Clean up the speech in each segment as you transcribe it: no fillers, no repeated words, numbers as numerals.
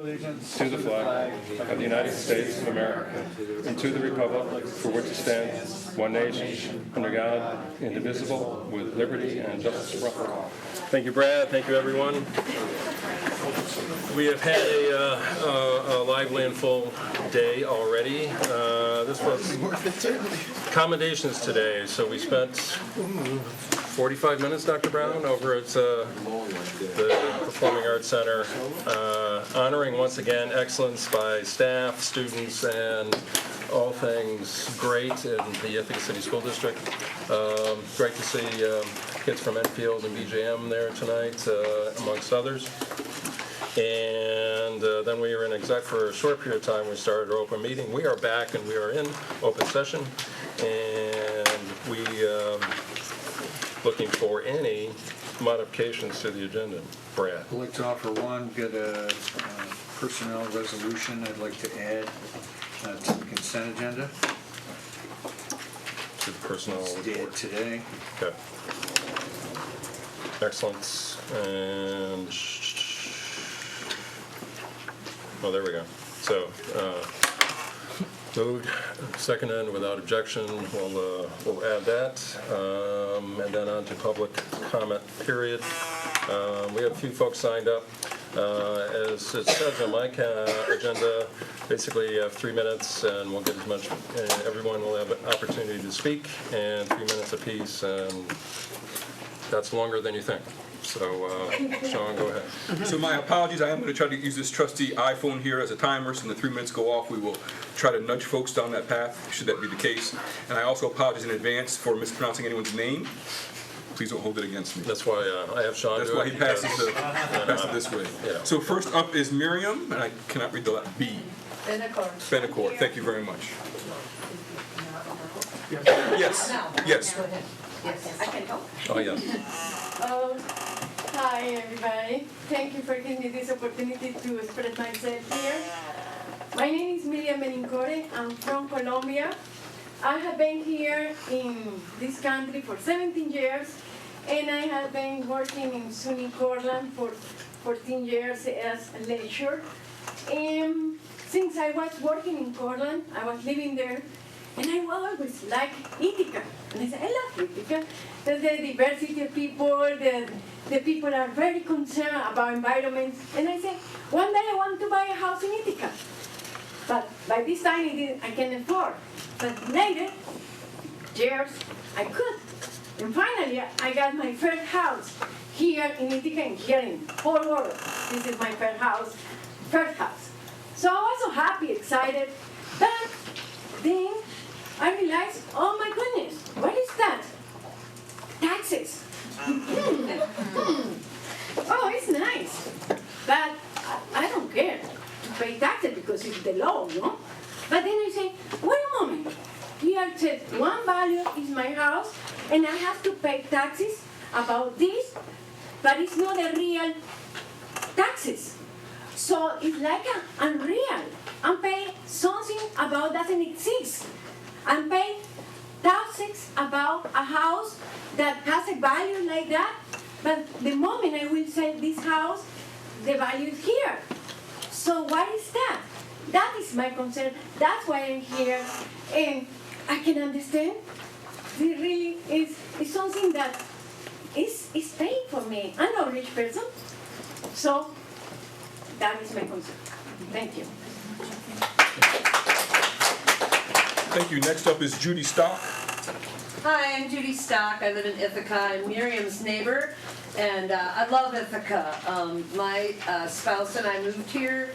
Allegiance to the flag of the United States of America and to the republic for which it stands, one nation, under God, indivisible, with liberty and justice for all. Thank you, Brad. Thank you, everyone. We have had a lively and full day already. This was commendations today, so we spent 45 minutes, Dr. Brown, over at the Performing Arts Center, honoring once again excellence by staff, students, and all things great in the Ithaca City School District. Great to see kids from Enfield and BJM there tonight, amongst others. And then we were in exec for a short period of time. We started our open meeting. We are back and we are in open session, and we looking for any modifications to the agenda. Brad. I'd like to offer one, get a personnel resolution I'd like to add to the consent agenda. To the personnel report. Today. Okay. Excellent. And oh, there we go. So moved, seconded, without objection. We'll add that, and then on to public comment period. We have a few folks signed up. As it says on my agenda, basically you have 3 minutes, and we'll get as much. Everyone will have an opportunity to speak, and 3 minutes apiece, and that's longer than you think. So, Sean, go ahead. So my apologies. I am going to try to use this trusty iPhone here as a timer. So when the 3 minutes go off, we will try to nudge folks down that path, should that be the case. And I also apologize in advance for mispronouncing anyone's name. Please don't hold it against me. That's why I have Sean That's do why it. he passes it this way. Yeah. So first up is Miriam, and I cannot read the letter B. Benacourt. Thank you very much. Yes. Yes. Yes, I can help. Oh, yes. Hi, everybody. Thank you for giving me this opportunity to express myself here. My name is Miriam Benacourt. I'm from Colombia. I have been here in this country for 17 years, and I have been working in SUNY Cortland for 14 years as a lecturer. And since I was working in Cortland, I was living there, and I always liked Ithaca. And I said, I love Ithaca. There's the diversity of people, the people are very concerned about environment. And I said, one day I want to buy a house in Ithaca. But by this time I can't afford. But later, years, I could. And finally, I got my first house here in Ithaca and here in Fort Worth. This is my first house. So I was so happy, excited. But then I realized, oh my goodness, what is that? Taxes. Oh, it's nice. But I don't care to pay taxes because it's the law, no? But then I say, wait a moment. Here said one value is my house, and I have to pay taxes about this, but it's not the real taxes. So it's like unreal. I'm paying something about doesn't exist. I'm paying taxes about a house that has a value like that, but the moment I will sell this house, the value is here. So what is that? That is my concern. That's why I'm here, and I can understand. It really is something that is paying for me. I'm not a rich person, so that is my concern. Thank you. Thank you. Next up is Judy Stock. Hi, I'm Judy Stock. I live in Ithaca. I'm Miriam's neighbor, and I love Ithaca. My spouse and I moved here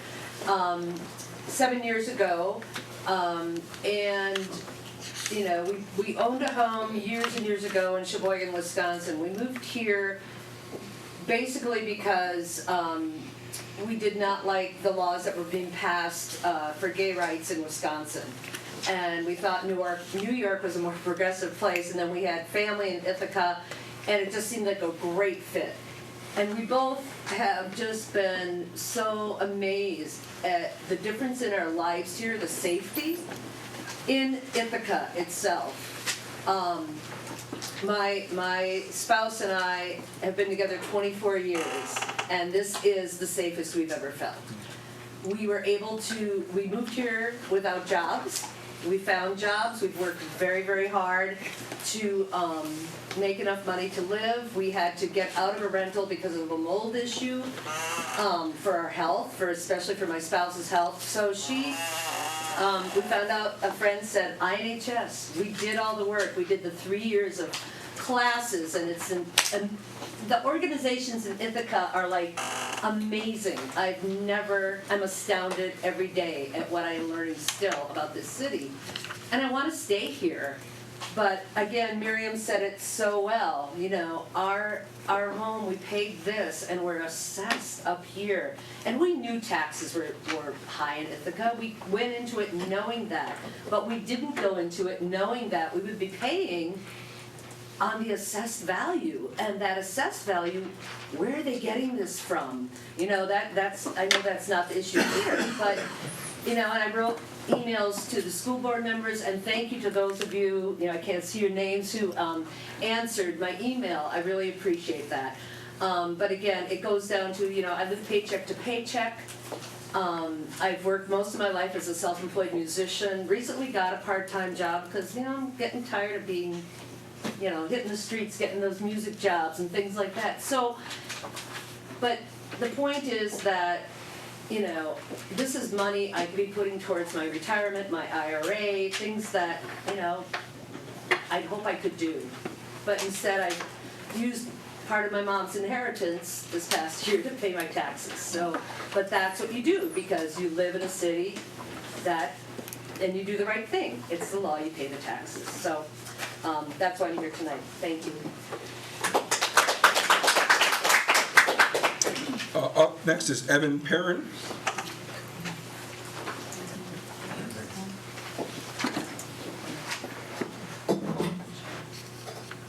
7 years ago, and you know, we owned a home years and years ago in Sheboygan, Wisconsin. We moved here basically because we did not like the laws that were being passed for gay rights in Wisconsin. And we thought New York was a more progressive place, and then we had family in Ithaca, and it just seemed like a great fit. And we both have just been so amazed at the difference in our lives here, the safety in Ithaca itself. My spouse and I have been together 24 years, and this is the safest we've ever felt. we moved here without jobs. We found jobs. We've worked very, very hard to make enough money to live. We had to get out of a rental because of a mold issue for our health, especially for my spouse's health. So we found out, a friend said, INHS. We did all the work. We did the 3 years of classes, and the organizations in Ithaca are like amazing. I'm astounded every day at what I'm learning still about this city. And I want to stay here. But again, Miriam said it so well, you know, our home, we paid this and we're assessed up here. And we knew taxes were high in Ithaca. We went into it knowing that. But we didn't go into it knowing that we would be paying on the assessed value, and that assessed value, where are they getting this from? You know, I know that's not the issue here, but, you know, and I wrote emails to the school board members, and thank you to those of you, I can't see your names, who answered my email. I really appreciate that. But again, it goes down to, I live paycheck to paycheck. I've worked most of my life as a self-employed musician. Recently got a part-time job because, I'm getting tired of being hitting the streets, getting those music jobs and things like that. So, but the point is that, this is money I could be putting towards my retirement, my IRA, things that, I hope I could do. But instead I used part of my mom's inheritance this past year to pay my taxes. So, but that's what you do because you live in a city and you do the right thing. It's the law, you pay the taxes. So. That's why I'm here tonight. Thank you. Up next is Evan Perrin.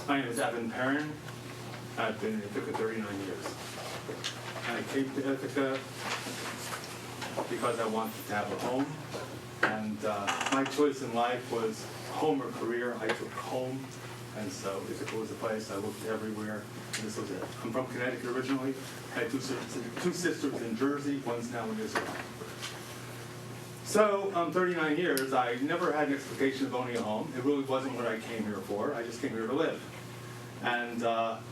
My name is Evan Perrin. I've been in Ithaca 39 years. I came to Ithaca because I wanted to have a home, and my choice in life was home or career. I took home, and so Ithaca was the place. I looked everywhere, and this was it. I'm from Connecticut originally. I had two sisters in Jersey. One's now in Israel. So, 39 years, I never had an expectation of owning a home. It really wasn't what I came here for. I just came here to live. And I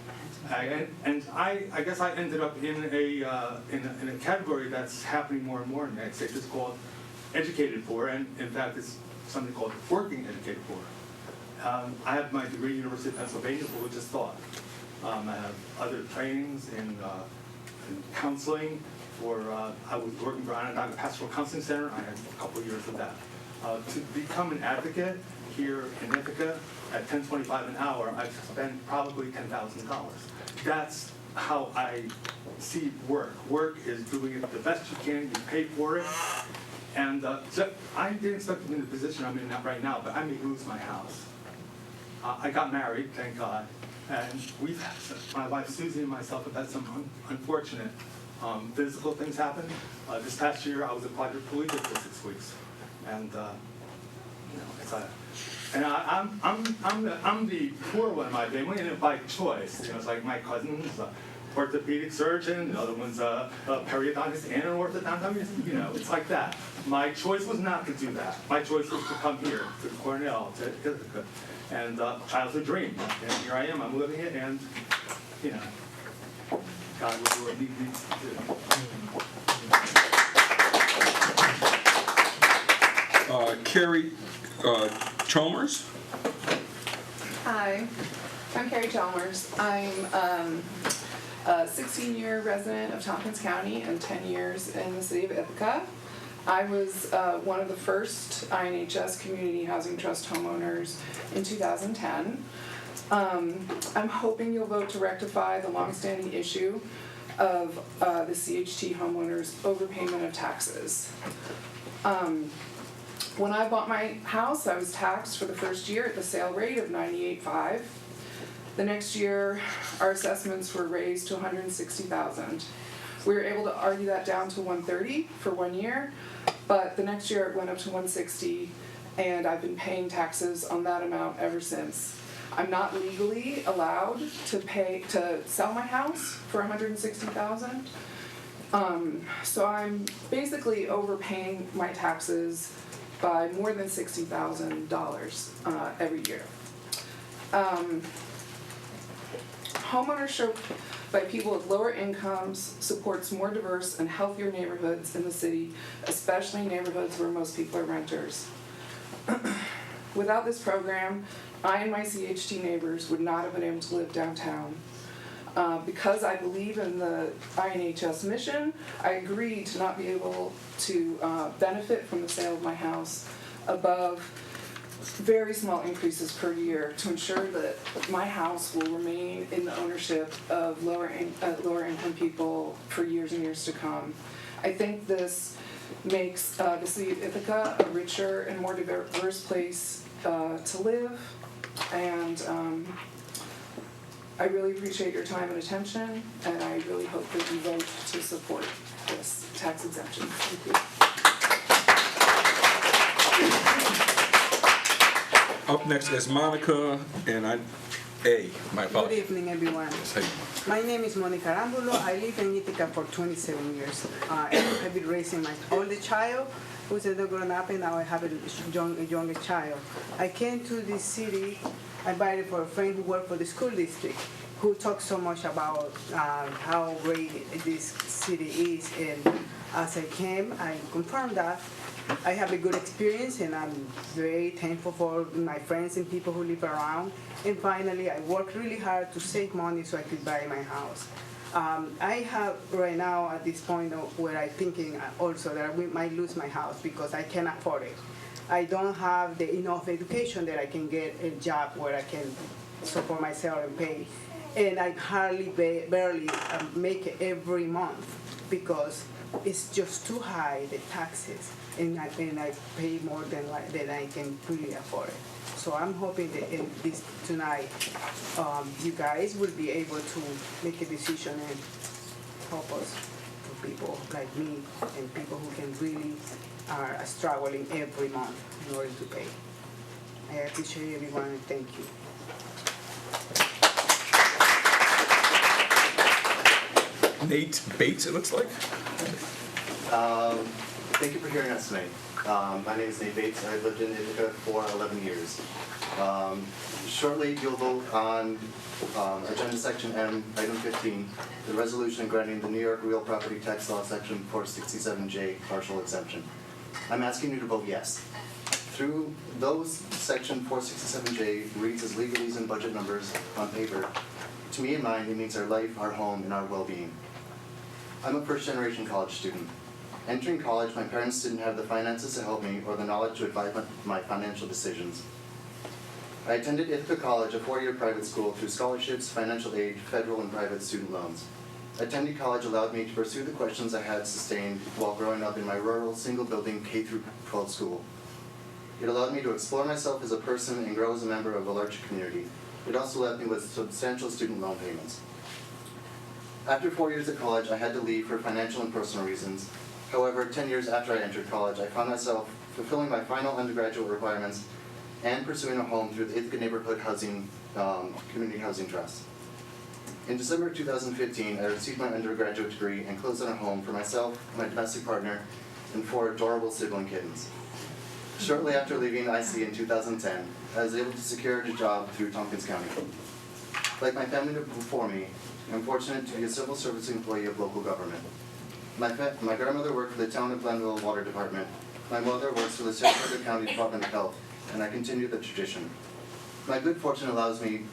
guess I ended up in a category that's happening more and more in the United States. It's called educated for, and in fact, it's something called working educated for. I have my degree at the University of Pennsylvania, religious thought. I have other trainings in counseling. I was working for Onondaga Pastoral Counseling Center. I had a couple of years of that. To become an advocate here in Ithaca at $10.25 an hour, I've spent probably $10,000. That's how I see work. Work is doing it the best you can. You pay for it. And so I didn't expect to be in the position I'm in right now, but I may lose my house. I got married, thank God, and my wife Susie and myself have had some unfortunate physical things happen. This past year, I was quadriplegic for 6 weeks, and I'm the poor one in my family, and by choice. It's like my cousin's orthopedic surgeon, the other one's a periodontist and an orthodontist. It's like that. My choice was not to do that. My choice was to come here to Cornell, to Ithaca, and childhood dream. And here I am. I'm living it, and God will do what He needs to do. Carrie Chalmers. Hi, I'm Carrie Chalmers. I'm a 16-year resident of Tompkins County and 10 years in the city of Ithaca. I was one of the first INHS Community Housing Trust homeowners in 2010. I'm hoping you'll vote to rectify the longstanding issue of the CHT homeowners' overpayment of taxes. When I bought my house, I was taxed for the first year at the sale rate of $98,500. The next year, our assessments were raised to $160,000. We were able to argue that down to $130,000 for 1 year, but the next year it went up to $160,000, and I've been paying taxes on that amount ever since. I'm not legally allowed to sell my house for $160,000. So I'm basically overpaying my taxes by more than $60,000 every year. Homeownership by people with lower incomes supports more diverse and healthier neighborhoods in the city, especially neighborhoods where most people are renters. Without this program, I and my CHT neighbors would not have been able to live downtown. Because I believe in the INHS mission, I agreed to not be able to benefit from the sale of my house above very small increases per year to ensure that my house will remain in the ownership of lower income people for years and years to come. I think this makes the city of Ithaca a richer and more diverse place to live, and I really appreciate your time and attention, and I really hope that you vote to support this tax exemption. Thank you. Up next is Monica, and my Good apologies. evening, everyone. My name is Monica Arambulo. I live in Ithaca for 27 years. I've been raising my oldest child, who's grown up, and now I have a younger child. I came to this city, I invited for a friend who worked for the school district, who talks so much about how great this city is. And as I came, I confirmed that. I have a good experience, and I'm very thankful for my friends and people who live around. And finally, I worked really hard to save money so I could buy my house. I have right now at this point where I'm thinking also that we might lose my house because I can't afford it. I don't have enough education that I can get a job where I can support myself and pay. And I barely make it every month because it's just too high, the taxes. And I pay more than I can really afford it. So I'm hoping that in this tonight, you guys will be able to make a decision and help us, for people like me and people who can really are struggling every month in order to pay. I appreciate everyone and thank you. Nate Bates, it looks like. Thank you for hearing us tonight. My name is Nate Bates. I've lived in Ithaca for 11 years. Shortly, you'll vote on Agenda Section M, Item 15, the resolution granting the New York Real Property Tax Law Section 467J partial exemption. I'm asking you to vote yes. Through those, Section 467J reads as legalese and budget numbers on paper. To me and mine, it means our life, our home, and our well-being. I'm a first-generation college student. Entering college, my parents didn't have the finances to help me or the knowledge to advise my financial decisions. I attended Ithaca College, a 4-year private school, through scholarships, financial aid, federal and private student loans. Attending college allowed me to pursue the questions I had sustained while growing up in my rural, single-building K-12 school. It allowed me to explore myself as a person and grow as a member of a larger community. It also left me with substantial student loan payments. After 4 years at college, I had to leave for financial and personal reasons. However, 10 years after I entered college, I found myself fulfilling my final undergraduate requirements and pursuing a home through the Ithaca Neighborhood Housing Community Housing Trust. In December 2015, I received my undergraduate degree and closed on a home for myself, my domestic partner, and 4 adorable sibling kittens. Shortly after leaving IC in 2010, I was able to secure a job through Tompkins County. Like my family before me, I'm fortunate to be a civil service employee of local government. My grandmother worked for the Town of Glenville Water Department. My mother works for the Sarasota County Department of Health, and I continue the tradition. My good fortune allows me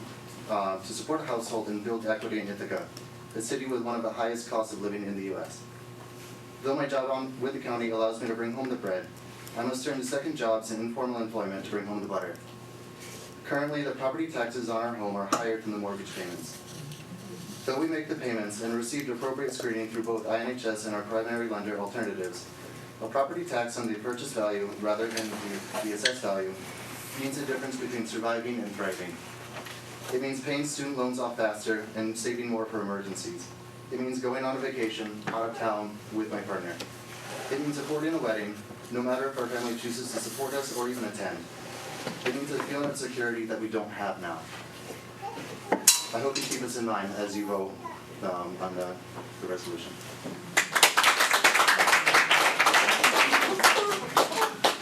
to support a household and build equity in Ithaca, a city with one of the highest costs of living in the U.S. Though my job with the county allows me to bring home the bread, I must turn to second jobs and informal employment to bring home the butter. Currently, the property taxes on our home are higher than the mortgage payments. Though we make the payments and received appropriate screening through both INHS and our primary lender alternatives, a property tax on the purchase value rather than the assessed value means the difference between surviving and thriving. It means paying student loans off faster and saving more for emergencies. It means going on a vacation out of town with my partner. It means affording a wedding, no matter if our family chooses to support us or even attend. It means a feeling of security that we don't have now. I hope you keep this in mind as you vote on the resolution.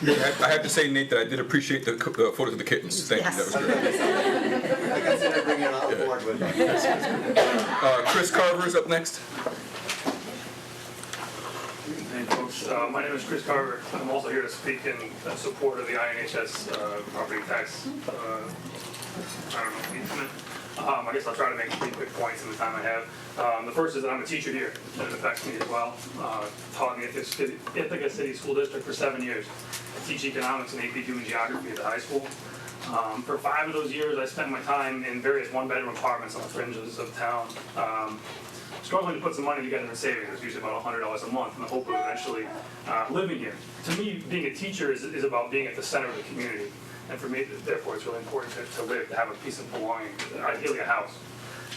I have to say, Nate, that I did appreciate the photos of the kittens. Thank you, that was great. I consider bringing it on board with me. Chris Carver is up next. Hey folks, my name is Chris Carver. I'm also here to speak in support of the INHS property tax, easement. I guess I'll try to make 3 quick points in the time I have. The first is that I'm a teacher here, and it affects me as well. Taught in the Ithaca City School District for 7 years. I teach economics and AP Human Geography at the high school. For 5 of those years, I spent my time in various one-bedroom apartments on the fringes of town. Struggling to put some money together in savings. It's usually about $100 a month in the hope of eventually living here. To me, being a teacher is about being at the center of the community. And for me, therefore, it's really important to live, to have a piece of belonging, ideally a house.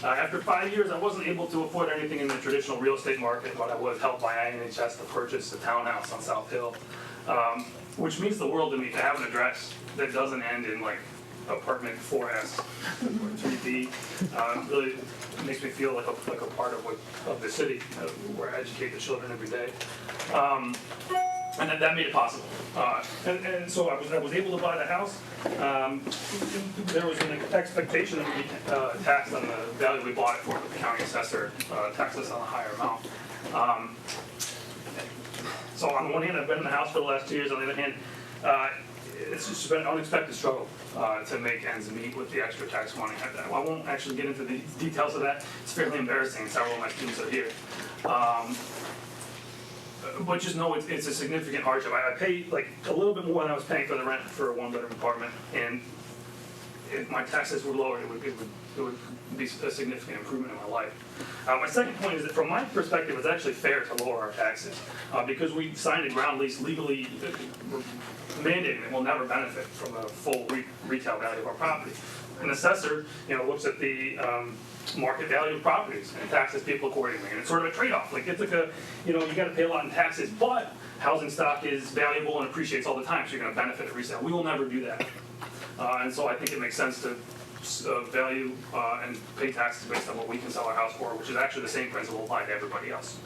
After 5 years, I wasn't able to afford anything in the traditional real estate market, but I was helped by INHS to purchase a townhouse on South Hill, which means the world to me to have an address that doesn't end in like apartment 4S or 3B. Really makes me feel like a part of the city where I educate the children every day. And that made it possible. And so I was able to buy the house. There was an expectation that we'd be taxed on the value we bought it for, but the county assessor taxed us on a higher amount. So on the one hand, I've been in the house for the last 2 years. On the other hand, it's just been an unexpected struggle to make ends meet with the extra tax money. I won't actually get into the details of that. It's fairly embarrassing. Several of my students are here. But just know it's a significant hardship. I pay like a little bit more than I was paying for the rent for a one-bedroom apartment, and if my taxes were lowered, it would be a significant improvement in my life. My second point is that from my perspective, it's actually fair to lower our taxes because we signed a ground lease legally mandating that we'll never benefit from the full retail value of our property. An assessor, looks at the market value of properties and taxes people accordingly, and it's sort of a trade-off. Like it's like you got to pay a lot in taxes, but housing stock is valuable and appreciates all the time, so you're going to benefit at resale. We will never do that, and so I think it makes sense to value and pay taxes based on what we can sell our house for, which is actually the same principle applied to everybody else.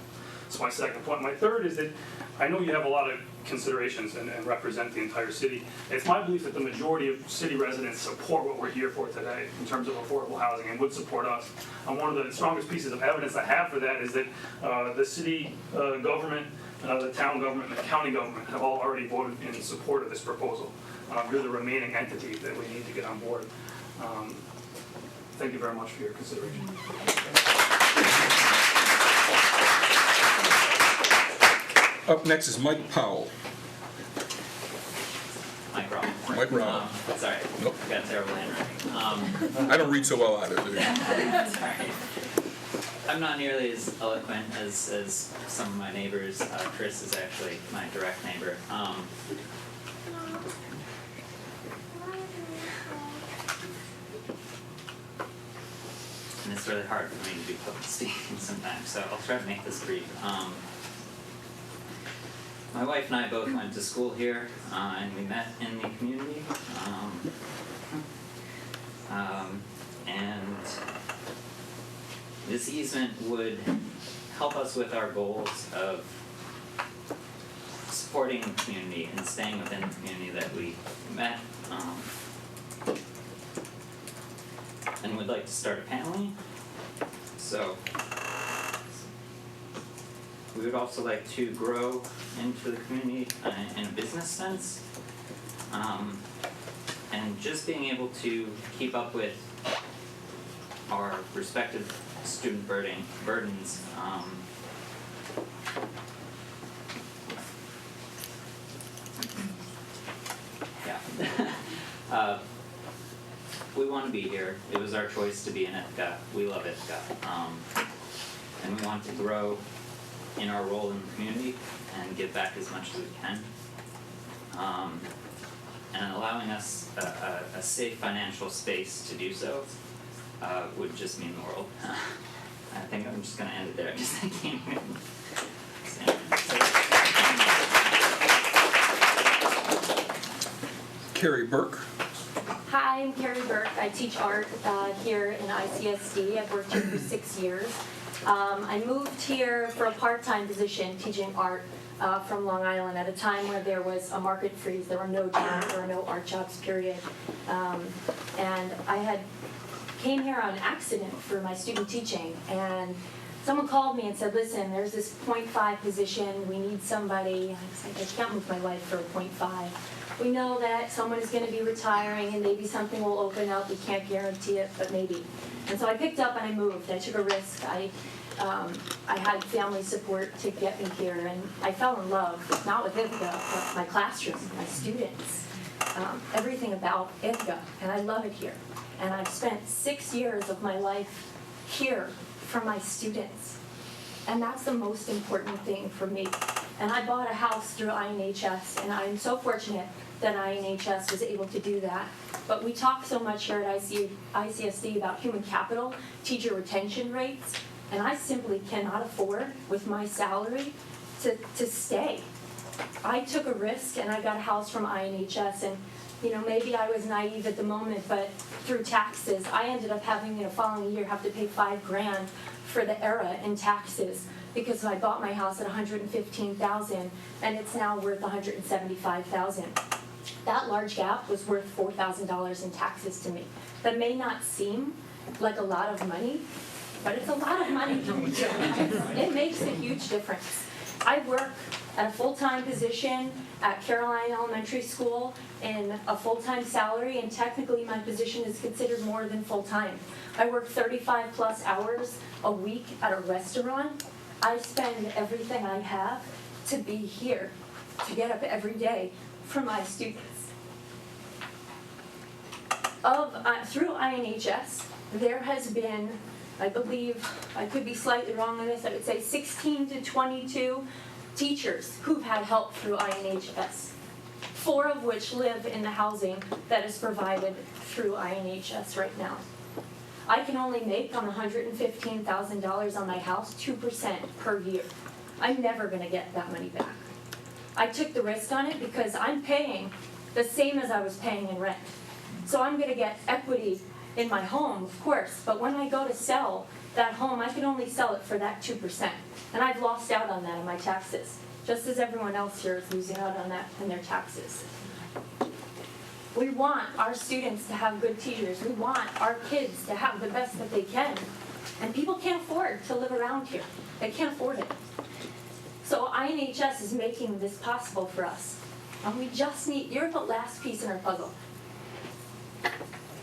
That's my second point. My third is that I know you have a lot of considerations and represent the entire city. It's my belief that the majority of city residents support what we're here for today in terms of affordable housing and would support us. And one of the strongest pieces of evidence I have for that is that the city government, the town government, and the county government have all already voted in support of this proposal. You're the remaining entity that we need to get on board. Thank you very much for your consideration. Up next is Mike Powell. Mike Brown. Mike Brown. Sorry, Nope. I got terrible handwriting. I don't read so well either. Sorry. I'm not nearly as eloquent as some of my neighbors. Chris is actually my direct neighbor. And it's really hard for me to do public speaking sometimes, so I'll try to make this brief. My wife and I both went to school here, and we met in the community. And this easement would help us with our goals of supporting the community and staying within the community that we met. And we'd like to start a family. So we would also like to grow into the community in a business sense. And just being able to keep up with our respective student burdens. Yeah. We want to be here. It was our choice to be in Ithaca. We love Ithaca. And we want to grow in our role in the community and give back as much as we can. And allowing us a safe financial space to do so would just mean the world. I think I'm just going to end it there because I can't even Carrie Burke. Hi, I'm Carrie Burke. I teach art here in ICSD. I've worked here for 6 years. I moved here for a part-time position teaching art from Long Island at a time where there was a market freeze. There were no jobs, there were no art jobs, period. And I came here on accident for my student teaching, and someone called me and said, listen, there's this 0.5 position, we need somebody. And I was like, I can't move my life for a 0.5. We know that someone is going to be retiring and maybe something will open up. We can't guarantee it, but maybe. And so I picked up and I moved. I took a risk. I had family support to get me here, and I fell in love, not with Ithaca, but my classroom, my students, everything about Ithaca, and I love it here. And I've spent 6 years of my life here for my students, and that's the most important thing for me. And I bought a house through INHS, and I'm so fortunate that INHS was able to do that. But we talk so much here at ICSD about human capital, teacher retention rates, and I simply cannot afford, with my salary, to stay. I took a risk and I got a house from INHS, and maybe I was naive at the moment, but through taxes, I ended up having in the following year have to pay $5,000 for the era in taxes, because I bought my house at $115,000 and it's now worth $175,000. That large gap was worth $4,000 in taxes to me. That may not seem like a lot of money, but it's a lot of money to me. It makes a huge difference. I work at a full-time position at Caroline Elementary School in a full-time salary, and technically my position is considered more than full-time. I work 35 plus hours a week at a restaurant. I spend everything I have to be here, to get up every day for my students. Through INHS, there has been, I believe, I could be slightly wrong on this, I would say 16 to 22 teachers who've had help through INHS, 4 of which live in the housing that is provided through INHS right now. I can only make on $115,000 on my house 2% per year. I'm never going to get that money back. I took the risk on it because I'm paying the same as I was paying in rent. So I'm going to get equity in my home, of course, but when I go to sell that home, I can only sell it for that 2%. And I've lost out on that in my taxes, just as everyone else here is losing out on that in their taxes. We want our students to have good teachers. We want our kids to have the best that they can. And people can't afford to live around here. They can't afford it. So INHS is making this possible for us. And we just need, you're the last piece in our puzzle.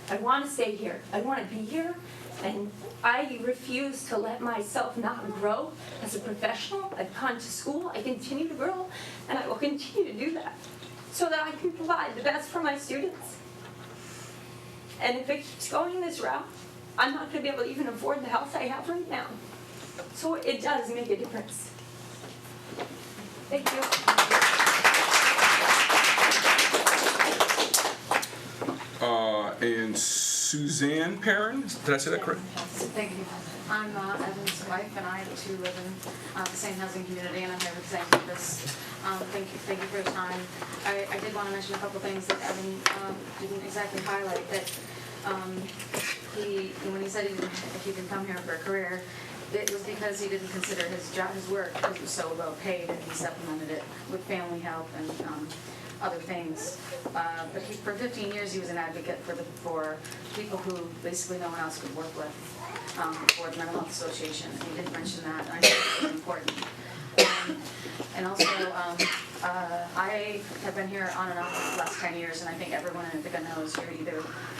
I want to stay here. I want to be here. And I refuse to let myself not grow as a professional. I've gone to school. I continue to grow. And I will continue to do that, so that I can provide the best for my students. And if it keeps going this route, I'm not going to be able to even afford the house I have right now. So it does make a difference. Thank you. And Suzanne Perrin, did I say that correct? Thank you. I'm Evan's wife, and I too live in the same housing community, and I'm here with the same purpose. Thank you for your time. I did want to mention a couple things that Evan didn't exactly highlight. That when he said if he could come here for a career, it was because he didn't consider his job, his work, because it was so low paid, and he supplemented it with family help and other things. But for 15 years, he was an advocate for people who basically no one else could work with, for the Mental Health Association. And he didn't mention that, and I think it's really important. And also, I have been here on and off for the last 10 years, and I think everyone in Ithaca knows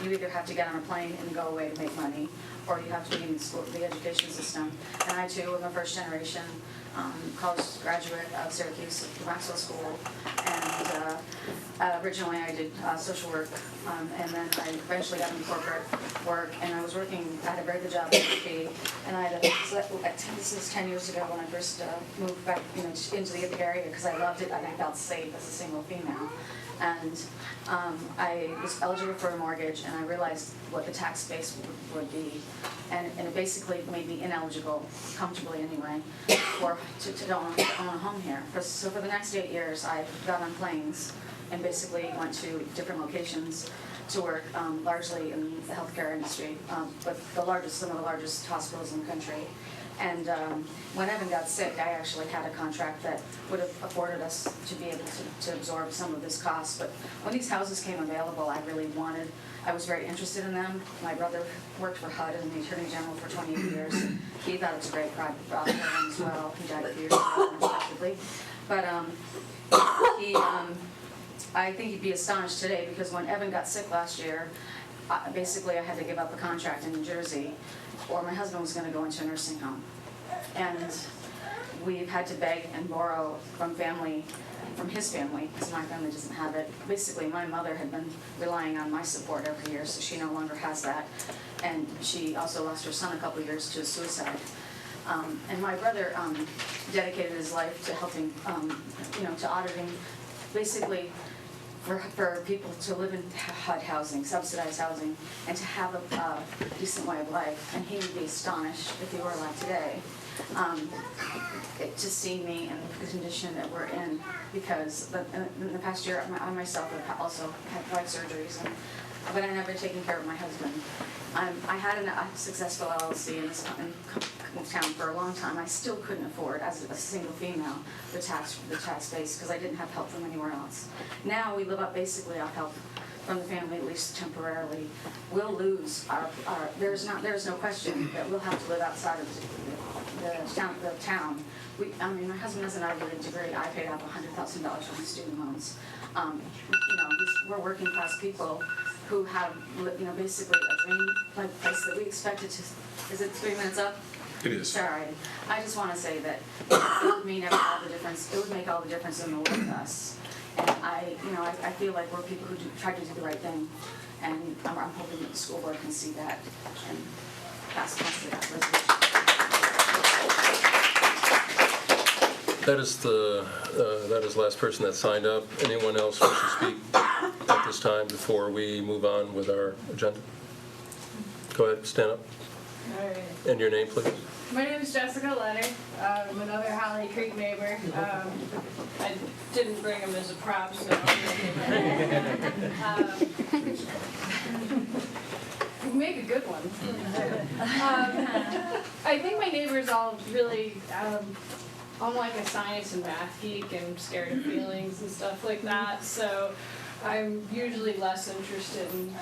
you either have to get on a plane and go away to make money, or you have to be in the education system. And I too am a first generation college graduate of Syracuse Maxwell School, and originally I did social work, and then I eventually got into corporate work, and I was working, I had a very good job at BP, and I had this was 10 years ago when I first moved back into the Ithaca area, because I loved it and I felt safe as a single female. And I was eligible for a mortgage, and I realized what the tax base would be, and it basically made me ineligible, comfortably anyway, to own a home here. So for the next 8 years, I got on planes and basically went to different locations to work, largely in the healthcare industry, but some of the largest hospitals in the country. And when Evan got sick, I actually had a contract that would have afforded us to be able to absorb some of this cost. But when these houses came available, I was very interested in them. My brother worked for HUD and the Attorney General for 28 years. He thought it was a great project for him as well. He died a few years ago, unexpectedly. But I think he'd be astonished today because when Evan got sick last year, basically I had to give up a contract in New Jersey or my husband was going to go into a nursing home. And we've had to beg and borrow from his family, because my family doesn't have it. Basically, my mother had been relying on my support every year, so she no longer has that. And she also lost her son a couple of years to suicide. And my brother dedicated his life to helping, to auditing, basically for people to live in HUD housing, subsidized housing, and to have a decent way of life. And he would be astonished if he were alive today. To see me in the condition that we're in, because in the past year I myself have also had 5 surgeries, but I've never taken care of my husband. I had a successful LLC in town for a long time. I still couldn't afford, as a single female, the tax base because I didn't have help from anywhere else. Now we live up basically off help from the family, at least temporarily. We'll lose our there's no question that we'll have to live outside of the town. My husband has an Ivy League degree. I paid off $100,000 for his student loans. We're working class people who have, basically a dream like place that we expected to. Is it 3 minutes up? It is. Sorry. I just want to say that it would mean all the difference. It would make all the difference in the world to us. And I feel like we're people who try to do the right thing, and I'm hoping that the school board can see that and pass that resolution. That is the last person that signed up. Anyone else wish to speak at this time before we move on with our agenda? Go ahead, stand up. All right. And your name, please. My name is Jessica Leonard. I'm another Holly Creek neighbor. I didn't bring him as a prop, so make a good one. I think my neighbors all really, I'm like a science and math geek and scared of feelings and stuff like that, so I'm usually less interested in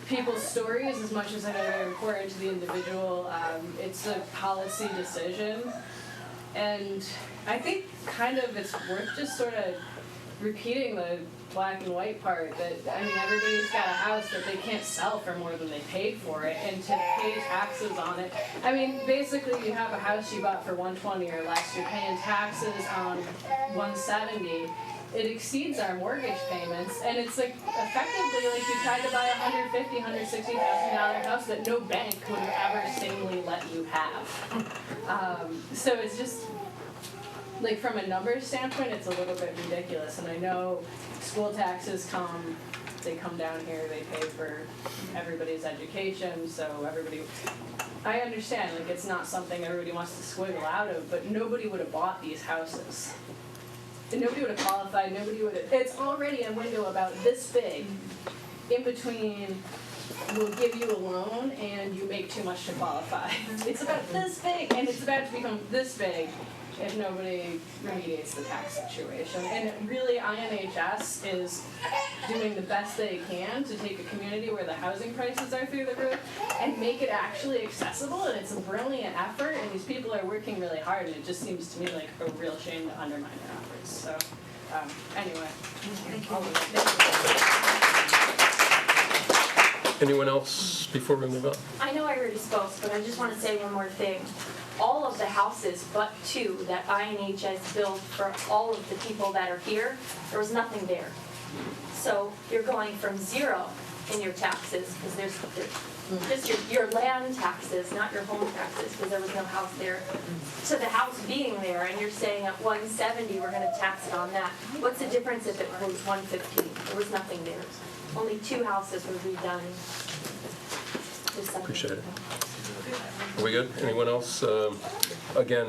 people's stories as much as I know they're important to the individual. It's a policy decision, and I think kind of it's worth just sort of repeating the black and white part that, everybody's got a house that they can't sell for more than they paid for it, and to pay taxes on it. Basically you have a house you bought for $120 or less, you're paying taxes on $170. It exceeds our mortgage payments, and it's like effectively like you tried to buy a $150,000, $160,000 house that no bank would have ever sanely let you have. So it's just like from a numbers standpoint, it's a little bit ridiculous. And I know school taxes come down here, they pay for everybody's education, so I understand like it's not something everybody wants to squiggle out of, but nobody would have bought these houses. And nobody would have qualified, it's already a window about this big in between we'll give you a loan and you make too much to qualify. It's about this big, and it's about to become this big if nobody remediates the tax situation. And really, INHS is doing the best they can to take a community where the housing prices are through the roof and make it actually accessible, and it's a brilliant effort, and these people are working really hard, and it just seems to me like a real shame to undermine their efforts. So, anyway. Anyone else before we move on? I know I already spoke, but I just want to say one more thing. All of the houses but 2 that INHS built for all of the people that are here, there was nothing there. So you're going from 0 in your taxes, because there's just your land taxes, not your home taxes, because there was no house there, to the house being there, and you're saying at 170 we're going to tax it on that. What's the difference if it was 115? There was nothing there. Only 2 houses were redone. Appreciate it. Are we good? Anyone else? again,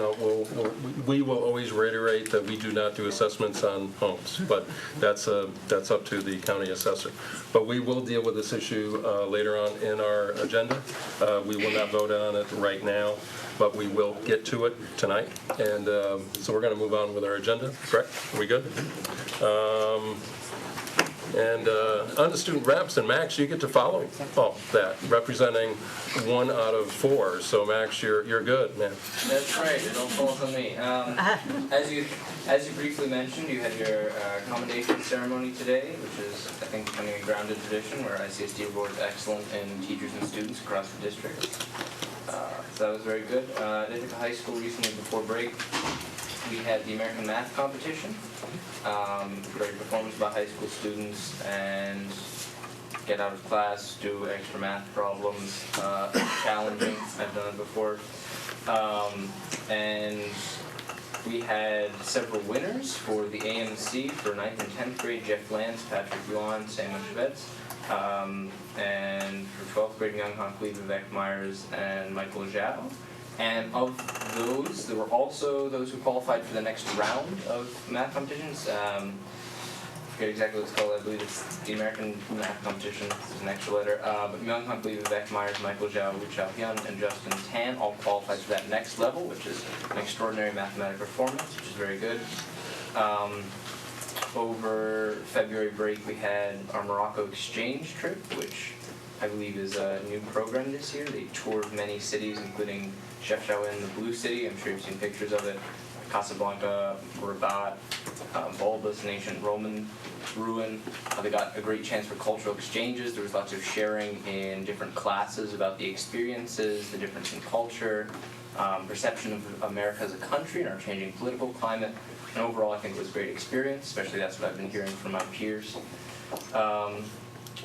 we will always reiterate that we do not do assessments on homes, but that's up to the county assessor. But we will deal with this issue later on in our agenda. We will not vote on it right now, but we will get to it tonight. And so we're going to move on with our agenda, correct? Are we good? And on the student reps, and Max, you get to follow that, representing 1 out of 4. So Max, you're good, man. That's right. It all falls on me. As you briefly mentioned, you had your commendation ceremony today, which is, I think, becoming a grounded tradition where ICSD awards excellent in teachers and students across the district. So that was very good. At Ithaca High School recently, before break, we had the American Math Competition. Great performance by high school students, and get out of class, do extra math problems, challenging. I've done it before. And we had several winners for the AMC for 9th and 10th grade, Jeff Lance, Patrick Yuan, Samuel Schvetz. And for 12th grade, Young Han Lee, Vivek Myers, and Michael Zhao. And of those, there were also those who qualified for the next round of math competitions. I forget exactly what it's called. I believe it's the American Math Competition. There's an extra letter. But Myung Han Lee, Vivek Myers, Michael Zhao, Wu Chao Hyun, and Justin Tan all qualified for that next level, which is an extraordinary mathematical performance, which is very good. Over February break, we had our Morocco exchange trip, which I believe is a new program this year. They toured many cities, including Chefchaouen, the Blue City. I'm sure you've seen pictures of it. Casablanca, Rabat, Bulbus, an ancient Roman ruin. They got a great chance for cultural exchanges. There was lots of sharing in different classes about the experiences, the difference in culture, perception of America as a country and our changing political climate. And overall, I think it was a great experience, especially that's what I've been hearing from my peers.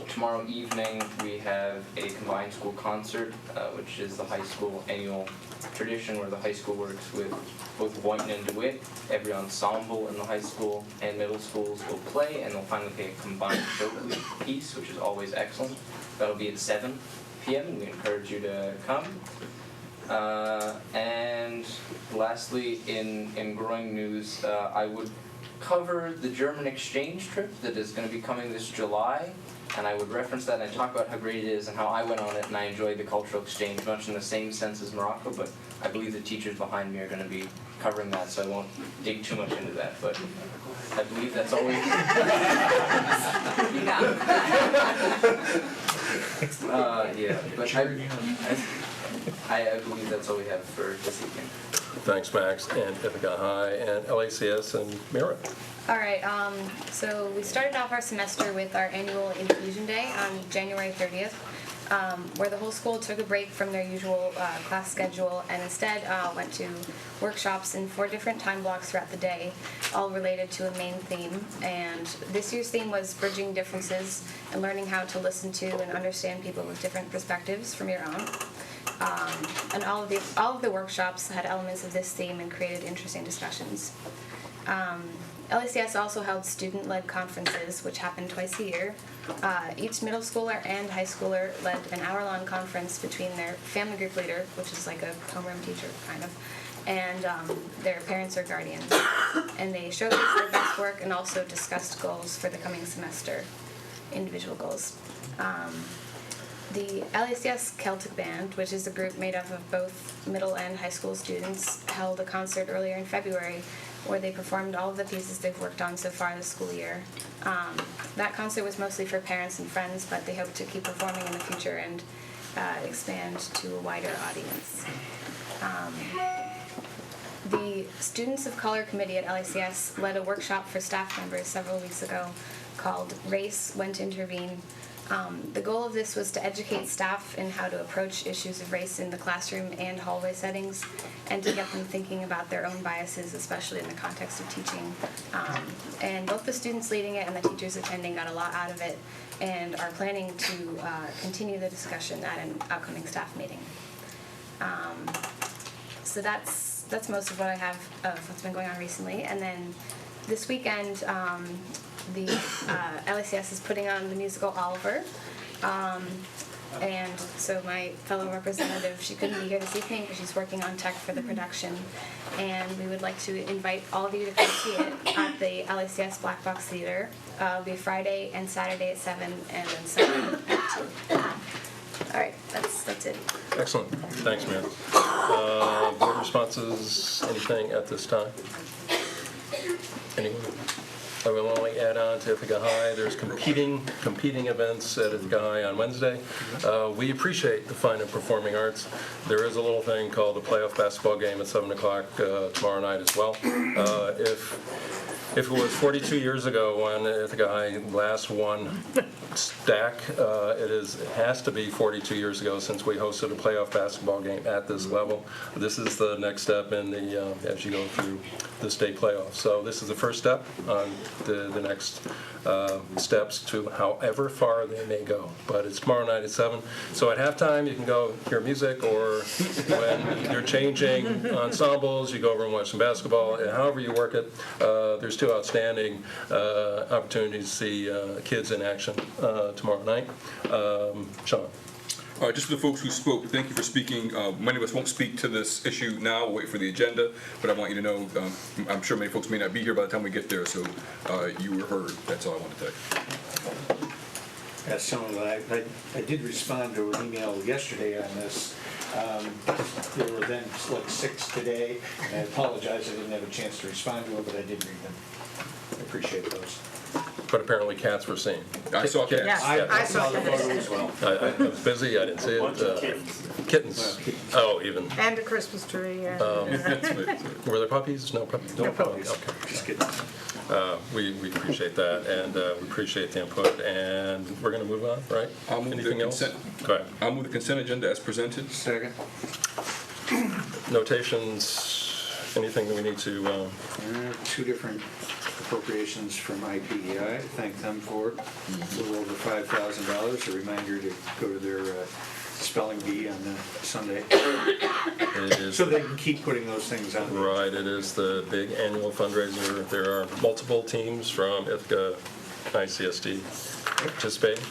Tomorrow evening, we have a combined school concert, which is the high school annual tradition where the high school works with both Boynton and DeWitt. Every ensemble in the high school and middle schools will play, and they'll finally play a combined showpiece, which is always excellent. That'll be at 7 p.m., and we encourage you to come. And lastly, in growing news, I would cover the German exchange trip that is going to be coming this July. And I would reference that and I'd talk about how great it is and how I went on it and I enjoyed the cultural exchange, much in the same sense as Morocco, but I believe the teachers behind me are going to be covering that, so I won't dig too much into that. But I believe that's all we I believe that's all we have for this evening. Thanks, Max, and Ithaca High, and LACS, and Mira. All right, so we started off our semester with our annual Inclusion Day on January 30th, where the whole school took a break from their usual class schedule and instead went to workshops in 4 different time blocks throughout the day, all related to a main theme. And this year's theme was bridging differences and learning how to listen to and understand people with different perspectives from your own. And all of the workshops had elements of this theme and created interesting discussions. LACS also held student-led conferences, which happened twice a year. Each middle schooler and high schooler led an hour-long conference between their family group leader, which is like a homeroom teacher, kind of, and their parents or guardians. And they showcased their best work and also discussed goals for the coming semester, individual goals. The LACS Celtic Band, which is a group made up of both middle and high school students, held a concert earlier in February where they performed all of the pieces they've worked on so far this school year. That concert was mostly for parents and friends, but they hope to keep performing in the future and expand to a wider audience. The Students of Color Committee at LACS led a workshop for staff members several weeks ago called Race When to Intervene. The goal of this was to educate staff in how to approach issues of race in the classroom and hallway settings, and to get them thinking about their own biases, especially in the context of teaching. And both the students leading it and the teachers attending got a lot out of it, and are planning to continue the discussion at an upcoming staff meeting. So that's most of what I have of what's been going on recently. And then this weekend, the LACS is putting on the musical Oliver. And so my fellow representative, she couldn't be here this evening because she's working on tech for the production. And we would like to invite all of you to come see it at the LICS Black Box Theater. It'll be Friday and Saturday at 7 and then Sunday at 2. All right, that's it. Excellent. Thanks, Mayor. Board responses, anything at this time? Anyone? I will only add on to Ithaca High, there's competing events at Ithaca High on Wednesday. We appreciate the fine and performing arts. There is a little thing called the playoff basketball game at 7 o'clock tomorrow night as well. If it was 42 years ago when Ithaca High last won stack, it has to be 42 years ago since we hosted a playoff basketball game at this level. This is the next step in the as you go through the state playoffs. So this is the first step on the next steps to however far they may go. But it's tomorrow night at 7. So at halftime you can go hear music, or when you're changing ensembles, you go over and watch some basketball. And however you work it, there's 2 outstanding opportunities to see kids in action tomorrow night. Sean. Just for the folks who spoke, thank you for speaking. Many of us won't speak to this issue now. We'll wait for the agenda, but I want you to know, I'm sure many folks may not be here by the time we get there, so you were heard. That's all I want to tell you. As someone that I did respond to an email yesterday on this. There were then like 6 today, and I apologize I didn't have a chance to respond to them, but I did read them. I appreciate those. But apparently cats were seen. I saw cats. Yeah, I saw the photo as well. I was busy, I didn't see it. Kittens. Oh, even. And a Christmas tree. Yeah. Were there puppies? No puppies? No puppies. Okay. Just kidding. We appreciate that, and we appreciate the input, and we're going to move on, right? I'll move Anything the else? consent. Go ahead. I'll move the consent agenda as presented. Second. Notations, anything that we need to... 2 different appropriations from IPEI. Thank them for it. A little over $5,000. A reminder to go to their spelling bee on Sunday. It is, So they can keep putting those things on. right, it is the big annual fundraiser. There are multiple teams from Ithaca ICSD participating.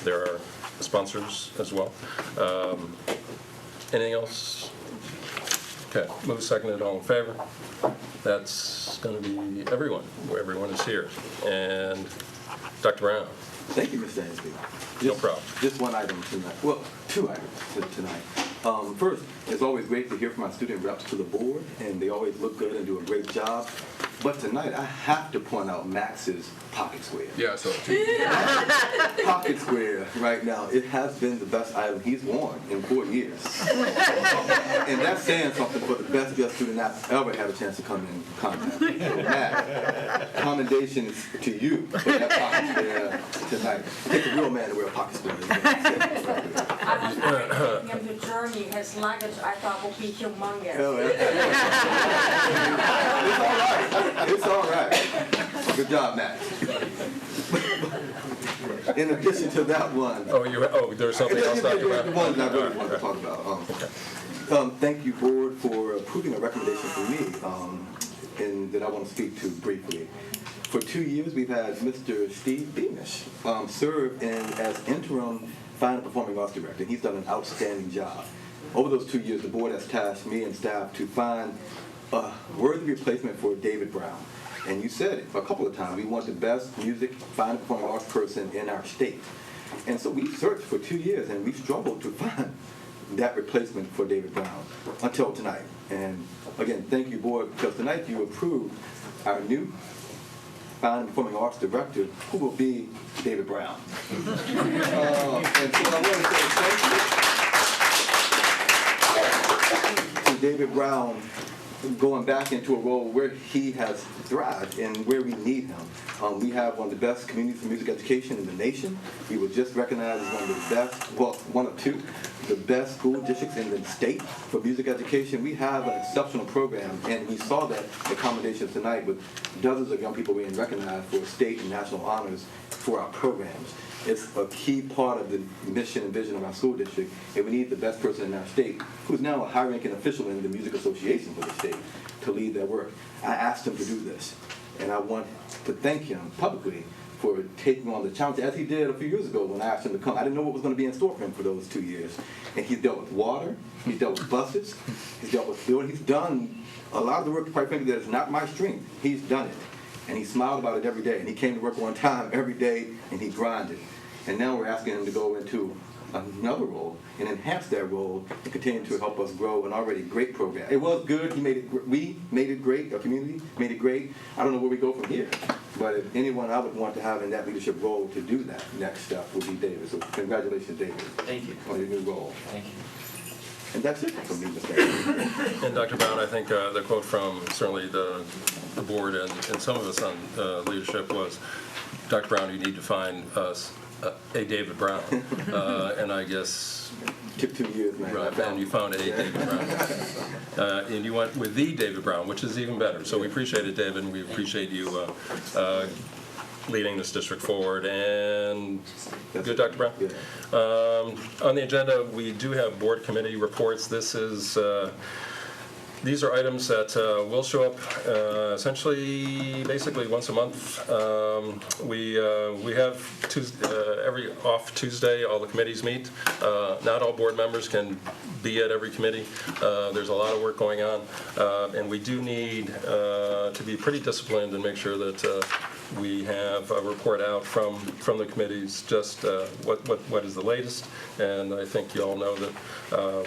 There are sponsors as well. Anything else? Okay, move seconded, all in favor? That's going to be everyone, where everyone is here. And Dr. Brown. Thank you, Mr. Ansby. No problem. Just one item tonight. Well, 2 items tonight. First, it's always great to hear from our student reps to the board, and they always look good and do a great job. But tonight, I have to point out Max's Pocket Square. Yeah, I saw it too. Pocket Square, right now, it has been the best item he's worn in 4 years. And that's saying something for the best dressed student I've ever had a chance to come in contact with. So, Max, commendations to you for that Pocket Square tonight. It takes a real man to wear a Pocket Square. The journey, his luggage, I thought would be humongous. Oh, it's all right. Good job, Max. In addition to that one. There's something else, Dr. Brown? The one that I really want to talk about. Thank you, board, for approving a recommendation for me, and that I want to speak to briefly. For 2 years, we've had Mr. Steve Beamish serve as interim Fine and Performing Arts Director. He's done an outstanding job. Over those 2 years, the board has tasked me and staff to find a worthy replacement for David Brown. And you said it a couple of times, we want the best music, fine and performing arts person in our state. And so we searched for 2 years, and we struggled to find that replacement for David Brown until tonight. And again, thank you, board, because tonight you approved our new Fine and Performing Arts Director, who will be David Brown. And so I want to say thank you to David Brown, going back into a role where he has thrived and where we need him. We have one of the best communities for music education in the nation. We were just recognized as one of the best, well, one of 2, the best school districts in the state for music education. We have an exceptional program, and we saw that accommodation tonight with dozens of young people being recognized for state and national honors for our programs. It's a key part of the mission and vision of our school district, and we need the best person in our state, who's now a high-ranking official in the music association for the state, to lead their work. I asked him to do this, and I want to thank him publicly for taking on the challenge, as he did a few years ago when I asked him to come. I didn't know what was going to be in store for him for those 2 years. And he's dealt with water, he's dealt with buses, he's dealt with building. He's done a lot of the work, quite frankly, that is not my strength. He's done it. And he smiled about it every day. And he came to work on time every day, and he grinded. And now we're asking him to go into another role and enhance that role and continue to help us grow an already great program. It was good. He made it. We made it great. Our community made it great. I don't know where we go from here, but if anyone I would want to have in that leadership role to do that next step would be David. So congratulations, David. Thank you. On your new role. Thank you. And that's it from me, Mr. Mayor. And Dr. Brown, I think the quote from certainly the board and some of us on leadership was, Dr. Brown, you need to find us a David Brown. And I guess... Took 2 years, man. Right, and you found a David Brown. And you went with the David Brown, which is even better. So we appreciate it, David, and we appreciate you leading this district forward. And good, Dr. Brown? On the agenda, we do have board committee reports. These are items that will show up essentially, basically once a month. We have every off Tuesday, all the committees meet. Not all board members can be at every committee. There's a lot of work going on, and we do need to be pretty disciplined and make sure that we have a report out from the committees, just what is the latest. And I think you all know that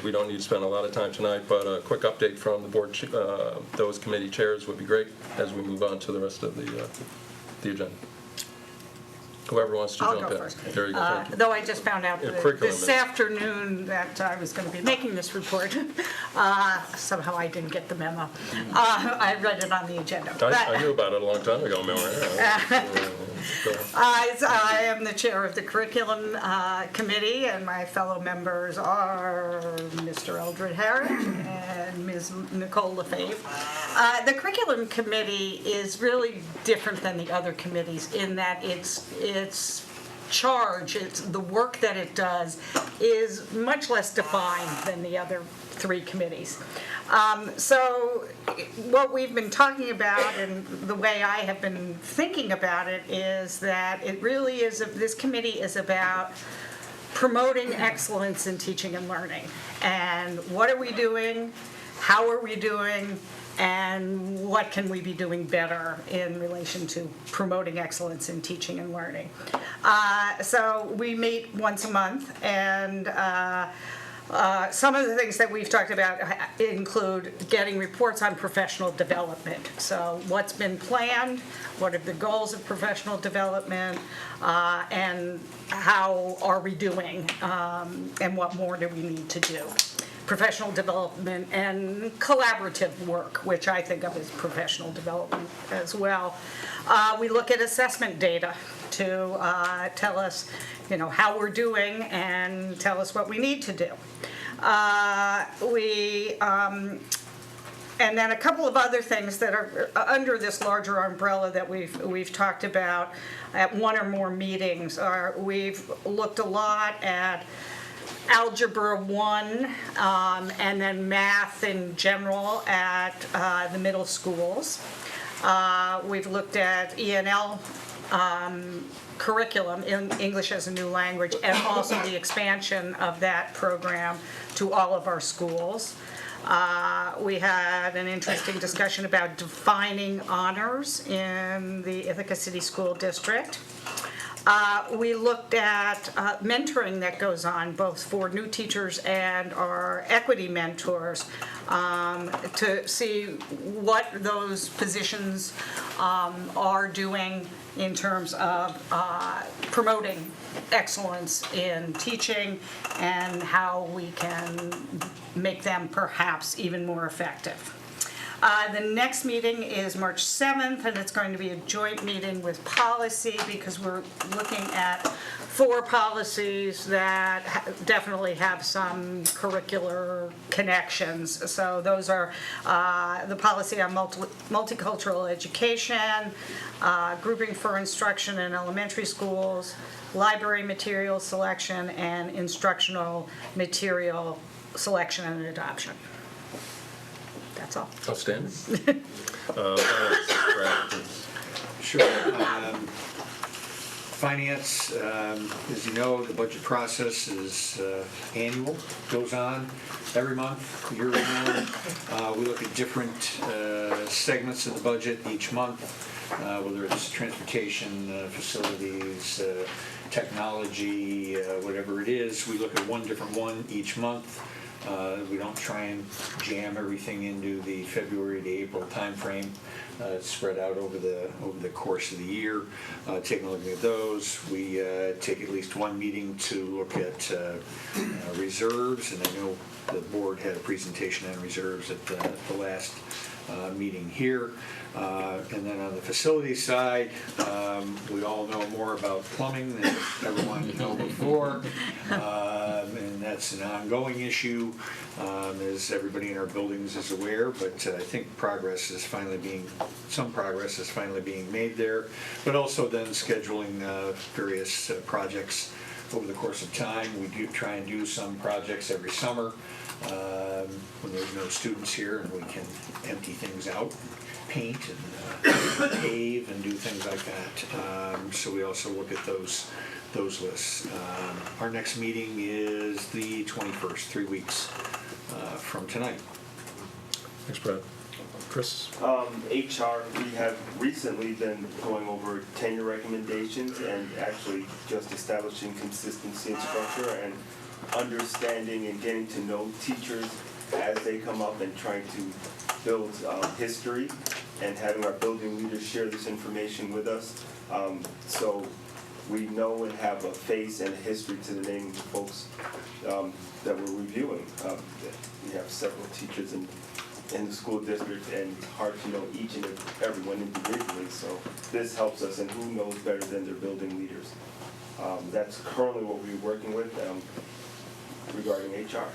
we don't need to spend a lot of time tonight, but a quick update from the board, those committee chairs would be great as we move on to the rest of the agenda. Whoever wants to I'll jump go in. first. There you go. Thank you. Though I just found out this afternoon that I was going to be making this report. Somehow I didn't get the memo. I read it on the agenda. I knew about it a long time ago, Miller. I am the chair of the curriculum committee, and my fellow members are Mr. Eldred Harris and Ms. Nicole Lefebvre. The curriculum committee is really different than the other committees in that its charge, the work that it does, is much less defined than the other three committees. So what we've been talking about and the way I have been thinking about it is that it really is, this committee is about promoting excellence in teaching and learning. And what are we doing? How are we doing? And what can we be doing better in relation to promoting excellence in teaching and learning? So we meet once a month, and some of the things that we've talked about include getting reports on professional development. So what's been planned, what are the goals of professional development, and how are we doing, and what more do we need to do. Professional development and collaborative work, which I think of as professional development as well. We look at assessment data to tell us, how we're doing and tell us what we need to do. And then a couple of other things that are under this larger umbrella that we've talked about at one or more meetings are we've looked a lot at Algebra 1 and then math in general at the middle schools. We've looked at ENL curriculum in English as a new language and also the expansion of that program to all of our schools. We had an interesting discussion about defining honors in the Ithaca City School District. We looked at mentoring that goes on both for new teachers and our equity mentors to see what those positions are doing in terms of promoting excellence in teaching and how we can make them perhaps even more effective. The next meeting is March 7th, and it's going to be a joint meeting with policy because we're looking at 4 policies that definitely have some curricular connections. So those are the policy on multicultural education, grouping for instruction in elementary schools, library material selection, and instructional material selection and adoption. That's all. Outstanding. Sure. Finance, as you know, the budget process is annual, goes on every month, year-round. We look at different segments of the budget each month, whether it's transportation, facilities, technology, whatever it is. We look at one different one each month. We don't try and jam everything into the February to April timeframe. It's spread out over the course of the year. Taking a look at those, we take at least one meeting to look at reserves, and I know the board had a presentation on reserves at the last meeting here. And then on the facility side, we all know more about plumbing than everyone knew before, and that's an ongoing issue, as everybody in our buildings is aware. But I think some progress is finally being made there. But also then scheduling various projects over the course of time. We do try and do some projects every summer when there's no students here, and we can empty things out, paint and pave and do things like that. So we also look at those lists. Our next meeting is the 21st, 3 weeks from tonight. Thanks, Brad. Chris? HR, we have recently been going over tenure recommendations and actually just establishing consistency and structure and understanding and getting to know teachers as they come up and trying to build history and having our building leaders share this information with us. So we know and have a face and a history to the name of the folks that we're reviewing. We have several teachers in the school district, and it's hard to know each and every one individually. So this helps us, and who knows better than their building leaders. That's currently what we're working with regarding HR.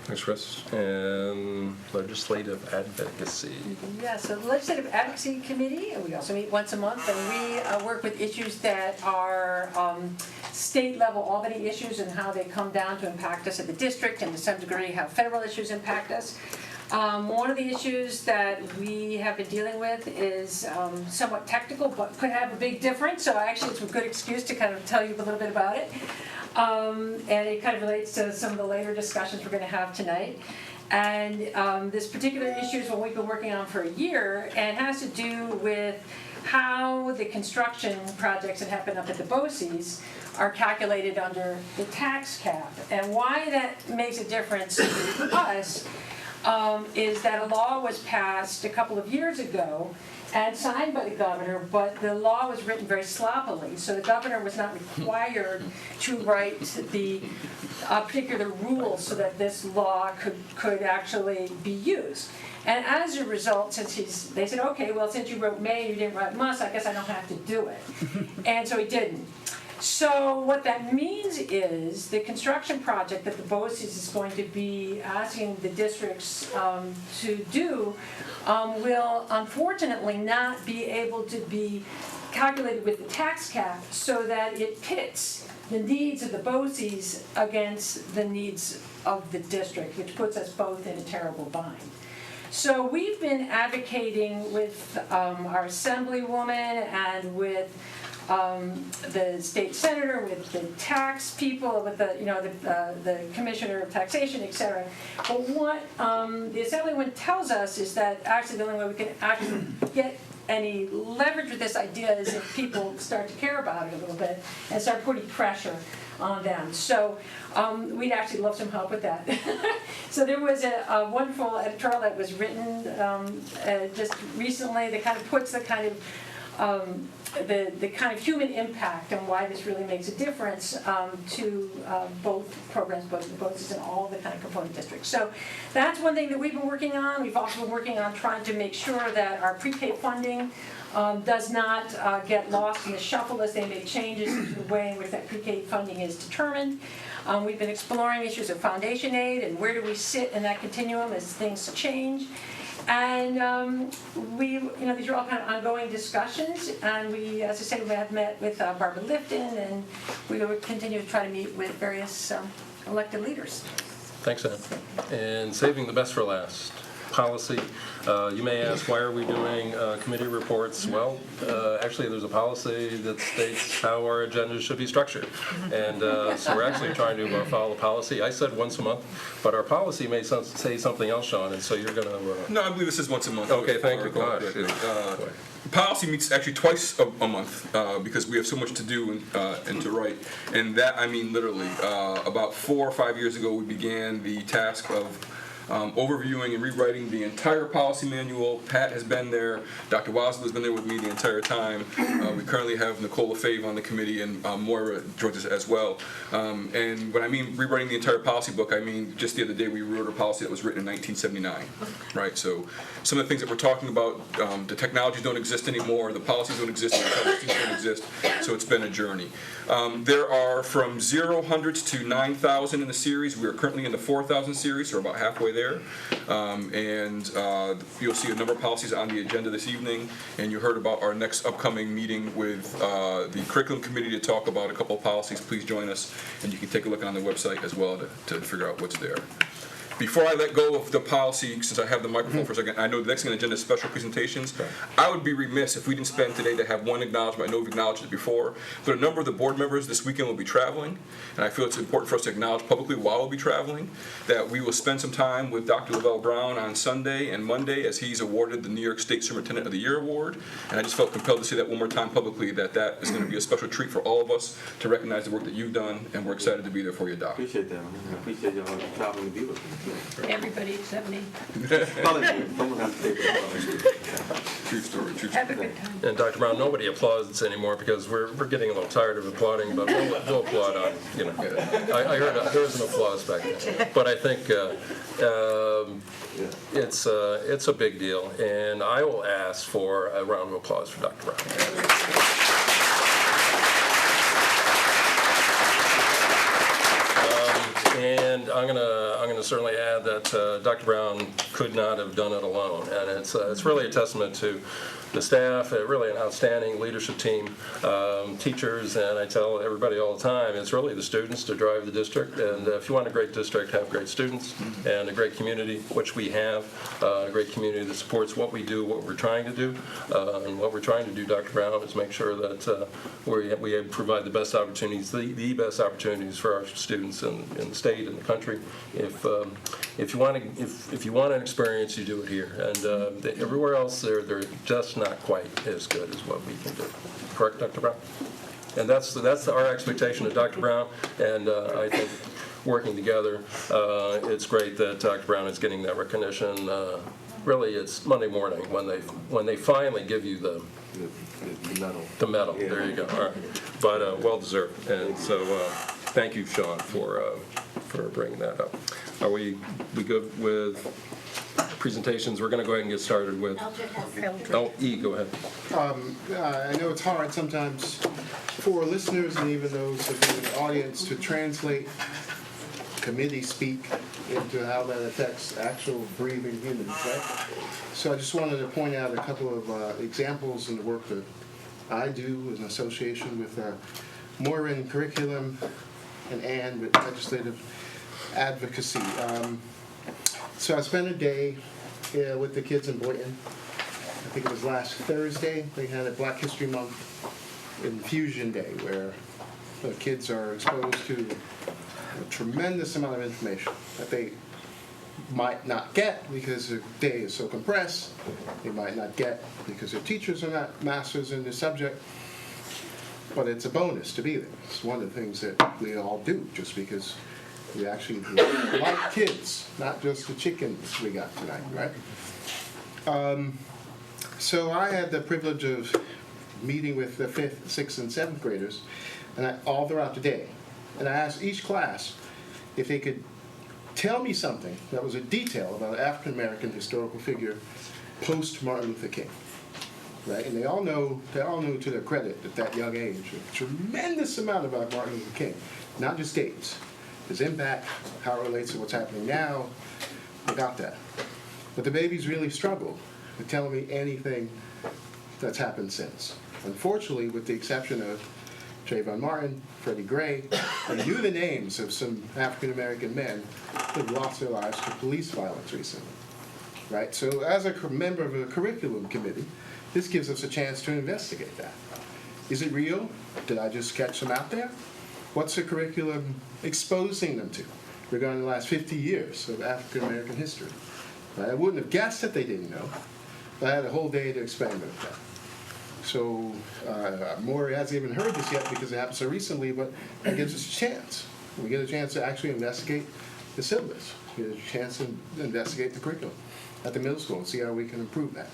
Thanks, Chris. And legislative advocacy. Yeah, so the Legislative Advocacy Committee, and we also meet once a month, and we work with issues that are state level Albany issues and how they come down to impact us at the district, and to some degree how federal issues impact us. One of the issues that we have been dealing with is somewhat technical, but could have a big difference, so actually it's a good excuse to kind of tell you a little bit about it. And it kind of relates to some of the later discussions we're going to have tonight. And this particular issue is what we've been working on for a year, and has to do with how the construction projects that happen up at the BOCES are calculated under the tax cap. And why that makes a difference to us is that a law was passed a couple of years ago and signed by the governor, but the law was written very sloppily. So the governor was not required to write the particular rules so that this law could actually be used. And as a result, they said, okay, well, since you wrote may and you didn't write must, I guess I don't have to do it. And so he didn't. So what that means is the construction project that the BOCES is going to be asking the districts to do will unfortunately not be able to be calculated with the tax cap, so that it pits the needs of the BOCES against the needs of the district, which puts us both in a terrible bind. So we've been advocating with our assemblywoman and with the state senator, with the tax people, with the commissioner of taxation, et cetera. But what the assemblywoman tells us is that actually the only way we can actually get any leverage with this idea is if people start to care about it a little bit and start putting pressure on them. So we'd actually love some help with that. So there was a wonderful editorial that was written just recently that kind of puts the kind of the kind of human impact and why this really makes a difference to both programs, both the BOCES and all the kind of component districts. So that's one thing that we've been working on. We've also been working on trying to make sure that our pre-K funding does not get lost in the shuffle as they make changes to the way in which that pre-K funding is determined. We've been exploring issues of foundation aid and where do we sit in that continuum as things change. And these are all kind of ongoing discussions, and we, as I say, we have met with Barbara Lifton, and we will continue to try to meet with various elected leaders. Thanks, Ann. And saving the best for last. policy. You may ask, why are we doing committee reports? Well, actually, there's a policy that states how our agenda should be structured. And so we're actually trying to follow policy. I said once a month, but our policy may say something else, Sean, and so you're going to... No, I believe this is once a month. Okay, thank you. Gosh. Policy meets actually twice a month because we have so much to do and to write. And that, I mean, literally, about 4 or 5 years ago, we began the task of overviewing and rewriting the entire policy manual. Pat has been there. Dr. Wasl has been there with me the entire time. We currently have Nicole Lefebvre on the committee, and Moira joins us as well. And when I mean rewriting the entire policy book, I mean just the other day we wrote a policy that was written in 1979, right? So some of the things that we're talking about, the technologies don't exist anymore, the policies don't exist, the policies don't exist, so it's been a journey. There are from 0 to 9,000 in the series. We are currently in the 4,000 series, so we're about halfway there. And you'll see a number of policies on the agenda this evening, and you heard about our next upcoming meeting with the curriculum committee to talk about a couple of policies. Please join us, and you can take a look on the website as well to figure out what's there. Before I let go of the policy, since I have the microphone for a second, I know the next thing on the agenda is special presentations. I would be remiss if we didn't spend today to have one acknowledgement. I know we've acknowledged it before, but a number of the board members this weekend will be traveling, and I feel it's important for us to acknowledge publicly while we'll be traveling that we will spend some time with Dr. Lavelle Brown on Sunday and Monday as he's awarded the New York State Superintendent of the Year Award, and I just felt compelled to say that one more time publicly that is going to be a special treat for all of us to recognize the work that you've done, and we're excited to be there for you, Doc. Appreciate that. I appreciate y'all traveling to be with me. Everybody except me. Someone has to take it. True story. Have a good time. And Dr. Brown, nobody applauds anymore because we're getting a little tired of applauding, but we'll applaud on, you know. I heard there was an applause back there. But I think it's a big deal, and I will ask for a round of applause for Dr. Brown. And I'm gonna certainly add that Dr. Brown could not have done it alone, and it's really a testament to the staff, really an outstanding leadership team, teachers, and I tell everybody all the time, it's really the students to drive the district, and if you want a great district, have great students and a great community, which we have, a great community that supports what we do, what we're trying to do, and what we're trying to do, Dr. Brown, is make sure that we provide the best opportunities, the best opportunities for our students in the state and the country. If you want an experience, you do it here, and everywhere else they're just not quite as good as what we can do. Correct, Dr. Brown? And that's our expectation of Dr. Brown, and I think working together, it's great that Dr. Brown is getting that recognition. Really, it's Monday morning when they finally give you the medal. The medal. Yeah. There you go. All right, but well deserved. And so, thank you, Sean, for bringing that up. Are we good with presentations? We're going to go ahead and get started with. Oh, E, go ahead. I know it's hard sometimes for listeners and even those of you in the audience to translate committee speak into how that affects actual breathing humans, right? So I just wanted to point out a couple of examples in the work that I do in association with Moira in curriculum and Ann with legislative advocacy. So I spent a day with the kids in Boynton. I think it was last Thursday. They had a Black History Month Infusion Day where the kids are exposed to a tremendous amount of information that they might not get because their day is so compressed. They might not get because their teachers are not masters in the subject. But it's a bonus to be there. It's one of the things that we all do just because we actually like kids, not just the chickens we got tonight, right? So I had the privilege of meeting with the 5th, 6th, and 7th graders and all throughout the day. And I asked each class if they could tell me something that was a detail about an African-American historical figure post-Martin Luther King. Right? And they all knew to their credit at that young age a tremendous amount about Martin Luther King, not just dates. His impact, how it relates to what's happening now, I got that. But the babies really struggled with telling me anything that's happened since. Unfortunately, with the exception of Trayvon Martin, Freddie Gray, they knew the names of some African-American men who had lost their lives to police violence recently. right? So as a member of a curriculum committee, this gives us a chance to investigate that. Is it real? Did I just catch them out there? What's the curriculum exposing them to regarding the last 50 years of African American history? I wouldn't have guessed that they didn't know, but I had a whole day to experiment with that. So Maury hasn't even heard this yet because it happened so recently, but that gives us a chance. We get a chance to actually investigate the syllabus. We get a chance to investigate the curriculum at the middle school and see how we can improve that.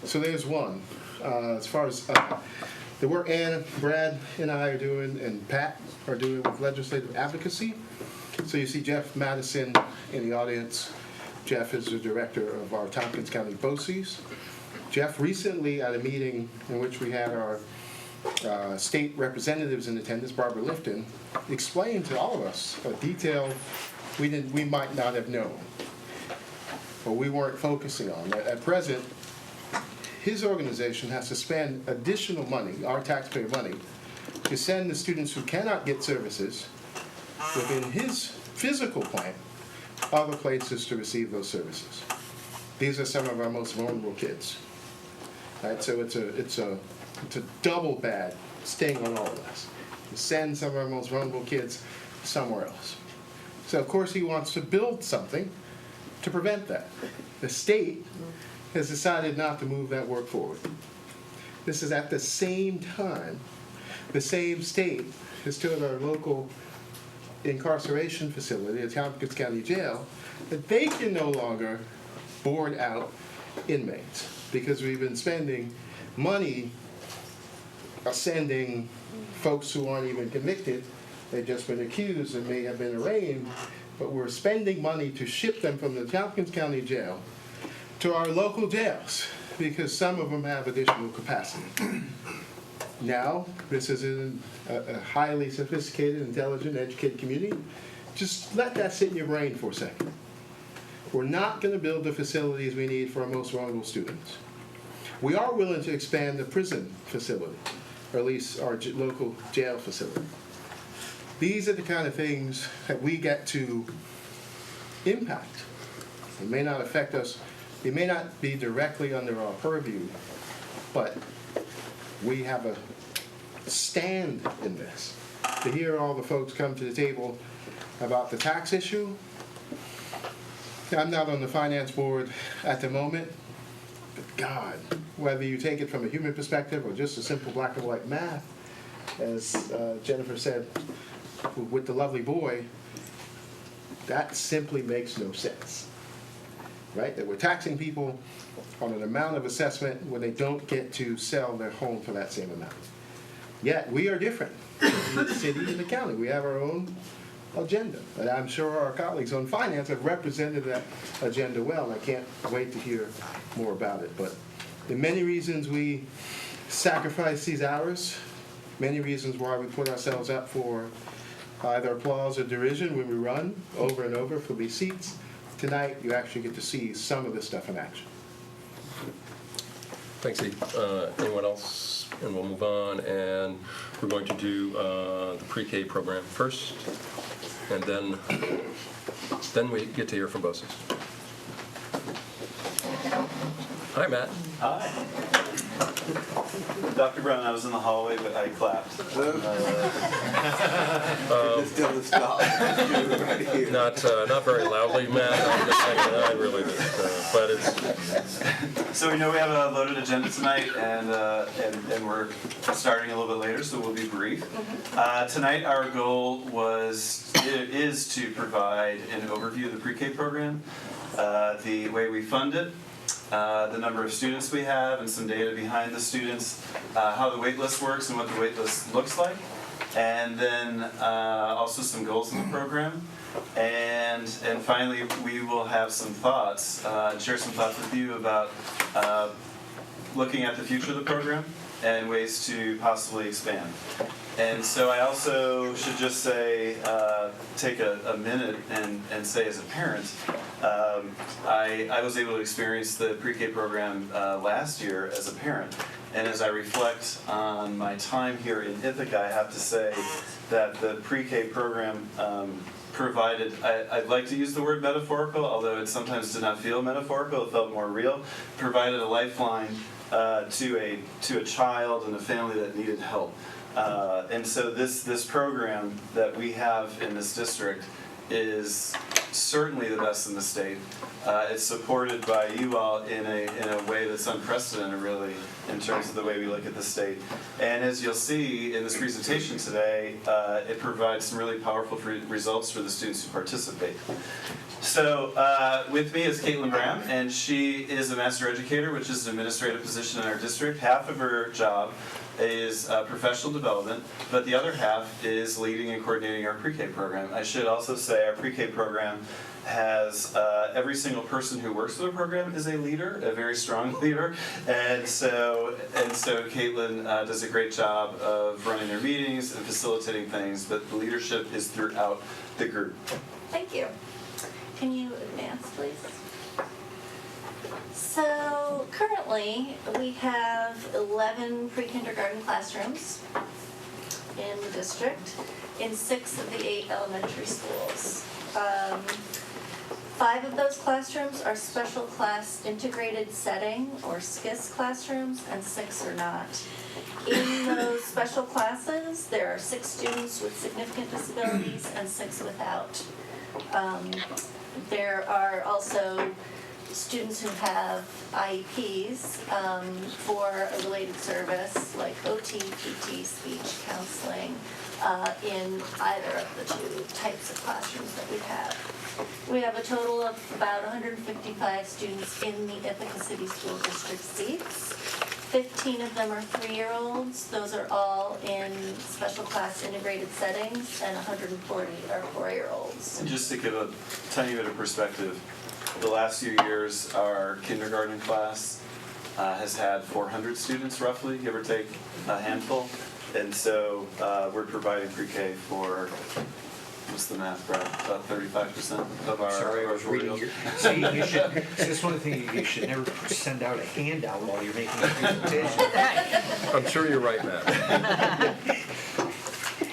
So there's one. As far as the work Ann, Brad, and I are doing, and Pat are doing with legislative advocacy. So you see Jeff Madison in the audience. Jeff is the director of our Tompkins County BOCES. Jeff recently, at a meeting in which we had our state representatives in attendance, Barbara Lifton, explained to all of us a detail we might not have known, or we weren't focusing on. At present, his organization has to spend additional money, our taxpayer money, to send the students who cannot get services within his physical plant other places to receive those services. These are some of our most vulnerable kids. Right? So it's a double bad sting on all of us. To send some of our most vulnerable kids somewhere else. So of course he wants to build something to prevent that. The state has decided not to move that work forward. This is at the same time the same state has told our local incarceration facility, the Tompkins County Jail, that they can no longer board out inmates because we've been spending money sending folks who aren't even convicted. They've just been accused and may have been arraigned, but we're spending money to ship them from the Tompkins County Jail to our local jails because some of them have additional capacity. Now, this is a highly sophisticated, intelligent, educated community. Just let that sit in your brain for a second. We're not going to build the facilities we need for our most vulnerable students. We are willing to expand the prison facility, or at least our local jail facility. These are the kind of things that we get to impact. It may not affect us. It may not be directly under our purview, but we have a stand in this. To hear all the folks come to the table about the tax issue, I'm not on the finance board at the moment, but God, whether you take it from a human perspective or just a simple black and white math, as Jennifer said with the lovely boy, that simply makes no sense. Right? That we're taxing people on an amount of assessment when they don't get to sell their home for that same amount. Yet we are different in the city and the county. We have our own agenda. And I'm sure our colleagues on finance have represented that agenda well, and I can't wait to hear more about it. But there are many reasons we sacrifice these hours, many reasons why we put ourselves up for either applause or derision when we run over and over for these seats. Tonight, you actually get to see some of this stuff in action. Thanks, Steve. Anyone else? And we'll move on. And we're going to do the pre-K program first, and then we get to hear from BOCES. Hi, Matt. Hi. Dr. Brown, I was in the hallway, but I clapped. Not very loudly, Matt. I'm just saying that I really did. But it's. So we know we have a loaded agenda tonight, and we're starting a little bit later, so we'll be brief. Tonight, our goal is to provide an overview of the pre-K program, the way we fund it, the number of students we have, and some data behind the students, how the wait list works and what the wait list looks like, and then also some goals in the program. And finally, we will have some thoughts, share some thoughts with you about looking at the future of the program and ways to possibly expand. And so I also should just say, take a minute and say as a parent, I was able to experience the pre-K program last year as a parent. And as I reflect on my time here in Ithaca, I have to say that the pre-K program provided, I'd like to use the word metaphorical, although it sometimes did not feel metaphorical, it felt more real, provided a lifeline to a child and a family that needed help. And so this program that we have in this district is certainly the best in the state. It's supported by you all in a way that's unprecedented, really, in terms of the way we look at the state. And as you'll see in this presentation today, it provides some really powerful results for the students who participate. So with me is Caitlin Bram, and she is a master educator, which is an administrative position in our district. Half of her job is professional development, but the other half is leading and coordinating our pre-K program. I should also say our pre-K program has every single person who works for the program is a leader, a very strong leader, and so Caitlin does a great job of running their meetings and facilitating things, but the leadership is throughout the group. Thank you. Can you advance, please? So currently, we have 11 pre-kindergarten classrooms in the district in 6 of the 8 elementary schools. 5 of those classrooms are special class integrated setting, or SCIS classrooms, and 6 are not. In those special classes, there are 6 students with significant disabilities and 6 without. There are also students who have IEPs for a related service like OT, PT, speech, counseling in either of the 2 types of classrooms that we have. We have a total of about 155 students in the Ithaca City School District seats. 15 of them are 3-year-olds. Those are all in special class integrated settings, and 140 are 4-year-olds. And just to give a tiny bit of perspective, the last few years, our kindergarten class has had 400 students roughly, give or take a handful. And so we're providing pre-K for, what's the math, Brad? About 35% of our... Sorry, I was reading your... See, you should, that's one thing, you should never send out a handout while you're making a presentation. I'm sure you're right, Matt.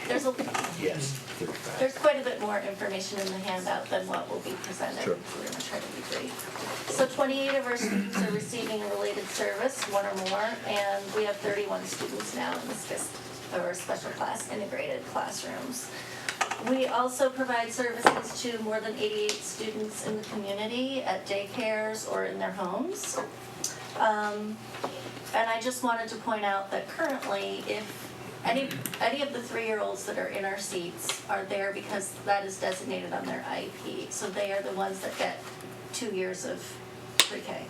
There's a... Yes. There's quite a bit more information in the handout than what will be presented. Sure. So we're going to try to be brief. So 28 of our students are receiving a related service, 1 or more, and we have 31 students now in the SCIS, or special class integrated classrooms. We also provide services to more than 88 students in the community at daycares or in their homes. And I just wanted to point out that currently, if any of the 3-year-olds that are in our seats are there because that is designated on their IEP. So they are the ones that get 2 years of pre-K.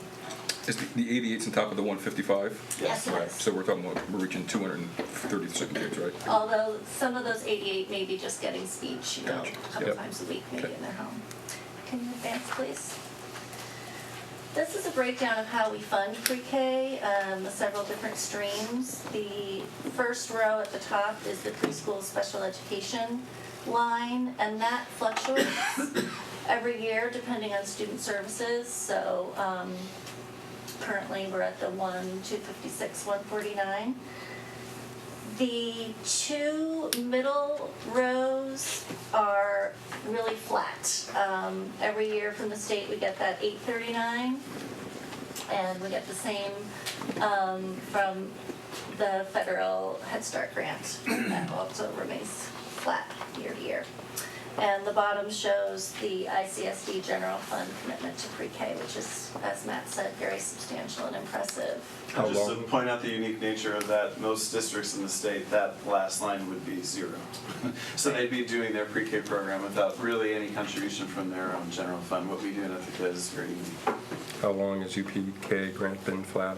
Is the 88's on top of the 155? Yes, it Right. is. So we're talking about, we're reaching 230 something kids, right? Although some of those 88 may be just getting speech, you know, Gotcha. a couple Yep. times a week, maybe Okay. in their home. Can you advance, please? This is a breakdown of how we fund pre-K, the several different streams. The first row at the top is the preschool special education line, and that fluctuates every year depending on student services. So currently we're at the 256, 149. The 2 middle rows are really flat. Every year from the state we get that 839, and we get the same from the federal Head Start grant. That also remains flat year to year. And the bottom shows the ICSD general fund commitment to pre-K, which is, as Matt said, very substantial and impressive. And just to point out the unique nature of that, most districts in the state, that last line would be 0. So they'd be doing their pre-K program without really any contribution from their own general fund. What we do in Ithaca is very unique. How long has UPK grant been flat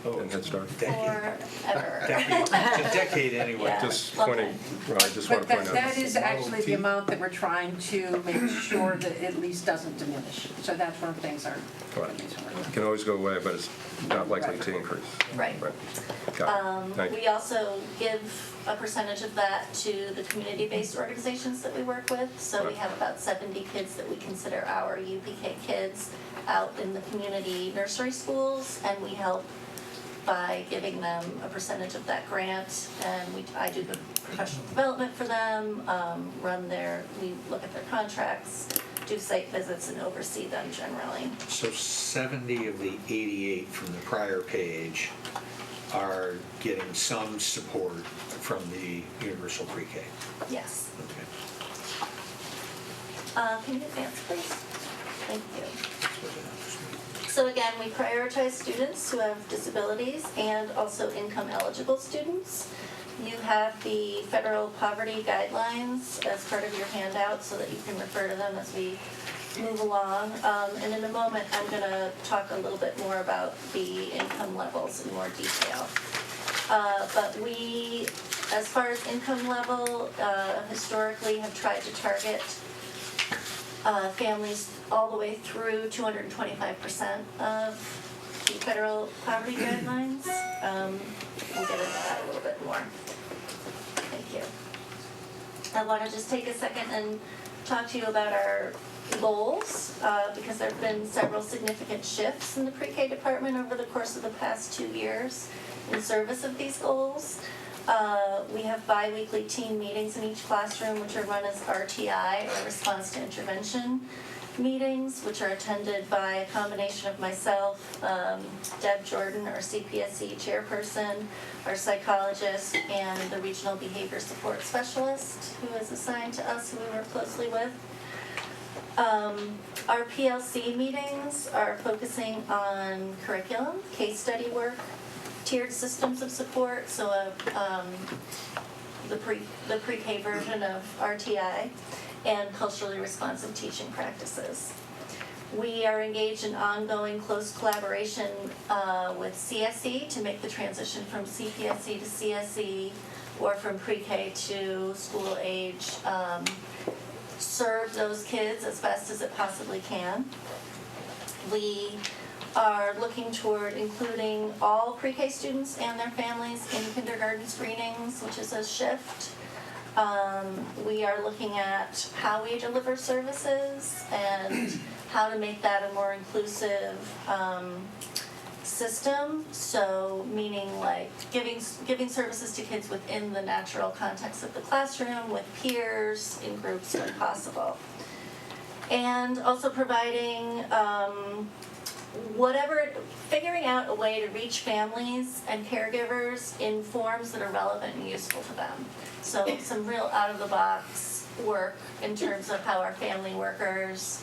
and Head Start? Forever. It's a decade anyway. Yeah. Just pointing, well, I just want to point out. That is actually the amount that we're trying to make sure that it at least doesn't diminish. So that's one of the things our Right. It can always go away, but it's not likely to increase. Right. Got it. Thank you. We also give a percentage of that to the community-based organizations that we work with. So we have about 70 kids that we consider our UPK kids out in the community nursery schools, and we help by giving them a percentage of that grant, and I do the professional development for them, we look at their contracts, do site visits, and oversee them generally. So 70 of the 88 from the prior page are getting some support from the universal pre-K. Yes. Okay. Can you advance, please? Thank you. So again, we prioritize students who have disabilities and also income-eligible students. You have the federal poverty guidelines as part of your handout so that you can refer to them as we move along. And in a moment, I'm going to talk a little bit more about the income levels in more detail. But we, as far as income level, historically have tried to target families all the way through 225% of the federal poverty guidelines. We'll get into that a little bit more. Thank you. I want to just take a second and talk to you about our goals, because there have been several significant shifts in the pre-K department over the course of the past 2 years in service of these goals. We have bi-weekly team meetings in each classroom, which are run as RTI, or Response to Intervention meetings, which are attended by a combination of myself, Deb Jordan, our CPSE chairperson, our psychologist, and the regional behavior support specialist who is assigned to us, who we work closely with. Our PLC meetings are focusing on curriculum, case study work, tiered systems of support, so the pre-K version of RTI, and culturally responsive teaching practices. We are engaged in ongoing close collaboration with CSE to make the transition from CPSE to CSE, or from pre-K to school age, serve those kids as best as it possibly can. We are looking toward including all pre-K students and their families in kindergarten screenings, which is a shift. We are looking at how we deliver services and how to make that a more inclusive system. So meaning like giving services to kids within the natural context of the classroom, with peers, in groups when possible. And also providing figuring out a way to reach families and caregivers in forms that are relevant and useful to them. So some real out-of-the-box work in terms of how our family workers'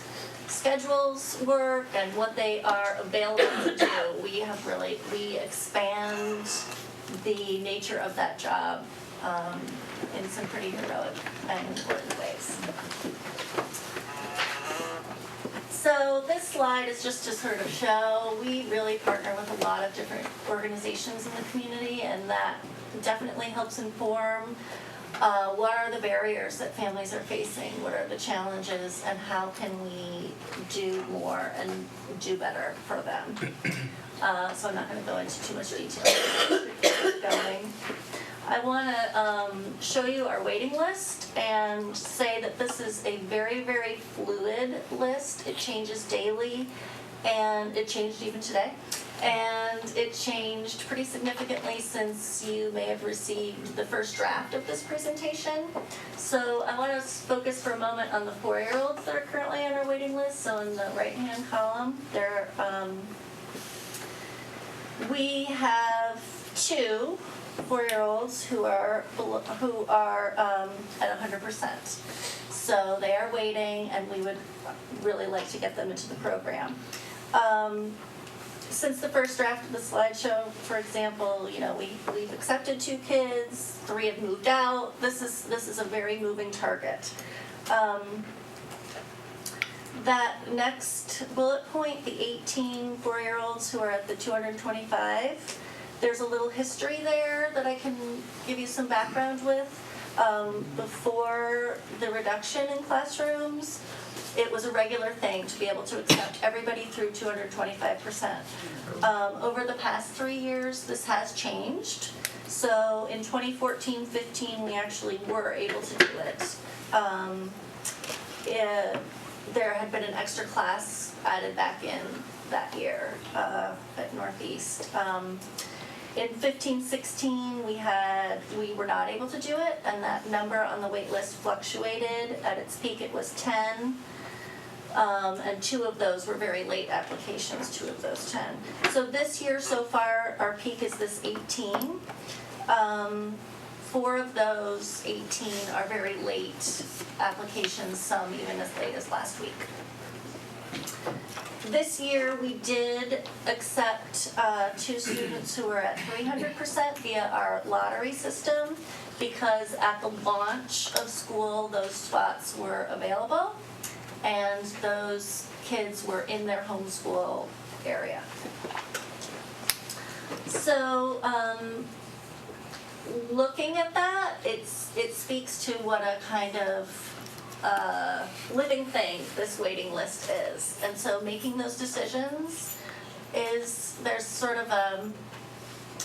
schedules work and what they are available to do. We expand the nature of that job in some pretty heroic and important ways. So this slide is just to sort of show we really partner with a lot of different organizations in the community, and that definitely helps inform what are the barriers that families are facing, what are the challenges, and how can we do more and do better for them. So I'm not going to go into too much detail. Keep going. I want to show you our waiting list and say that this is a very, very fluid list. It changes daily, and it changed even today. And it changed pretty significantly since you may have received the first draft of this presentation. So I want to focus for a moment on the 4-year-olds that are currently on our waiting list. So in the right-hand column, we have 2 4-year-olds who are at 100%. So they are waiting, and we would really like to get them into the program. Since the first draft of the slideshow, for example, we've accepted 2 kids, 3 have moved out. This is a very moving target. That next bullet point, the 18 4-year-olds who are at the 225. There's a little history there that I can give you some background with. Before the reduction in classrooms, it was a regular thing to be able to accept everybody through 225%. Over the past 3 years, this has changed. So in 2014-15, we actually were able to do it. There had been an extra class added back in that year at Northeast. In 15-16, we were not able to do it, and that number on the wait list fluctuated. At its peak, it was 10. And 2 of those were very late applications, 2 of those 10. So this year so far, our peak is this 18. 4 of those 18 are very late applications, some even as late as last week. This year, we did accept 2 students who were at 300% via our lottery system, because at the launch of school, those spots were available, and those kids were in their homeschool area. So, looking at that, it speaks to what a kind of living thing this waiting list is. And so making those decisions there's sort of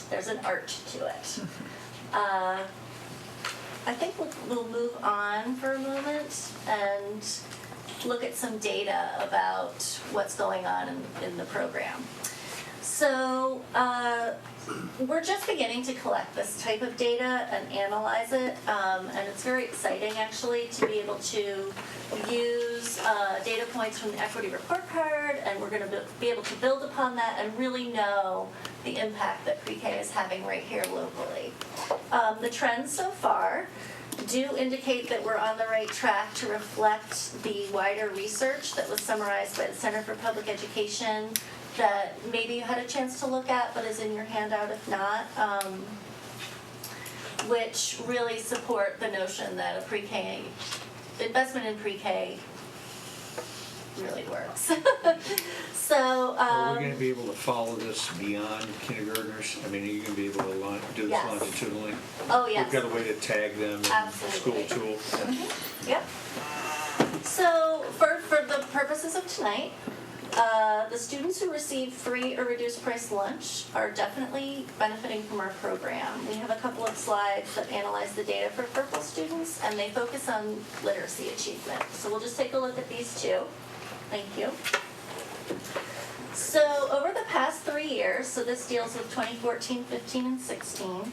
there's an art to it. I think we'll move on for a moment and look at some data about what's going on in the program. So we're just beginning to collect this type of data and analyze it, and it's very exciting actually to be able to use data points from the equity report card, and we're going to be able to build upon that and really know the impact that pre-K is having right here locally. The trends so far do indicate that we're on the right track to reflect the wider research that was summarized by the Center for Public Education that maybe you had a chance to look at but is in your handout if not, which really support the notion that a pre-K, investment in pre-K really works. So, Are we gonna be able to follow this beyond kindergartners? I mean, are you gonna be able to do this Yes. longitudinally? Oh, yes. We've got a way to tag them in Absolutely. school tool. Yep. So for the purposes of tonight, the students who receive free or reduced price lunch are definitely benefiting from our program. We have a couple of slides that analyze the data for purple students, and they focus on literacy achievement. So we'll just take a look at these 2. Thank you. So over the past 3 years, so this deals with 2014, 15, and 16,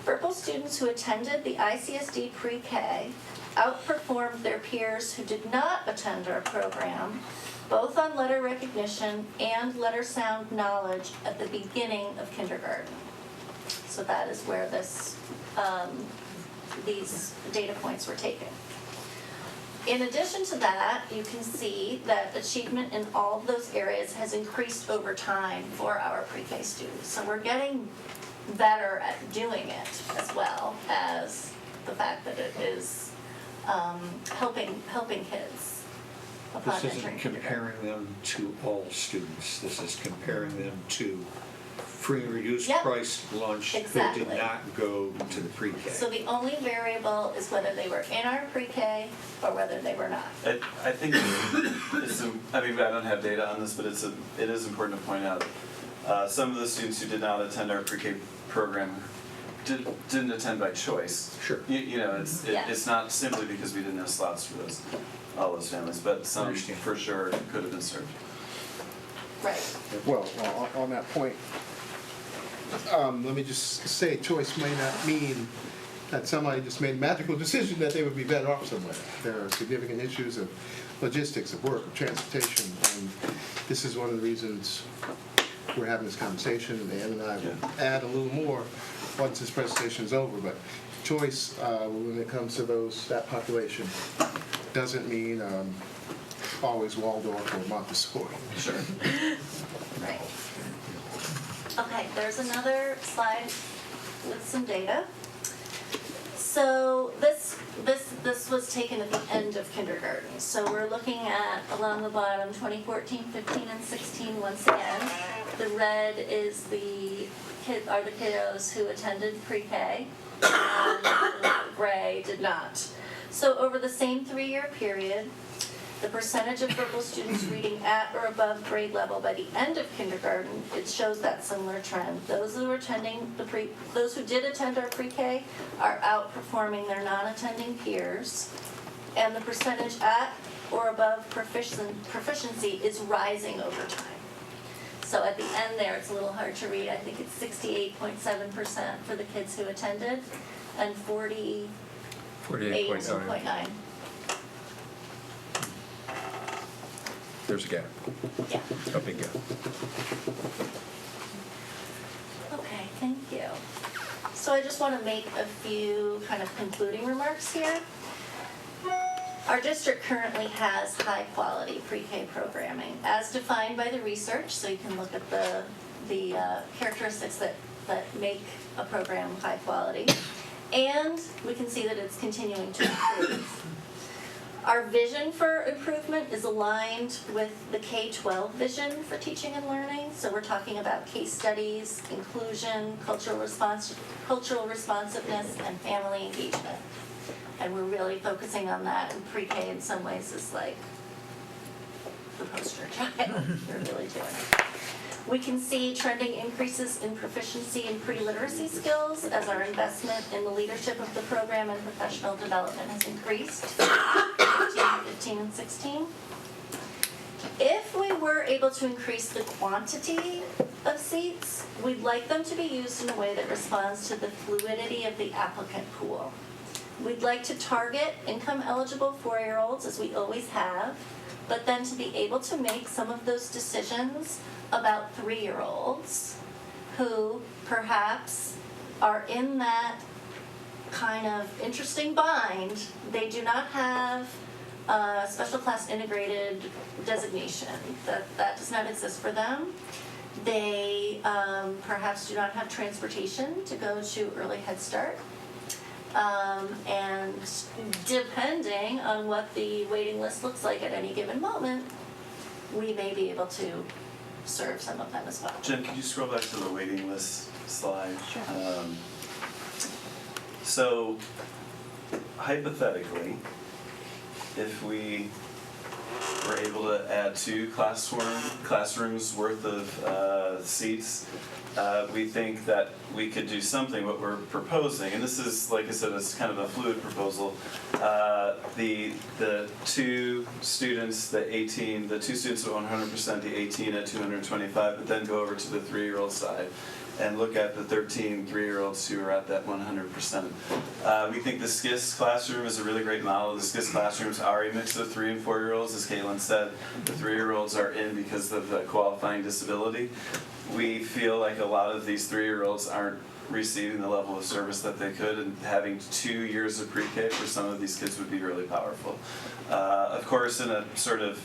purple students who attended the ICSD pre-K outperformed their peers who did not attend our program, both on letter recognition and letter sound knowledge at the beginning of kindergarten. So that is where these data points were taken. In addition to that, you can see that achievement in all of those areas has increased over time for our pre-K students. So we're getting better at doing it, as well as the fact that it is helping kids upon This isn't entering kindergarten. comparing them to all students. This is comparing them to free and reduced Yep. price lunch who Exactly. did not go to the pre-K. So the only variable is whether they were in our pre-K or whether they were not. I think I mean, I don't have data on this, but it is important to point out, some of the students who did not attend our pre-K program didn't attend by choice. Sure. You know, it's not simply because we didn't have slots for all those families, but some for sure could have been served. Right. Well, on that point, let me just say choice may not mean that somebody just made a magical decision that they would be better off somewhere. There are significant issues of logistics, of work, of transportation, and this is one of the reasons we're having this conversation, and Ann and I will add a little more once this presentation is over, but choice, when it comes to that population, doesn't mean always Waldorf or Montessori. Sure. Right. Okay, there's another slide with some data. So this was taken at the end of kindergarten. So we're looking at, along the bottom, 2014, 15, and 16 once again. The red is are the kiddos who attended pre-K, and the gray did not. So over the same 3-year period, the percentage of purple students reading at or above grade level by the end of kindergarten, it shows that similar trend. Those who did attend our pre-K are outperforming their non-attending peers, and the percentage at or above proficiency is rising over time. So at the end there, it's a little hard to read. I think it's 68.7% for the kids who attended and 48.9. There's a gap. Yeah. A big gap. Okay, thank you. So I just want to make a few kind of concluding remarks here. Our district currently has high-quality pre-K programming, as defined by the research, so you can look at the characteristics that make a program high quality, and we can see that it's continuing to improve. Our vision for improvement is aligned with the K-12 vision for teaching and learning, so we're talking about case studies, inclusion, cultural responsiveness, and family engagement. And we're really focusing on that, and pre-K in some ways is like the poster child. We're really doing it. We can see trending increases in proficiency in pre-literacy skills as our investment in the leadership of the program and professional development has increased, 15 and 16. If we were able to increase the quantity of seats, we'd like them to be used in a way that responds to the fluidity of the applicant pool. We'd like to target income-eligible 4-year-olds, as we always have, but then to be able to make some of those decisions about 3-year-olds who perhaps are in that kind of interesting bind. They do not have a special class integrated designation. That does not exist for them. They perhaps do not have transportation to go to early Head Start. And depending on what the waiting list looks like at any given moment, we may be able to serve some of them as well. Jen, could you scroll back to the waiting list slide? Sure. So, hypothetically, if we were able to add 2 classrooms worth of seats, we think that we could do something. What we're proposing, and this is, like I said, it's kind of a fluid proposal. The 2 students, the 2 students at 100%, the 18 at 225, but then go over to the 3-year-old side and look at the 13 3-year-olds who are at that 100%. We think the SCIS classroom is a really great model. The SCIS classrooms are a mix of 3- and 4-year-olds, as Caitlin said. The 3-year-olds are in because of the qualifying disability. We feel like a lot of these 3-year-olds aren't receiving the level of service that they could, and having 2 years of pre-K for some of these kids would be really powerful. Of course, in a sort of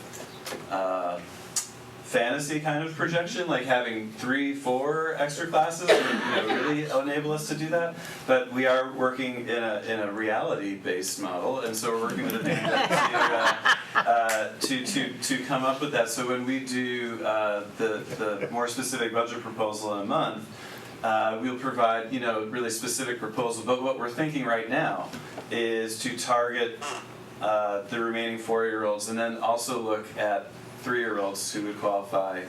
fantasy kind of projection, like having 3-4 extra classes would really enable us to do that. But we are working in a reality-based model, and so we're working with to come up with that. So when we do the more specific budget proposal in a month, we'll provide really specific proposal. But what we're thinking right now is to target the remaining 4-year-olds, and then also look at 3-year-olds who would qualify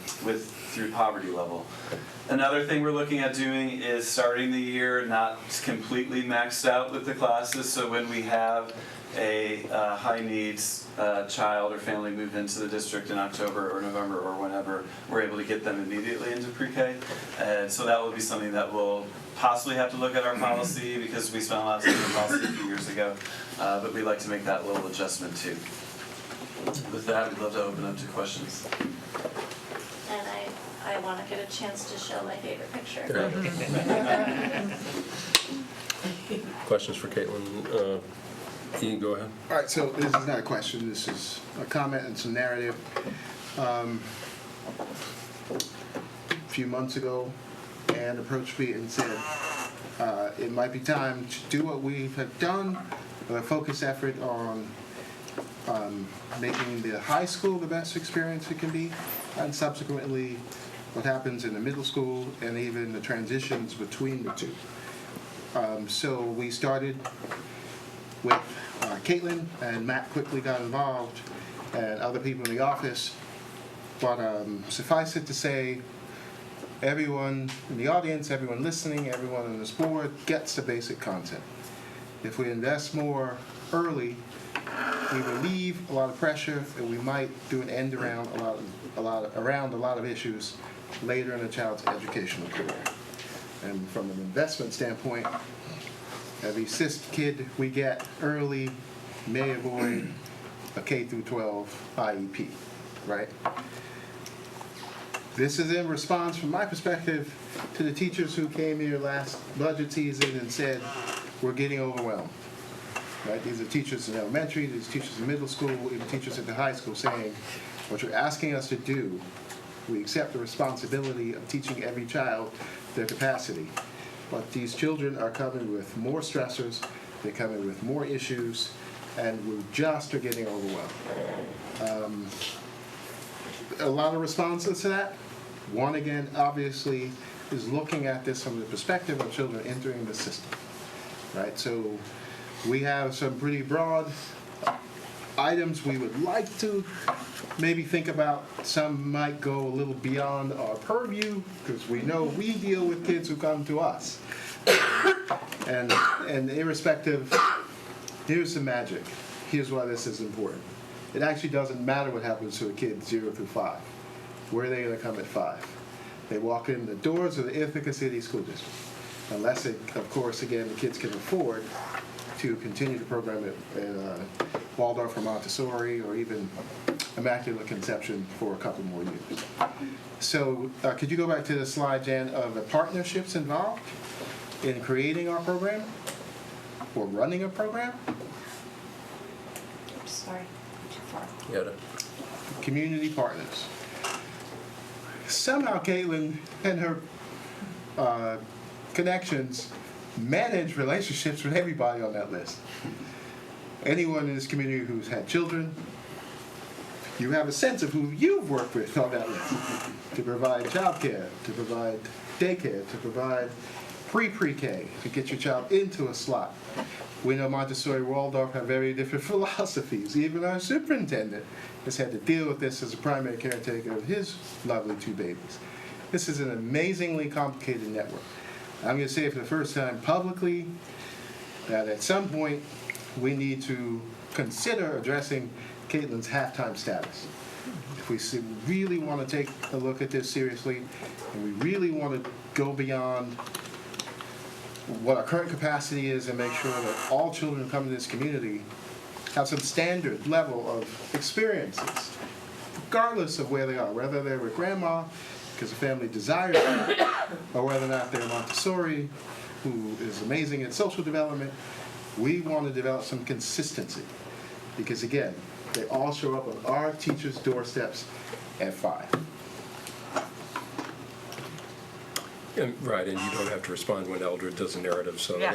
through poverty level. Another thing we're looking at doing is starting the year not completely maxed out with the classes, so when we have a high needs child or family move into the district in October or November or whenever, we're able to get them immediately into pre-K. And so that will be something that we'll possibly have to look at our policy, because we spent a lot of time on the policy a few years ago, but we'd like to make that little adjustment too. With that, we'd love to open up to questions. And I want to get a chance to show my favorite picture. Questions for Caitlin? Ian, go ahead. All right, so this is not a question, this is a comment and some narrative. A few months ago, Ann approached me and said, it might be time to do what we have done, a focused effort on making the high school the best experience it can be, and subsequently what happens in the middle school and even the transitions between the two. So we started with Caitlin, and Matt quickly got involved, and other people in the office. But suffice it to say, everyone in the audience, everyone listening, everyone on this board gets the basic concept. If we invest more early we relieve a lot of pressure, and we might do an end around a lot of issues later in a child's educational career. And from an investment standpoint, every CISC kid we get early may avoid a K through 12 IEP, right? This is in response, from my perspective, to the teachers who came here last budget season and said, we're getting overwhelmed. Right? These are teachers in elementary, these are teachers in middle school, even teachers at the high school saying, what you're asking us to do, we accept the responsibility of teaching every child their capacity. But these children are coming with more stressors, they're coming with more issues, and we just are getting overwhelmed. A lot of responses to that. One, again, obviously, is looking at this from the perspective of children entering the system, right? So we have some pretty broad items we would like to maybe think about. Some might go a little beyond our purview, because we know we deal with kids who come to us. And irrespective, here's the magic. Here's why this is important. It actually doesn't matter what happens to a kid 0 through 5. Where are they going to come at 5? They walk in the doors of the Ithaca City School District. Unless, of course, again, the kids can afford to continue the program at Waldorf or Montessori or even Immaculate Conception for a couple more years. So could you go back to the slide, Jan, of the partnerships involved in creating our program or running a program? Oops, sorry, too far. Yeah. Community partners. Somehow Caitlin and her connections manage relationships with everybody on that list. Anyone in this community who's had children, you have a sense of who you've worked with on that list to provide childcare, to provide daycare, to provide pre-K, to get your child into a slot. We know Montessori Waldorf have very different philosophies. Even our superintendent has had to deal with this as a primary caretaker of his lovely 2 babies. This is an amazingly complicated network. I'm going to say for the first time publicly that at some point we need to consider addressing Caitlin's half-time status. If we really want to take a look at this seriously, and we really want to go beyond what our current capacity is and make sure that all children who come to this community have some standard level of experiences, regardless of where they are, whether they're with grandma because the family desires it, or whether or not they're Montessori, who is amazing at social development. We want to develop some consistency because, again, they all show up on our teachers' doorsteps at 5. Right, and you don't have to respond when Eldred does a narrative, so. Yeah.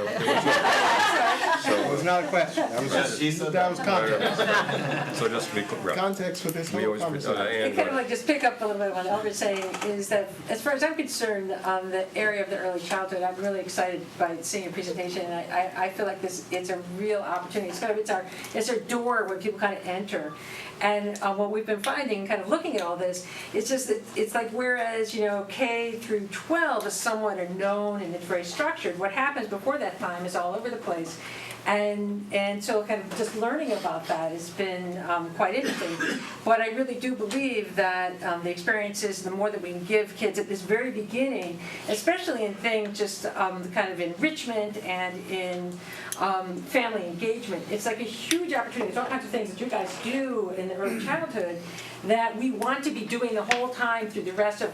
It was not a question. That was context. So just to be clear. Right. Context for this We whole always, conversation. Kind of like just pick up a little bit on what Elder's saying is that as far as I'm concerned, the area of the early childhood, I'm really excited by seeing your presentation. And I feel like it's a real opportunity. It's our door when people kind of enter. And what we've been finding, kind of looking at all this, it's just that it's like whereas K through 12 is somewhat known and it's very structured. What happens before that time is all over the place. And so kind of just learning about that has been quite interesting. But I really do believe that the experiences, the more that we can give kids at this very beginning, especially in things just kind of enrichment and in family engagement, it's like a huge opportunity. There's all kinds of things that you guys do in the early childhood that we want to be doing the whole time through the rest of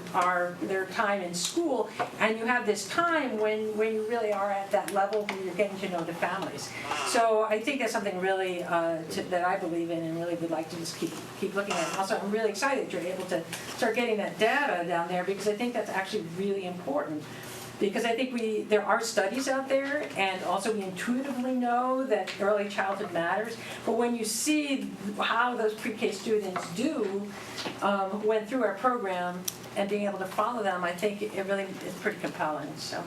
their time in school, and you have this time when you really are at that level where you're getting to know the families. So I think that's something really that I believe in and really would like to just keep looking at. Also, I'm really excited that you're able to start getting that data down there because I think that's actually really important. Because I think there are studies out there, and also we intuitively know that early childhood matters. But when you see how those pre-K students went through our program and being able to follow them, I think it really is pretty compelling. So.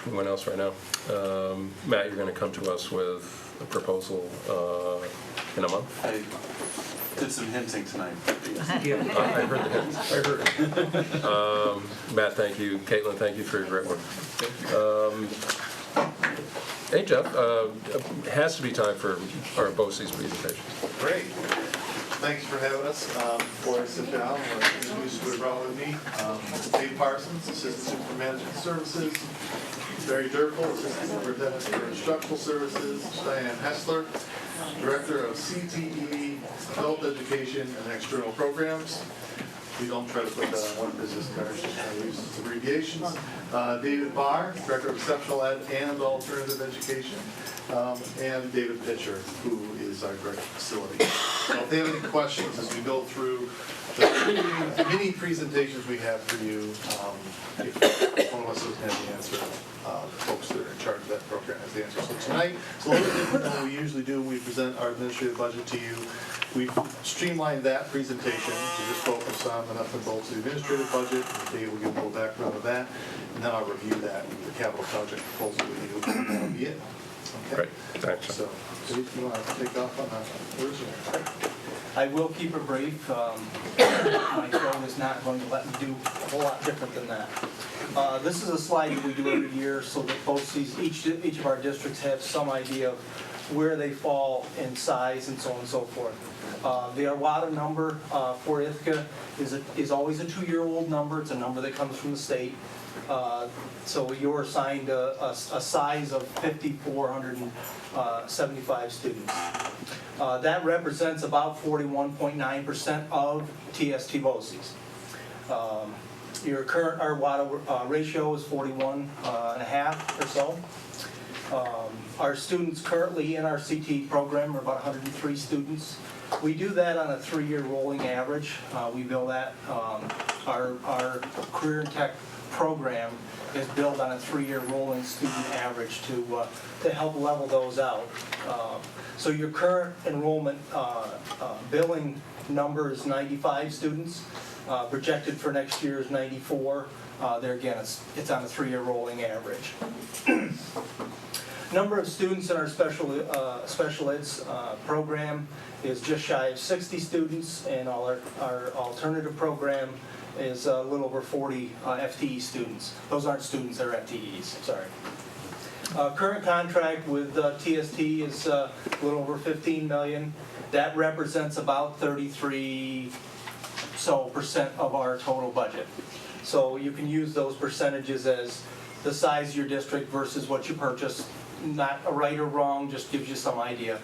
Anyone else right now? Matt, you're going to come to us with a proposal in a month? I did some hinting tonight. I heard the hints. I heard. Matt, thank you. Caitlin, thank you for your great work. Hey, Jeff, it has to be time for our BOCE's presentation. Great. Thanks for having us. Before I sit down, I'll introduce who brought with me. Dave Parsons, Assistant Superintendent Services. Barry Durkle, Assistant Superintendent for Instructional Services. Diane Hessler, Director of CTE, Adult Education and External Programs. We don't try to put that on one business card, we use abbreviations. David Barr, Director of Exceptional Ed and Alternative Education. And David Pitcher, who is our Director of Facilities. So if they have any questions as we go through the mini presentations we have for you, if one of us doesn't have the answer, the folks that are in charge of that program has the answer. So tonight, it's a little bit different than what we usually do. We present our administrative budget to you. We've streamlined that presentation to just focus on the nuts and bolts of the administrative budget. Dave will give a little background of that, and then I'll review that, the capital project proposal with you, and that'll be it. Okay? Great, thanks. So, Dave, you want to take off on the original? I will keep it brief. My phone is not going to let me do a whole lot different than that. This is a slide that we do every year so that both each of our districts have some idea of where they fall in size and so on and so forth. The Arwada number for Ithaca is always a 2-year-old number. It's a number that comes from the state. So you're assigned a size of 5,475 students. That represents about 41.9% of TST BOCES. Your current Arwada ratio is 41.5 or so. Our students currently in our CT program are about 103 students. We do that on a 3-year rolling average. We bill that. Our Career and Tech program is built on a 3-year rolling student average to help level those out. So your current enrollment billing number is 95 students. Projected for next year is 94. There again, it's on a 3-year rolling average. Number of students in our special eds program is just shy of 60 students, and our alternative program is a little over 40 FTE students. Those aren't students, they're FTEs, sorry. Current contract with TST is a little over $15 million. That represents about 33% of our total budget. So you can use those percentages as the size of your district versus what you purchase. Not a right or wrong, just gives you some idea.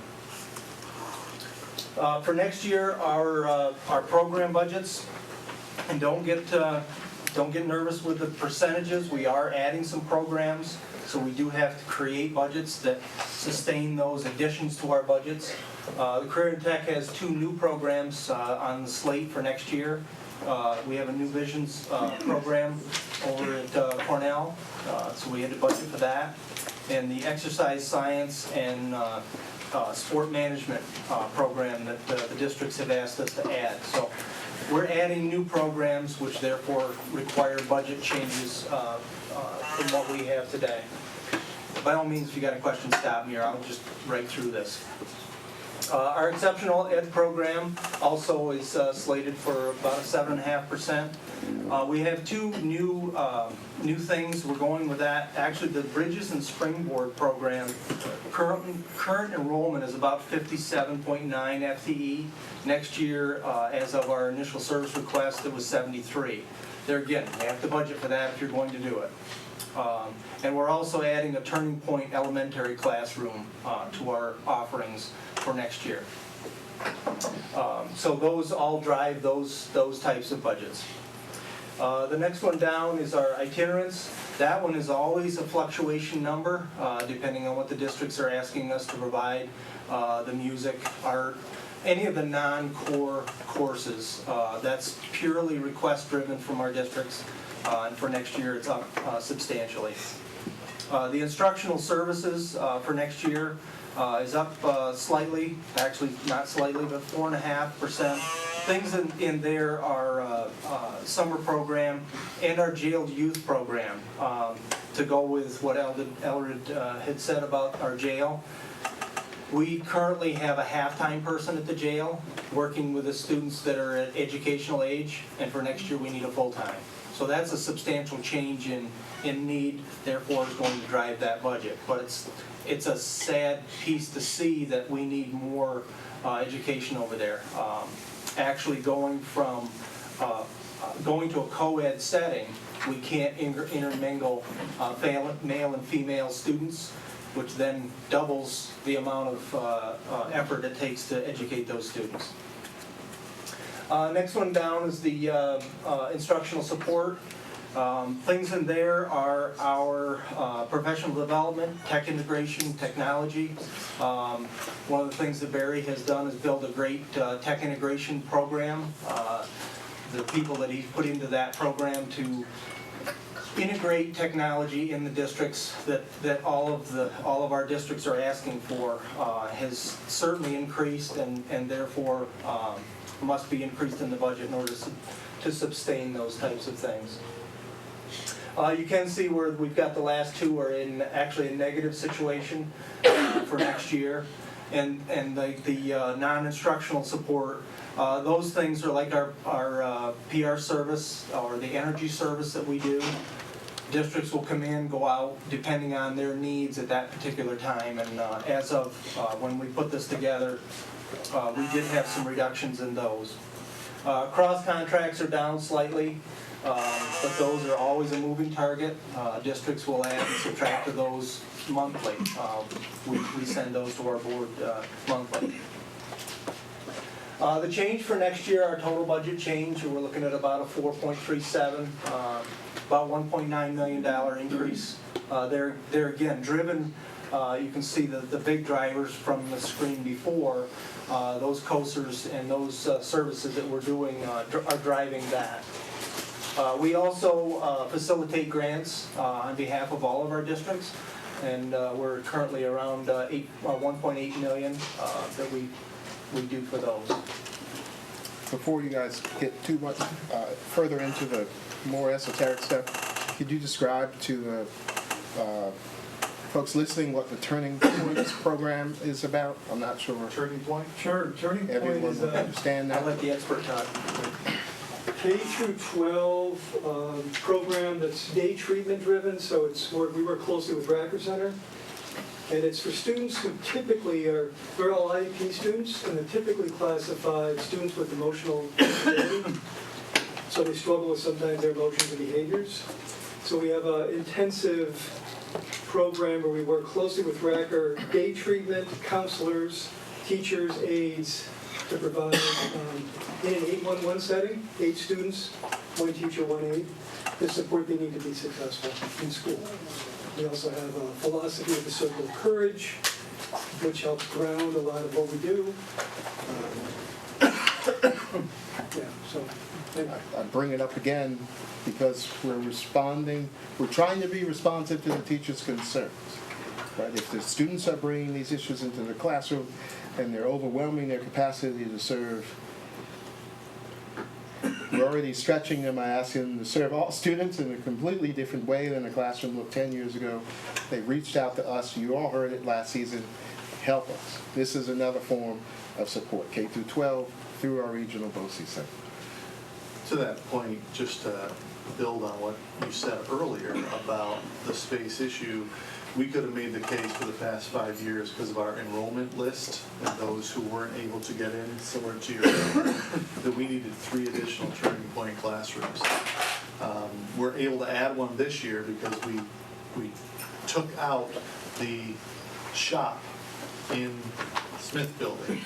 For next year, our program budgets, and don't get nervous with the percentages. We are adding some programs, so we do have to create budgets that sustain those additions to our budgets. The Career and Tech has 2 new programs on the slate for next year. We have a New Visions program over at Cornell, so we had to budget for that. And the exercise science and sport management program that the districts have asked us to add. So we're adding new programs which therefore require budget changes from what we have today. By all means, if you got a question, stop me or I'll just write through this. Our exceptional ed program also is slated for about a 7.5%. We have 2 new things. We're going with that. Actually, the Bridges and Springboard program, current enrollment is about 57.9 FTE. Next year, as of our initial service request, it was 73. There again, you have to budget for that if you're going to do it. And we're also adding a Turning Point elementary classroom to our offerings for next year. So those all drive those types of budgets. The next one down is our itinerants. That one is always a fluctuation number, depending on what the districts are asking us to provide. The music, art, any of the non-core courses, that's purely request driven from our districts. And for next year, it's up substantially. The instructional services for next year is up slightly, actually not slightly, but 4.5%. Things in there are summer program and our jailed youth program to go with what Eldred had said about our jail. We currently have a half-time person at the jail working with the students that are at educational age, and for next year we need a full-time. So that's a substantial change in need, therefore it's going to drive that budget. But it's a sad piece to see that we need more education over there. Actually going to a co-ed setting, we can't intermingle male and female students, which then doubles the amount of effort it takes to educate those students. Next one down is the instructional support. Things in there are our professional development, tech integration, technology. One of the things that Barry has done is build a great tech integration program. The people that he's put into that program to integrate technology in the districts that all of our districts are asking for has certainly increased and therefore must be increased in the budget in order to sustain those types of things. You can see where we've got the last two are in actually a negative situation for next year, and the non-instructional support. Those things are like our PR service or the energy service that we do. Districts will come in, go out, depending on their needs at that particular time. And as of when we put this together, we did have some reductions in those. Cross contracts are down slightly, but those are always a moving target. Districts will add and subtract to those monthly. We send those to our board monthly. The change for next year, our total budget change, we're looking at about a 4.37, about $1.9 million increase. They're again driven, you can see the big drivers from the screen before, those COSERs and those services that we're doing are driving that. We also facilitate grants on behalf of all of our districts, and we're currently around 1.8 million that we do for those. Before you guys get too much further into the more esoteric stuff, could you describe to folks listening what the Turning Points program is about? I'm not sure. Turning Point? Sure, Turning Point Everyone is will understand that. I'll let the expert talk. K through 12 program that's day treatment driven, so we work closely with Racker Center. And it's for students who typically they're all IEP students, and they're typically classified students with emotional disability. So they struggle with sometimes their emotions and behaviors. So we have an intensive program where we work closely with Racker, day treatment, counselors, teachers, aides, to provide in an 811 setting, 8 students, 1 teacher, 1 aide, the support they need to be successful in school. We also have a philosophy of the circle of courage, which helps ground a lot of what we do. I bring it up again because we're trying to be responsive to the teachers' concerns. Right? If the students are bringing these issues into the classroom and they're overwhelming their capacity to serve, we're already stretching them by asking them to serve all students in a completely different way than the classroom looked 10 years ago. They reached out to us. You all heard it last season. Help us. This is another form of support, K through 12, through our regional BOE Center. To that point, just to build on what you said earlier about the space issue, we could have made the case for the past 5 years because of our enrollment list and those who weren't able to get in, similar to your that we needed 3 additional Turning Point classrooms. We're able to add one this year because we took out the shop in Smith Building,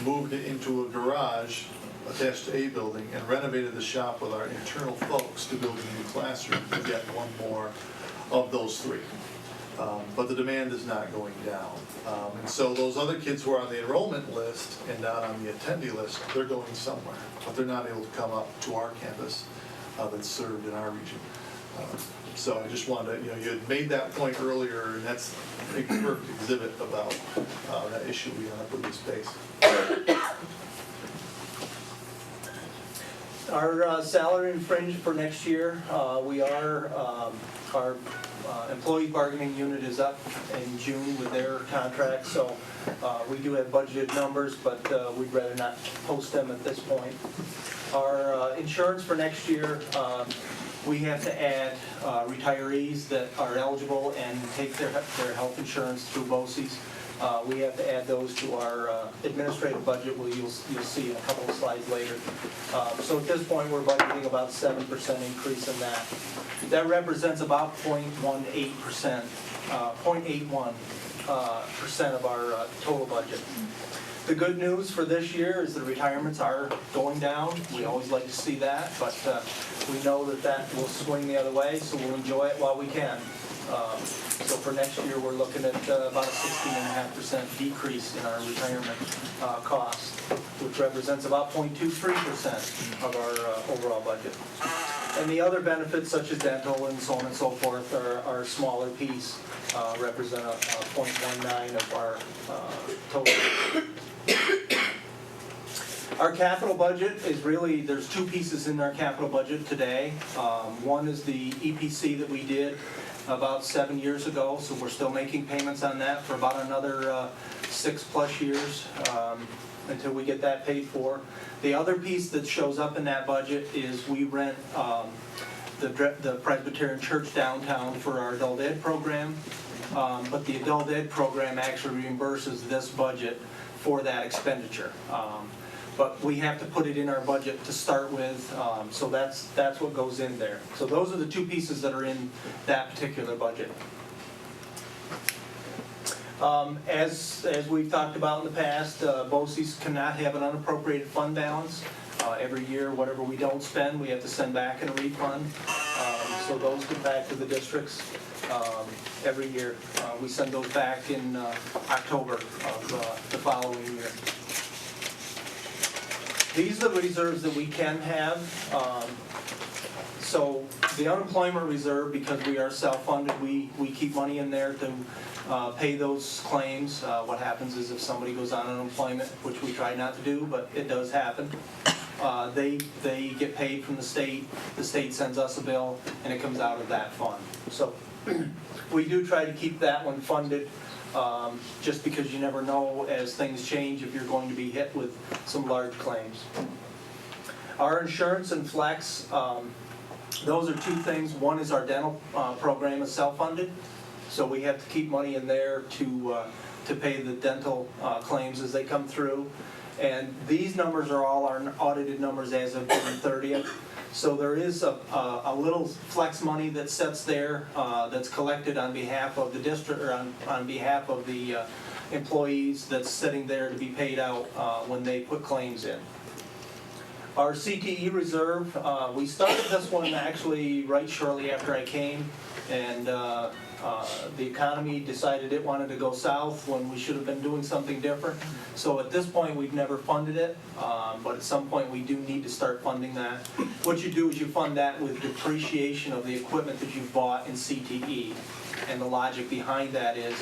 moved it into a garage attached to a building, and renovated the shop with our internal folks to build a new classroom to get one more of those 3. But the demand is not going down. And so those other kids who are on the enrollment list and not on the attendee list, they're going somewhere, but they're not able to come up to our campus that's served in our region. So I just wanted to, you had made that point earlier, and that's a perfect exhibit about that issue we end up with this space. Our salary fringe for next year, we are, our employee bargaining unit is up in June with their contract, so we do have budgeted numbers, but we'd rather not post them at this point. Our insurance for next year, we have to add retirees that are eligible and take their health insurance through BOCES. We have to add those to our administrative budget, you'll see in a couple of slides later. So at this point, we're budgeting about 7% increase in that. That represents about 0.81% of our total budget. The good news for this year is the retirements are going down. We always like to see that, but we know that will swing the other way, so we'll enjoy it while we can. So for next year, we're looking at about a 16.5% decrease in our retirement costs, which represents about 0.23% of our overall budget. And the other benefits, such as dental and so on and so forth, are a smaller piece, represent a 0.19 of our total. Our capital budget is really, there's two pieces in our capital budget today. One is the EPC that we did about 7 years ago, so we're still making payments on that for about another 6+ years until we get that paid for. The other piece that shows up in that budget is we rent the Presbyterian Church downtown for our adult ed program, but the adult ed program actually reimburses this budget for that expenditure. But we have to put it in our budget to start with, so that's what goes in there. So those are the two pieces that are in that particular budget. As we've talked about in the past, BOCES cannot have an unappropriated fund balance. Every year, whatever we don't spend, we have to send back in a refund. So those go back to the districts every year. We send those back in October of the following year. These are the reserves that we can have. So the unemployment reserve, because we are self-funded, we keep money in there to pay those claims. What happens is if somebody goes on unemployment, which we try not to do, but it does happen, they get paid from the state sends us a bill, and it comes out of that fund. So we do try to keep that one funded, just because you never know as things change if you're going to be hit with some large claims. Our insurance and flex, those are two things. One is our dental program is self-funded, so we have to keep money in there to pay the dental claims as they come through. And these numbers are all our audited numbers as of June 30th. So there is a little flex money that sits there that's collected on behalf of the district, or on behalf of the employees, that's sitting there to be paid out when they put claims in. Our CTE reserve, we started this one actually right shortly after I came, and the economy decided it wanted to go south when we should have been doing something different. So at this point, we've never funded it, but at some point we do need to start funding that. What you do is you fund that with depreciation of the equipment that you've bought in CTE. And the logic behind that is,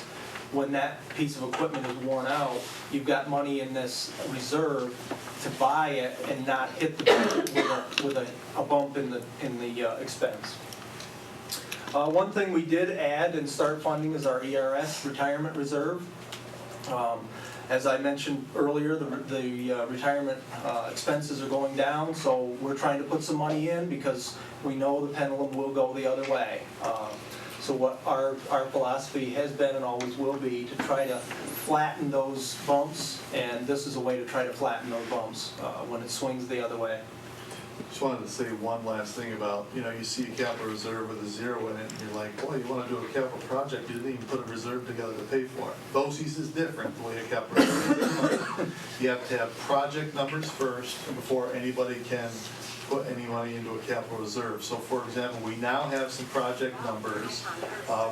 when that piece of equipment is worn out, you've got money in this reserve to buy it and not hit the budget with a bump in the expense. One thing we did add and start funding is our ERS retirement reserve. As I mentioned earlier, the retirement expenses are going down, so we're trying to put some money in because we know the pendulum will go the other way. So what our philosophy has been and always will be to try to flatten those bumps, and this is a way to try to flatten those bumps when it swings the other way. Just wanted to say one last thing about, you see a capital reserve with a zero in it, and you're like, boy, you want to do a capital project, you didn't even put a reserve together to pay for it. BOCES is different, the way a capital reserve is funded. You have to have project numbers first before anybody can put any money into a capital reserve. So for example, we now have some project numbers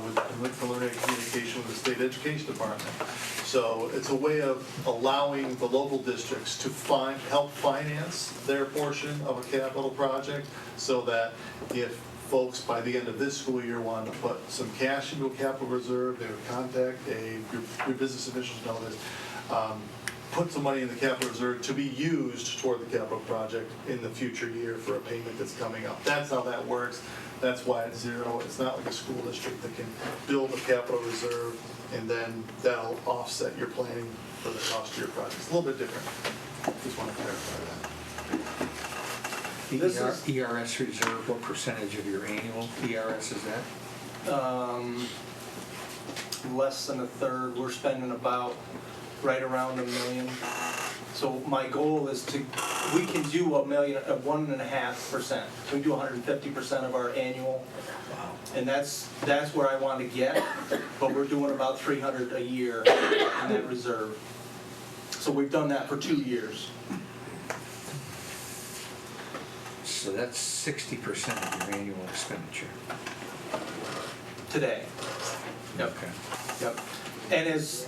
with preliminary communication with the state education department. So it's a way of allowing the local districts to help finance their portion of a capital project, so that if folks by the end of this school year want to put some cash into a capital reserve, they would contact your business officials know this, put some money in the capital reserve to be used toward the capital project in the future year for a payment that's coming up. That's how that works. That's why it's zero. It's not like a school district that can build a capital reserve and then that'll offset your planning for the cost of your project. It's a little bit different. Just want to clarify that. The This is- ERS reserve, what percentage of your annual ERS is that? Less than a third, we're spending about right around $1 million. So my goal is we can do 1.5%. We do 150% of our annual. And that's where I want to get, but we're doing about 300 a year in that reserve. So we've done that for 2 years. So that's 60% of your annual expenditure. Today. Yep. Okay. Yep. And as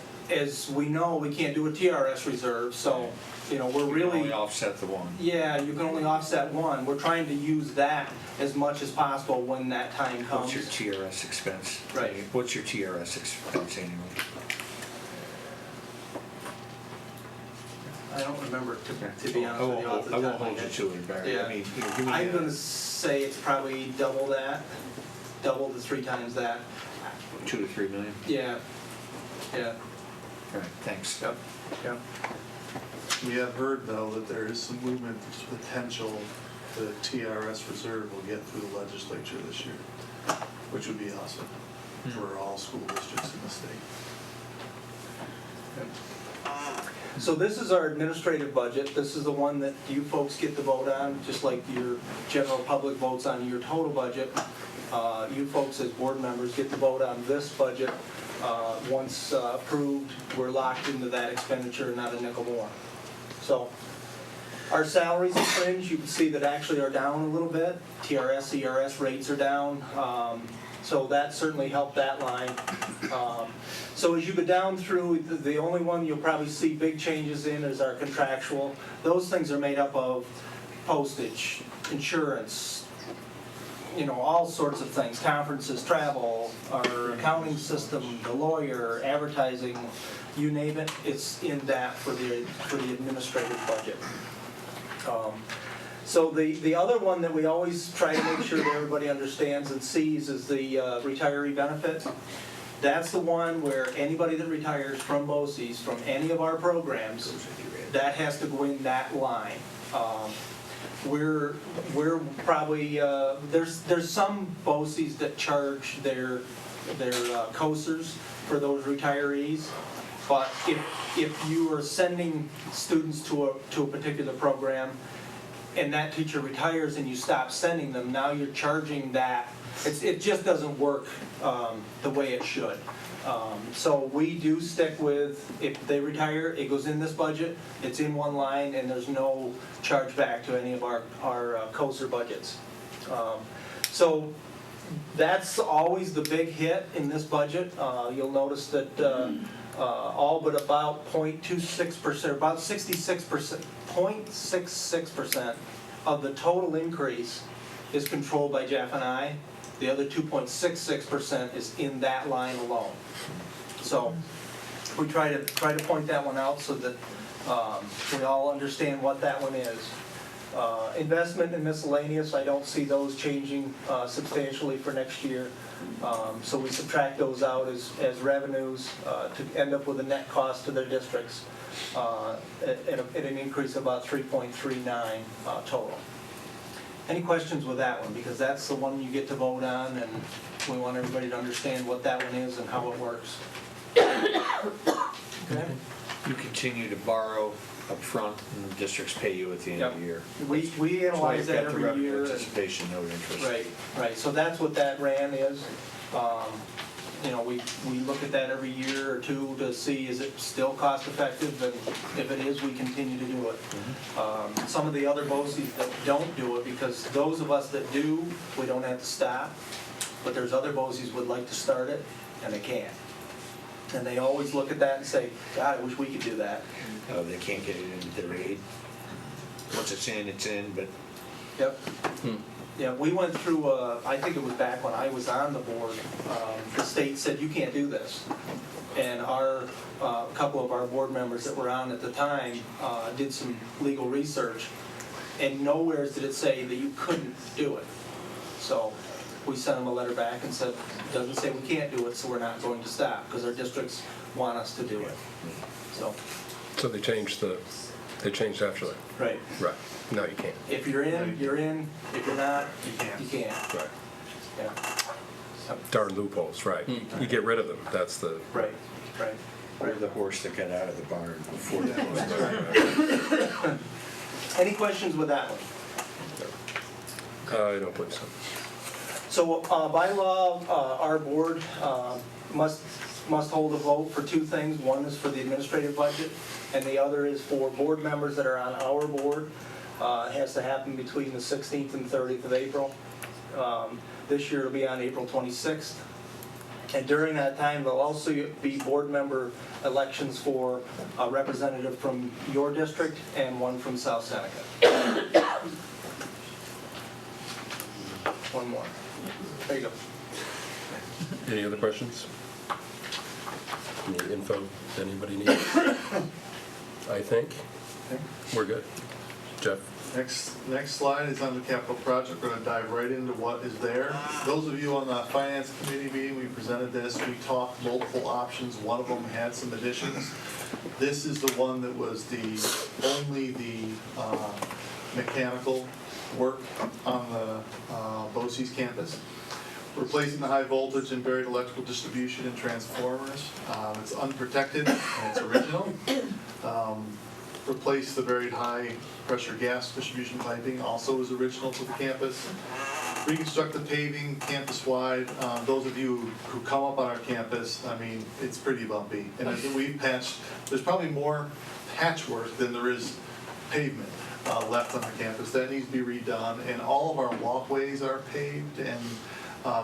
we know, we can't do a TRS reserve, so, we're You can really. only offset the one. Yeah, you can only offset one. We're trying to use that as much as possible when that time comes. What's your TRS expense? Right. What's your TRS expense annually? I don't remember, to be honest with you, off the I top won't of my hold you head. to it, Barry. Yeah. I mean, give me I'm gonna say it's probably double that, double to 3 times that. 2 to 3 million? Yeah, yeah, All right, thanks. yep, yep. We have heard, though, that there is some movement, there's potential the TRS reserve will get through the legislature this year, which would be awesome for all school districts in the state. So this is our administrative budget. This is the one that you folks get to vote on, just like your general public votes on your total budget. You folks as board members get to vote on this budget. Once approved, we're locked into that expenditure, not a nickel more. So our salaries and fringe, you can see that actually are down a little bit. TRS, ERS rates are down. So that certainly helped that line. So as you go down through, the only one you'll probably see big changes in is our contractual. Those things are made up of postage, insurance, all sorts of things, conferences, travel, our accounting system, the lawyer, advertising, you name it, it's in that for the administrative budget. So the other one that we always try to make sure that everybody understands and sees is the retiree benefit. That's the one where anybody that retires from BOCES, from any of our programs, that has to go in that line. We're probably, there's some BOCES that charge their COSERs for those retirees. But if you are sending students to a particular program and that teacher retires and you stop sending them, now you're charging that. It just doesn't work the way it should. So we do stick with, if they retire, it goes in this budget, it's in one line, and there's no charge back to any of our COSER budgets. So that's always the big hit in this budget. You'll notice that all but about 0.26%, about 0.66% of the total increase is controlled by Jeff and I. The other 2.66% is in that line alone. So we try to point that one out so that we all understand what that one is. Investment and miscellaneous, I don't see those changing substantially for next year. So we subtract those out as revenues to end up with a net cost to their districts at an increase of about 3.39 total. Any questions with that one? Because that's the one you get to vote on, and we want everybody to understand what that one is and how it works. Okay? You continue to borrow up front, and the districts pay you at the end of the year. We analyze that every year. That's why you've got the revenue anticipation note interest. Right, so that's what that RAN is. We look at that every year or two to see is it still cost effective, and if it is, we continue to do it. Some of the other BOCES that don't do it, because those of us that do, we don't have to stop, but there's other BOCES would like to start it, and they can't. And they always look at that and say, God, I wish we could do that. Oh, they can't get it into their aid? Once it's in, but... Yep. Yeah, we went through, I think it was back when I was on the board, the state said, you can't do this. And a couple of our board members that were on at the time did some legal research, and nowhere did it say that you couldn't do it. So we sent them a letter back and said, it doesn't say we can't do it, so we're not going to stop, because our districts want us to do it. So they changed the They changed after that. Right. Right. No, you can't. If you're in, you're in. If you're not, you can't. Right. Yeah. Darn loopholes, right. You get rid of them. That's the. Right, right. Or the horse that got out of the barn before the horse. Any questions with that one? I don't believe so. So by law, our board must hold a vote for two things. One is for the administrative budget, and the other is for board members that are on our board. It has to happen between the 16th and 30th of April. This year it'll be on April 26th. And during that time, there'll also be board member elections for a representative from your district and one from South Seneca. One more. There you go. Any other questions? Any info anybody needs? I think we're good. Jeff? Next slide is on the capital project. We're going to dive right into what is there. Those of you on the finance committee meeting, we presented this. We talked multiple options. One of them had some additions. This is the one that was only the mechanical work on the BOCES campus. Replacing the high voltage and buried electrical distribution and transformers. It's unprotected and it's original. Replace the buried high pressure gas distribution piping, also is original to the campus. Reconstruct the paving campus-wide. Those of you who come up on our campus, I mean, it's pretty bumpy. And as we've patched, there's probably more patchwork than there is pavement left on the campus. That needs to be redone. And all of our walkways are paved, and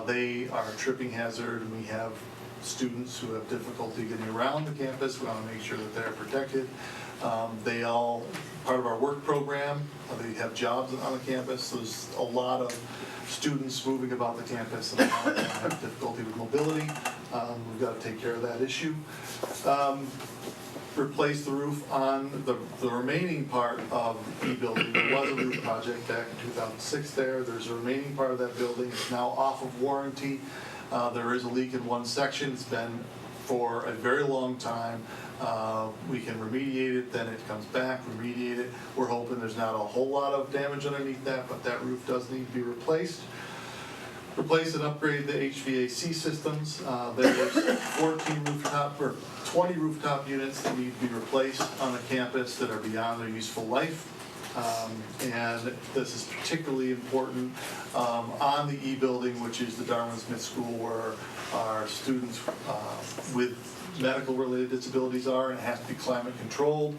they are a tripping hazard, and we have students who have difficulty getting around the campus. We want to make sure that they're protected. They all, part of our work program, they have jobs on the campus. There's a lot of students moving about the campus and a lot of them have difficulty with mobility. We've got to take care of that issue. Replace the roof on the remaining part of the building. There was a roof project back in 2006 there. There's a remaining part of that building. It's now off of warranty. There is a leak in one section. It's been for a very long time. We can remediate it, then it comes back, remediate it. We're hoping there's not a whole lot of damage underneath that, but that roof does need to be replaced. Replace and upgrade the HVAC systems. There's 20 rooftop units that need to be replaced on the campus that are beyond their useful life. And this is particularly important on the E building, which is the Darwin Smith School, where our students with medical related disabilities are, and it has to be climate controlled.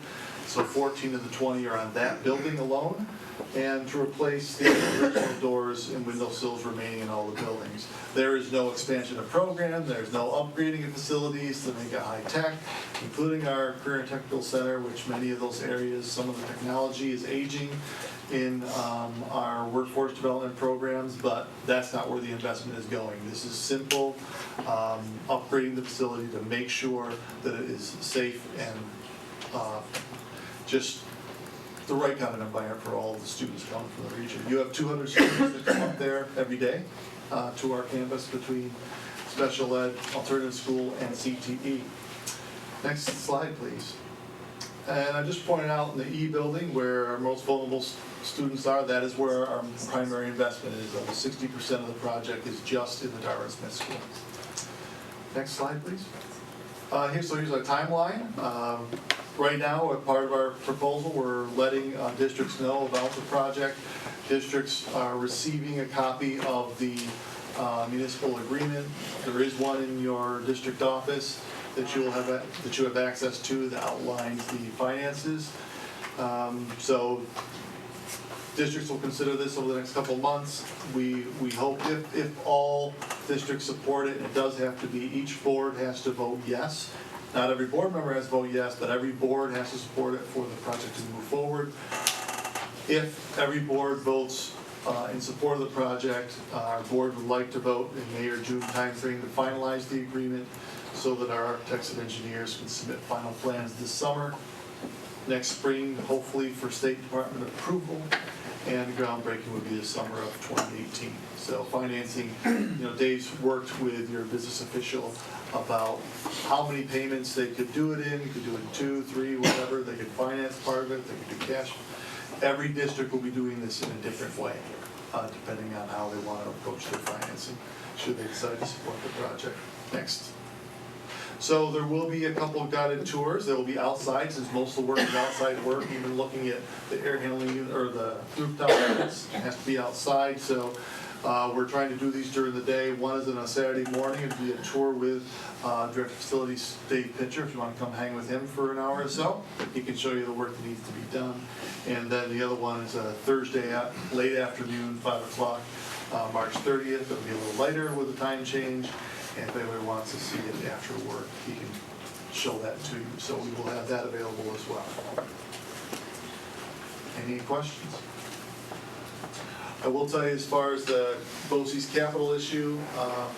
So 14 of the 20 are on that building alone. And to replace the original doors and window sills remaining in all the buildings. There is no expansion of program, there's no upgrading of facilities to make it high tech, including our Career and Technical Center, which many of those areas, some of the technology is aging in our workforce development programs, but that's not where the investment is going. This is simple, upgrading the facility to make sure that it is safe and just the right kind of environment for all of the students coming from the region. You have 200 students that come up there every day to our campus between special ed, alternative school, and CTE. Next slide, please. And I just pointed out in the E building where our most vulnerable students are, that is where our primary investment is. Almost 60% of the project is just in the Darwin Smith School. Next slide, please. Here's our timeline. Right now, as part of our proposal, we're letting districts know about the project. Districts are receiving a copy of the municipal agreement. There is one in your district office that you have access to that outlines the finances. So districts will consider this over the next couple of months. We hope if all districts support it, and it does have to be, each board has to vote yes. Not every board member has to vote yes, but every board has to support it for the project to move forward. If every board votes in support of the project, our board would like to vote in May or June timeframe to finalize the agreement so that our architects and engineers can submit final plans this summer. Next spring, hopefully for State Department approval, and groundbreaking would be the summer of 2018. So financing, Dave's worked with your business official about how many payments they could do it in. You could do it in 2, 3, whatever. They could finance part of it, they could do cash. Every district will be doing this in a different way, depending on how they want to approach their financing, should they decide to support the project. Next. So there will be a couple of guided tours. They will be outside, since most of the work is outside work, even looking at the air handling unit, or the rooftop units, it has to be outside. So we're trying to do these during the day. One is on a Saturday morning. It'll be a tour with Director of Facilities Dave Pitcher. If you want to come hang with him for an hour or so, he can show you the work that needs to be done. And then the other one is a Thursday late afternoon, 5 o'clock, March 30th. It'll be a little lighter with a time change. And if anybody wants to see it after work, he can show that to you. So we will have that available as well. Any questions? I will tell you, as far as the BOCES capital issue,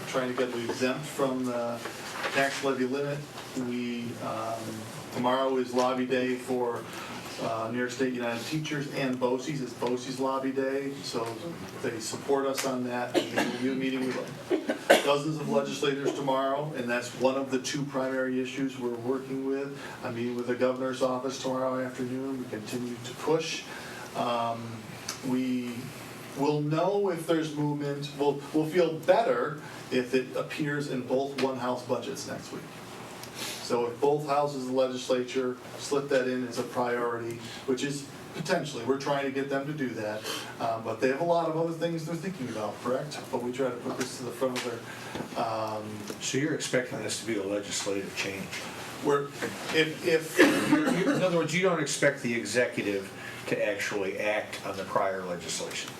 trying to get them exempt from the tax levy limit. Tomorrow is lobby day for New York State United Teachers and BOCES. It's BOCES lobby day, so they support us on that. We'll be meeting with dozens of legislators tomorrow, and that's one of the 2 primary issues we're working with. I'm meeting with the governor's office tomorrow afternoon. We continue to push. We will know if there's movement. We'll feel better if it appears in both one-house budgets next week. So if both houses of the legislature slip that in as a priority, which is potentially, we're trying to get them to do that, but they have a lot of other things they're thinking about, correct? But we try to put this to the front of their... So you're expecting this to be a legislative change? In other words, you don't expect the executive to actually act on the prior legislation?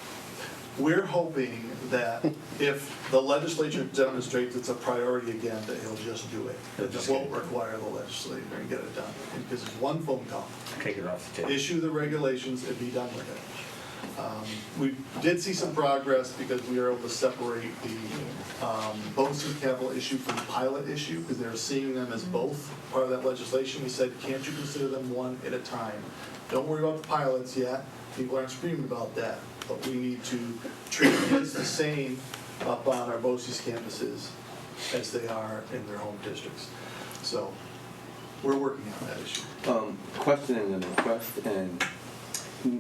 We're hoping that if the legislature demonstrates it's a priority again, that he'll just do it. It won't require the legislature and get it done. Because it's one phone call. Take it off the table. Issue the regulations and be done with it. We did see some progress because we were able to separate the BOCES capital issue from the pilot issue, because they were seeing them as both part of that legislation. We said, can't you consider them one at a time? Don't worry about the pilots yet. People aren't screaming about that. But we need to treat kids the same up on our BOCES campuses as they are in their home districts. So we're working on that issue. Question and a request, and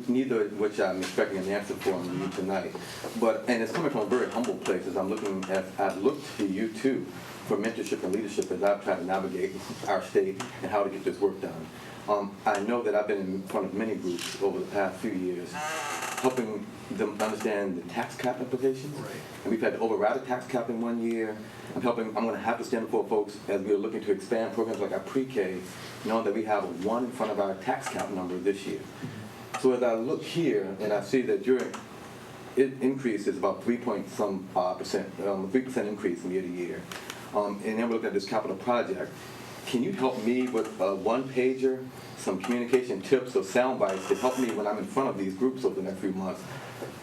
neither of which I'm expecting an answer from you tonight. And it's coming from a very humble place, as I've looked to you too for mentorship and leadership as I've tried to navigate our state and how to get this work done. I know that I've been in front of many groups over the past few years, helping them understand the tax cap implications. Right. And we've had to override a tax cap in 1 year. I'm going to have to stand for folks as we are looking to expand programs like our pre-K, knowing that we have a 1 in front of our tax cap number this year. So as I look here and I see that your increase is about 3% 3% increase from year to year. And then we're looking at this capital project. Can you help me with a one-pager, some communication tips or sound bites to help me when I'm in front of these groups over the next few months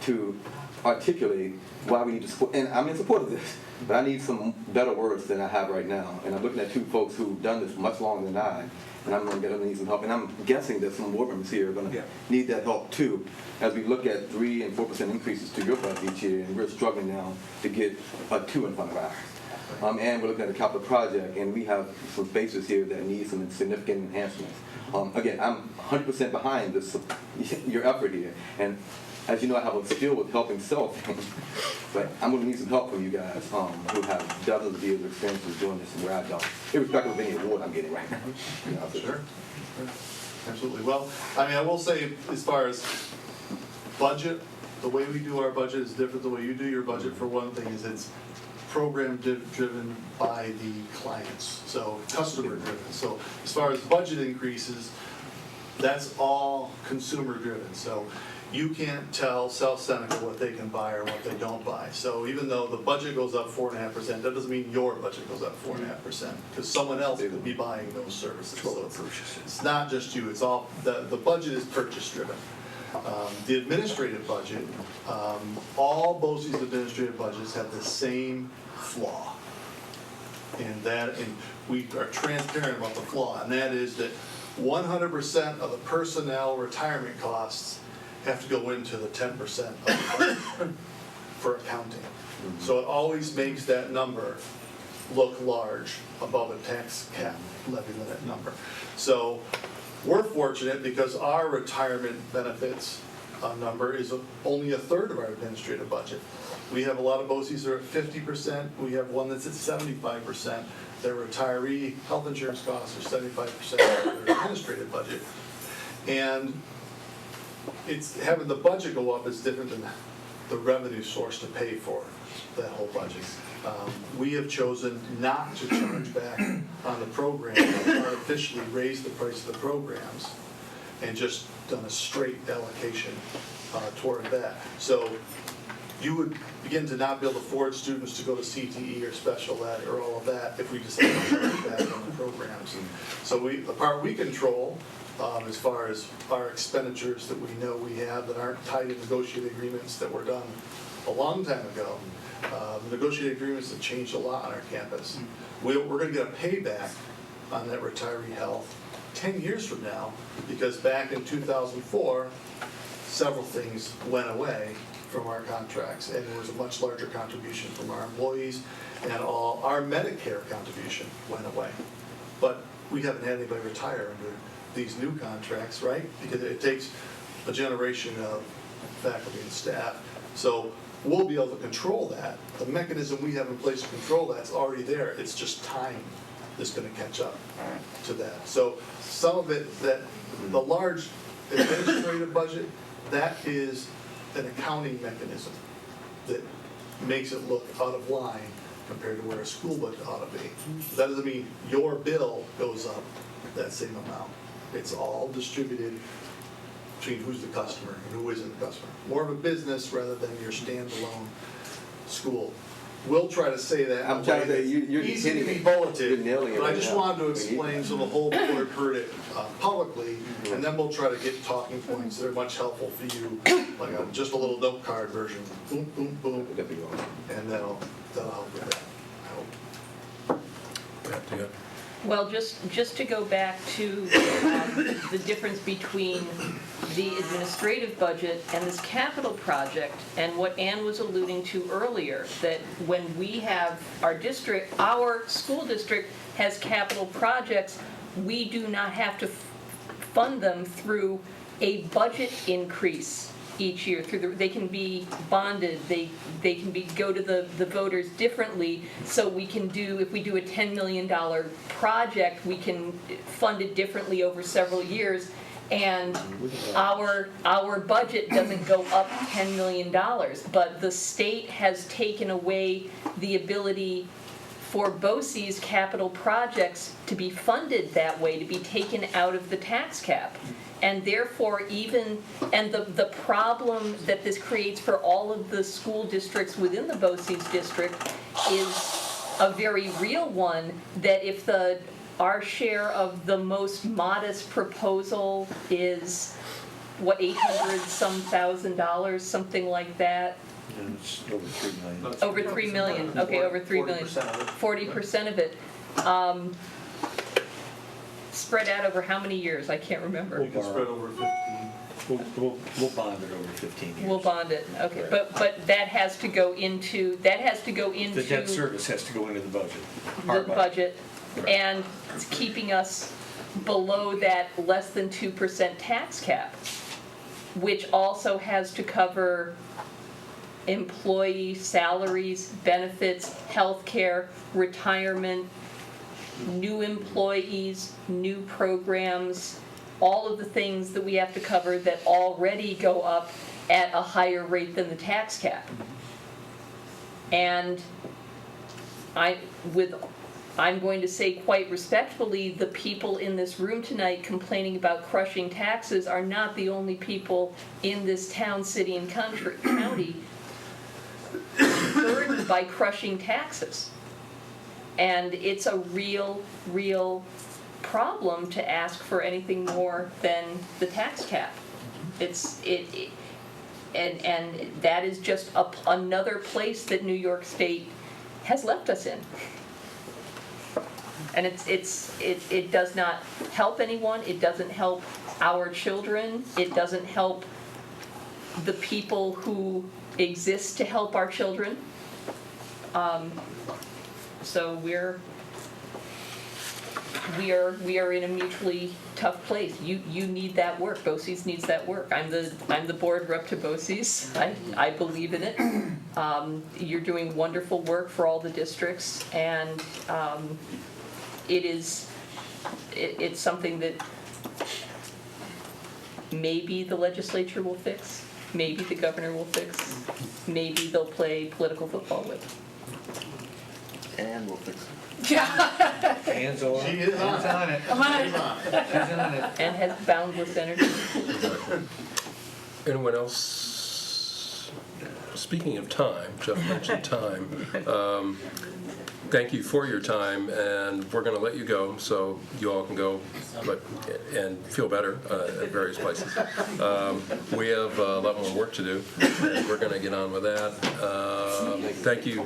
to articulate why we need to support? And I'm in support of this, but I need some better words than I have right now. And I'm looking at 2 folks who've done this much longer than I, and I'm going to need some help. And I'm guessing that some board members here are going to need that help too, as we look at 3% and 4% increases to your budget each year, and we're struggling now to get a 2 in front of ours. And we're looking at a capital project, and we have some spaces here that need some significant enhancements. Again, I'm 100% behind your effort here, and as you know, I have a skill with helping sell things, but I'm going to need some help from you guys who have dozens of years of experience doing this where I don't, irrespective of any award I'm getting right now. Sure. Absolutely. Well, I will say, as far as budget, the way we do our budget is different. The way you do your budget, for one thing, is it's program driven by the clients, so customer driven. So as far as budget increases, that's all consumer driven. So you can't tell South Seneca what they can buy or what they don't buy. So even though the budget goes up 4.5%, that doesn't mean your budget goes up 4.5%, because someone else could be buying those services. So it's not just you. It's all the budget is purchase driven. The administrative budget, all BOCES administrative budgets have the same flaw. And we are transparent about the flaw, and that is that 100% of the personnel retirement costs have to go into the 10% of the budget for accounting. So it always makes that number look large above a tax cap levy limit number. So we're fortunate because our retirement benefits number is only a third of our administrative budget. We have a lot of BOCES that are at 50%. We have one that's at 75%. Their retiree health insurance costs are 75% of their administrative budget. And it's having the budget go up is different than the revenue source to pay for that whole budget. We have chosen not to charge back on the program, artificially raise the price of the programs, and just done a straight allocation toward that. So you would begin to not be able to afford students to go to CTE or special ed or all of that if we decided to charge back on the programs. So the part we control, as far as our expenditures that we know we have that aren't tied to negotiated agreements that were done a long time ago. The negotiated agreements have changed a lot on our campus. We're going to get a payback on that retiree health 10 years from now, because back in 2004, several things went away from our contracts, and there was a much larger contribution from our employees, and all our Medicare contribution went away. But we haven't had anybody retire under these new contracts, right? Because it takes a generation of faculty and staff. So we'll be able to control that. The mechanism we have in place to control that's already there. It's just time that's going to catch up to that. So some of it, that the large administrative budget, that is an accounting mechanism that makes it look out of line compared to where a school budget ought to be. That doesn't mean your bill goes up that same amount. It's all distributed between who's the customer and who isn't the customer. More of a business rather than your standalone school. We'll try to say that in a way that's easy to be bulleted, but I just wanted to explain so the whole board heard it publicly, and then we'll try to get talking points that are much helpful for you, like just a little note card version, boom, boom, boom, and that'll help with that, I hope. Well, just to go back to the difference between the administrative budget and this capital project, and what Ann was alluding to earlier, that when we have our school district has capital projects, we do not have to fund them through a budget increase each year. They can be bonded, they can go to the voters differently, so we can if we do a $10 million project, we can fund it differently over several years, and our budget doesn't go up $10 million, but the state has taken away the ability for BOCES capital projects to be funded that way, to be taken out of the tax cap. And therefore, the problem that this creates for all of the school districts within the BOCES district is a very real one, that if our share of the most modest proposal is, what, $800-some thousand, something like that? It's over $3 million. Over $3 million, okay, over $3 million. 40% of it. Spread out over how many years? I can't remember. You can spread over 15. We'll bond it over 15 years. We'll bond it, okay, but that has to go into. The debt service has to go into the budget. The budget, and it's keeping us below that less than 2% tax cap, which also has to cover employee salaries, benefits, healthcare, retirement, new employees, new programs, all of the things that we have to cover that already go up at a higher rate than the tax cap. And I'm going to say quite respectfully, the people in this room tonight complaining about crushing taxes are not the only people in this town, city, and county burdened by crushing taxes. And it's a real problem to ask for anything more than the tax cap. And that is just another place that New York State has left us in. And it does not help anyone. It doesn't help our children. It doesn't help the people who exist to help our children. So we are in a mutually tough place. You need that work. BOCES needs that work. I'm the board rep to BOCES. I believe in it. You're doing wonderful work for all the districts, and it's something that maybe the legislature will fix, maybe the governor will fix, maybe they'll play political football with. And we'll fix it. Yeah. Hands on. She is on. Hands on it. I'm on it. She's on it. And has boundless energy. Anyone else? Speaking of time, Jeff mentioned time. Thank you for your time, and we're going to let you go so you all can go and feel better at various places. We have a lot more work to do, and we're going to get on with that. Thank you,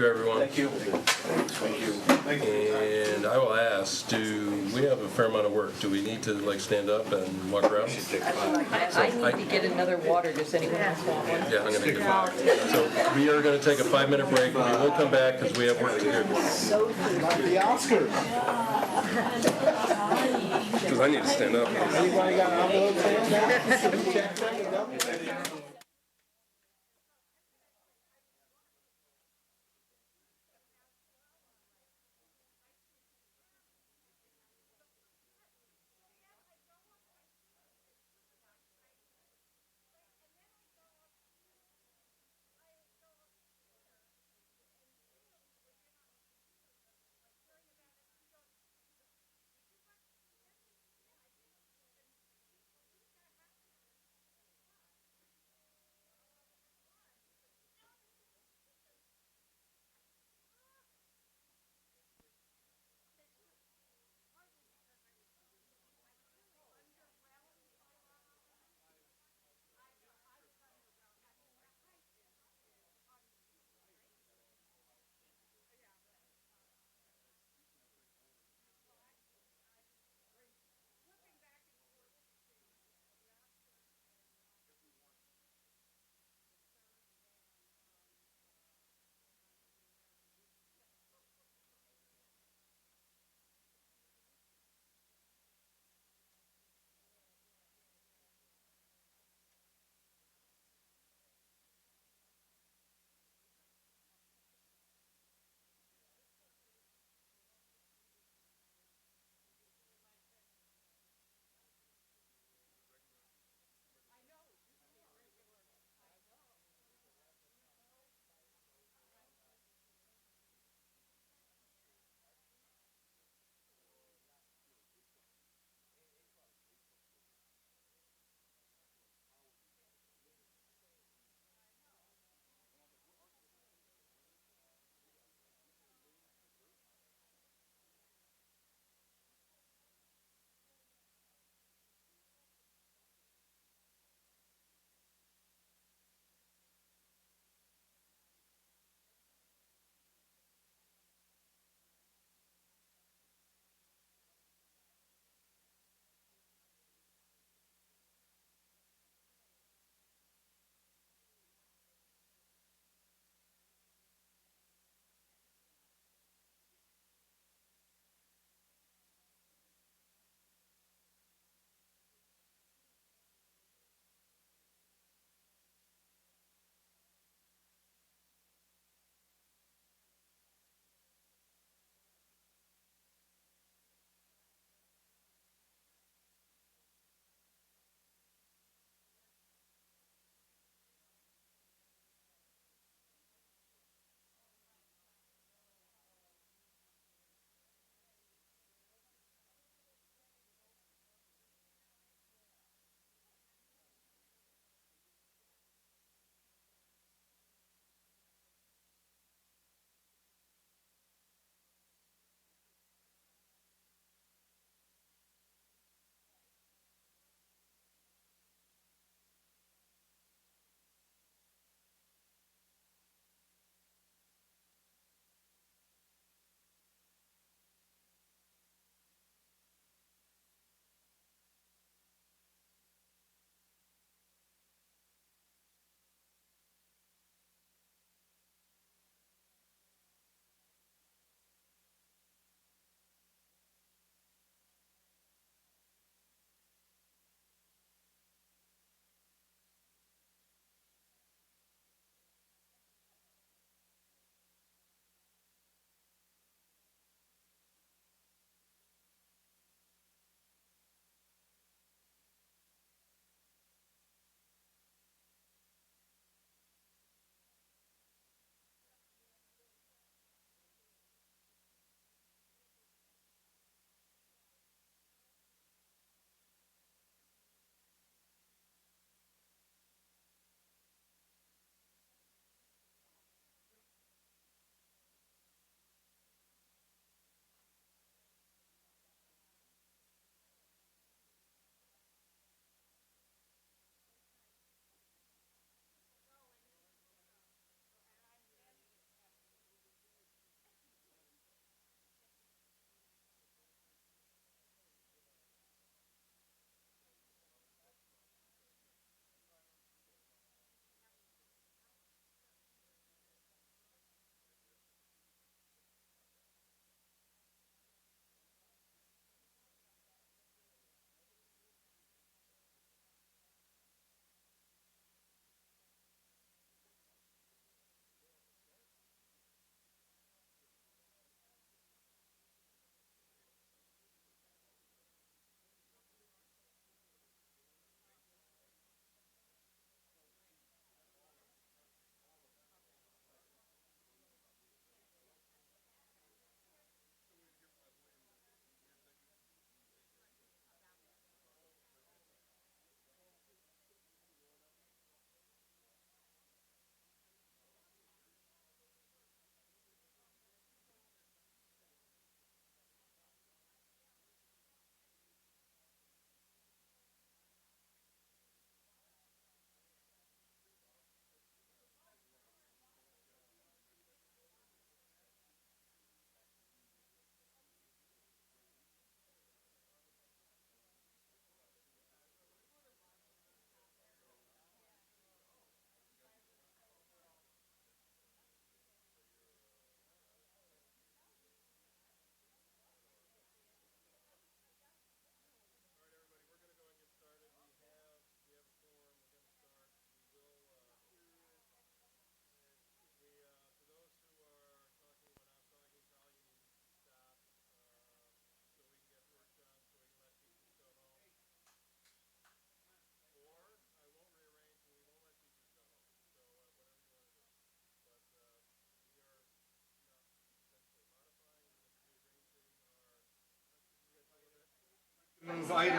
everyone. Thank you. Thank you. And I will ask, do we have a fair amount of work? Do we need to stand up and walk around? I need to get another water. Does anyone else want one? Yeah, I'm going to get 5. So we are going to take a 5-minute break, and we will come back because we have work to do. The Oscars. Because I need to stand up. Anybody got envelopes?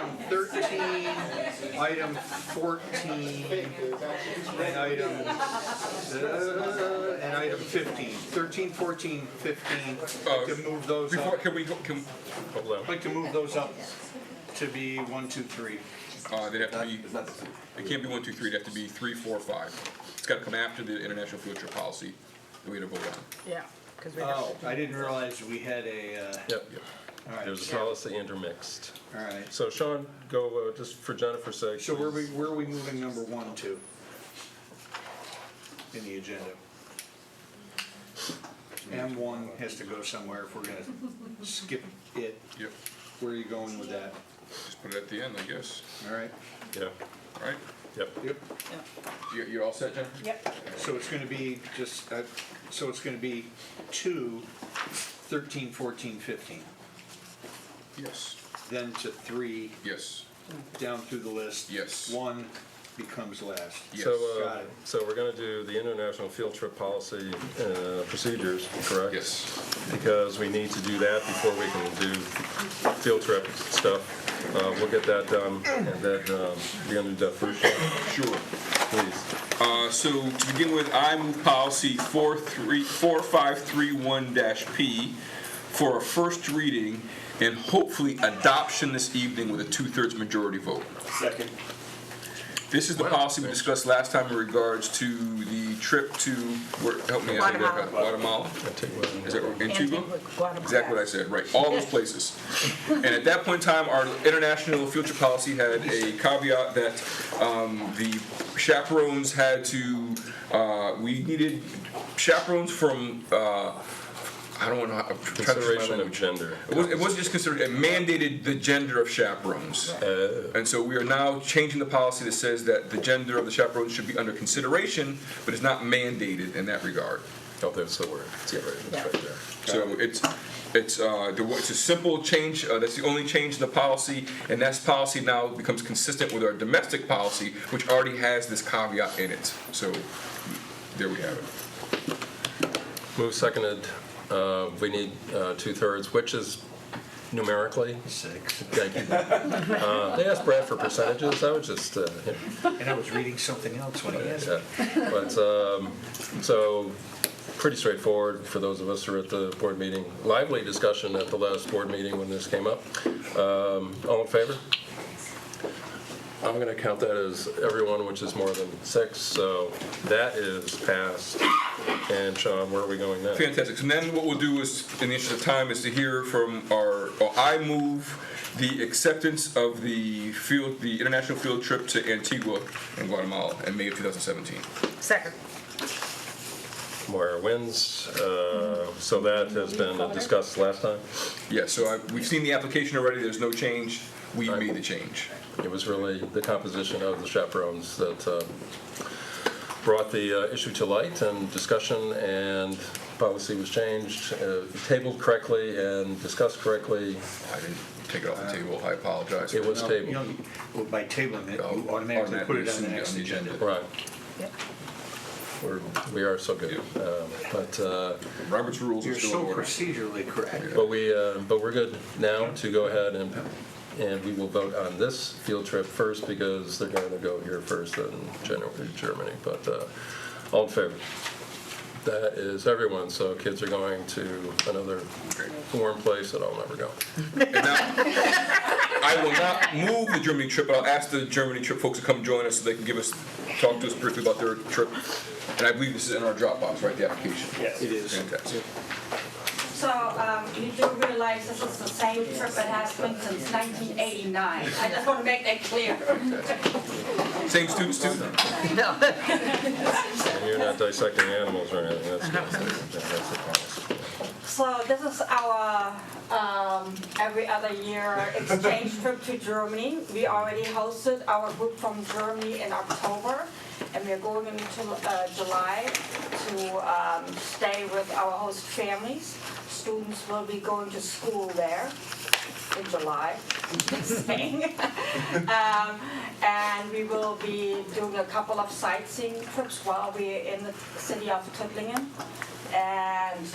item 13, item 14, and item 15. 13, 14, 15, I'd like to move those Before, up. hold on. I'd like to move those up to be 1, 2, 3. They'd have to be, it can't be 1, 2, 3, it'd have to be 3, 4, 5. It's gotta come after the international field trip policy that we had to vote on. Yeah. Oh, I didn't realize we had a, Yep. all right. There's a policy intermixed. All right. So Sean, go, just for Jennifer's sake. So where are we moving number 1 to in the agenda? M1 has to go somewhere if we're gonna skip it. Yep. Where are you going with that? Just put it at the end, I guess. All right. Yeah. All right? Yep. Yep. You're all set, Jennifer? Yep. So it's gonna be just, so it's gonna be 2, 13, 14, 15. Yes. Then to 3, Yes. down through the list. Yes. 1 becomes last. Yes. Got it. So we're gonna do the international field trip policy procedures, correct? Yes. Because we need to do that before we can do field trip stuff. We'll get that done, and then we're gonna do that first. Sure. Please. So to begin with, I move policy 4531-P for a first reading and hopefully adoption this evening with a 2/3 majority vote. Second. This is the policy we discussed last time in regards to the trip to, help me out, Guatemala? Is that Antigua? Exactly what I said, right, all those places. And at that point in time, our international field trip policy had a caveat that the chaperones had to, we needed chaperones from, I don't want to. Consideration of gender. It wasn't just considered. It mandated the gender of chaperones, and so we are now changing the policy that says that the gender of the chaperones should be under consideration, but it's not mandated in that regard. Oh, there's the word. It's right there. So it's a simple change. That's the only change in the policy, and that policy now becomes consistent with our domestic policy, which already has this caveat in it. So there we have it. Move seconded. We need 2/3, which is numerically 6. Thank you. They asked Brad for percentages. I was just. And I was reading something else when he asked me. But so pretty straightforward for those of us who were at the board meeting. Lively discussion at the last board meeting when this came up. All in favor? I'm going to count that as everyone, which is more than 6. So that is passed. And Sean, where are we going next? Fantastic. So then what we'll do is, in the interest of time, is to hear from I move the acceptance of the international field trip to Antigua and Guatemala in May of 2017. Second. Moira wins. So that has been discussed last time? Yeah, so we've seen the application already. There's no change. We made the change. It was really the composition of the chaperones that brought the issue to light and discussion, and policy was changed, tabled correctly and discussed correctly. I didn't take it off the table. I apologize. It was tabled. Well, by tabling it, you automatically put it on the next agenda. Right. We are so good. But Robert's rules You're are still so in order. procedurally correct. But we're good now to go ahead and we will vote on this field trip first because they're going to go here first in Germany. But all in favor? That is everyone. So kids are going to another warm place that I'll never go. And now, I will not move the Germany trip, but I'll ask the Germany trip folks to come join us so they can talk to us briefly about their trip. And I believe this is in our Dropbox, right, the application? Yes, it is. Fantastic. So you do realize this is the same trip that has been since 1989. I just want to make that clear. Same students too? No. And you're not dissecting animals or anything. That's the policy. So this is our every other year exchange trip to Germany. We already hosted our group from Germany in October, and we're going into July to stay with our host families. Students will be going to school there. in July, saying. And we will be doing a couple of sightseeing trips while we're in the city of Tuttlingen. And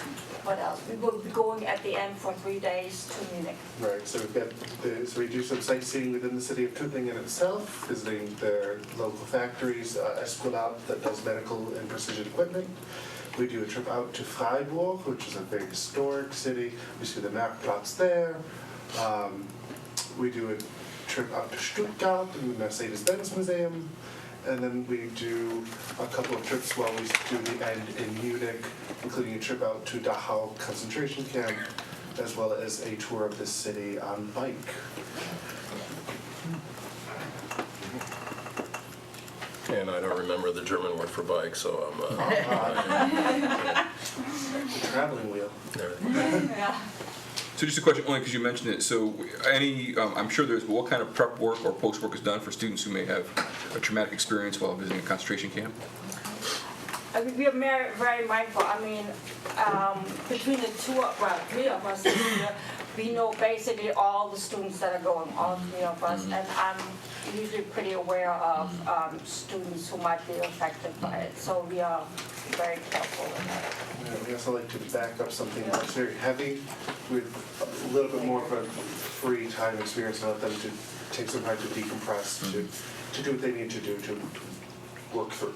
what else? We will be going at the end for 3 days to Munich. Right, so we've got, so we do some sightseeing within the city of Tuttlingen itself, visiting their local factories, Esquilab that does medical and precision equipment. We do a trip out to Freiburg, which is a very historic city. We see the Marktplatz there. We do a trip out to Stuttgart in the Mercedes-Benz Museum. And then we do a couple of trips while we do the end in Munich, including a trip out to Dachau concentration camp, as well as a tour of the city on bike. And I don't remember the German word for bike, so I'm... The traveling wheel. Yeah. So just a question, only because you mentioned it. So any, I'm sure there's, what kind of prep work or post work is done for students who may have a traumatic experience while visiting a concentration camp? I mean, we are very mindful. I mean, between the three of us this year, we know basically all the students that are going, all 3 of us, and I'm usually pretty aware of students who might be affected by it. So we are very careful in that. Yeah, we also like to back up something that's very heavy with a little bit more of a free time experience and let them to take some time to decompress, to do what they need to do to work through.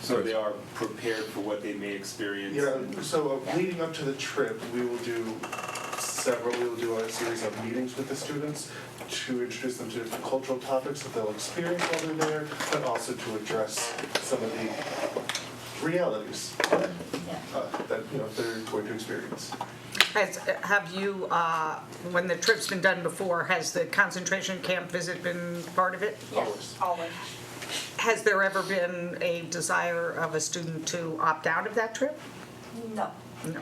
So they are prepared for what they may experience. Yeah, so leading up to the trip, we will do a series of meetings with the students to introduce them to different cultural topics that they'll experience while they're there, but also to address some of the realities that they're going to experience. Have you, when the trip's been done before, has the concentration camp visit been part of it? Yes, always. Has there ever been a desire of a student to opt out of that trip? No. No.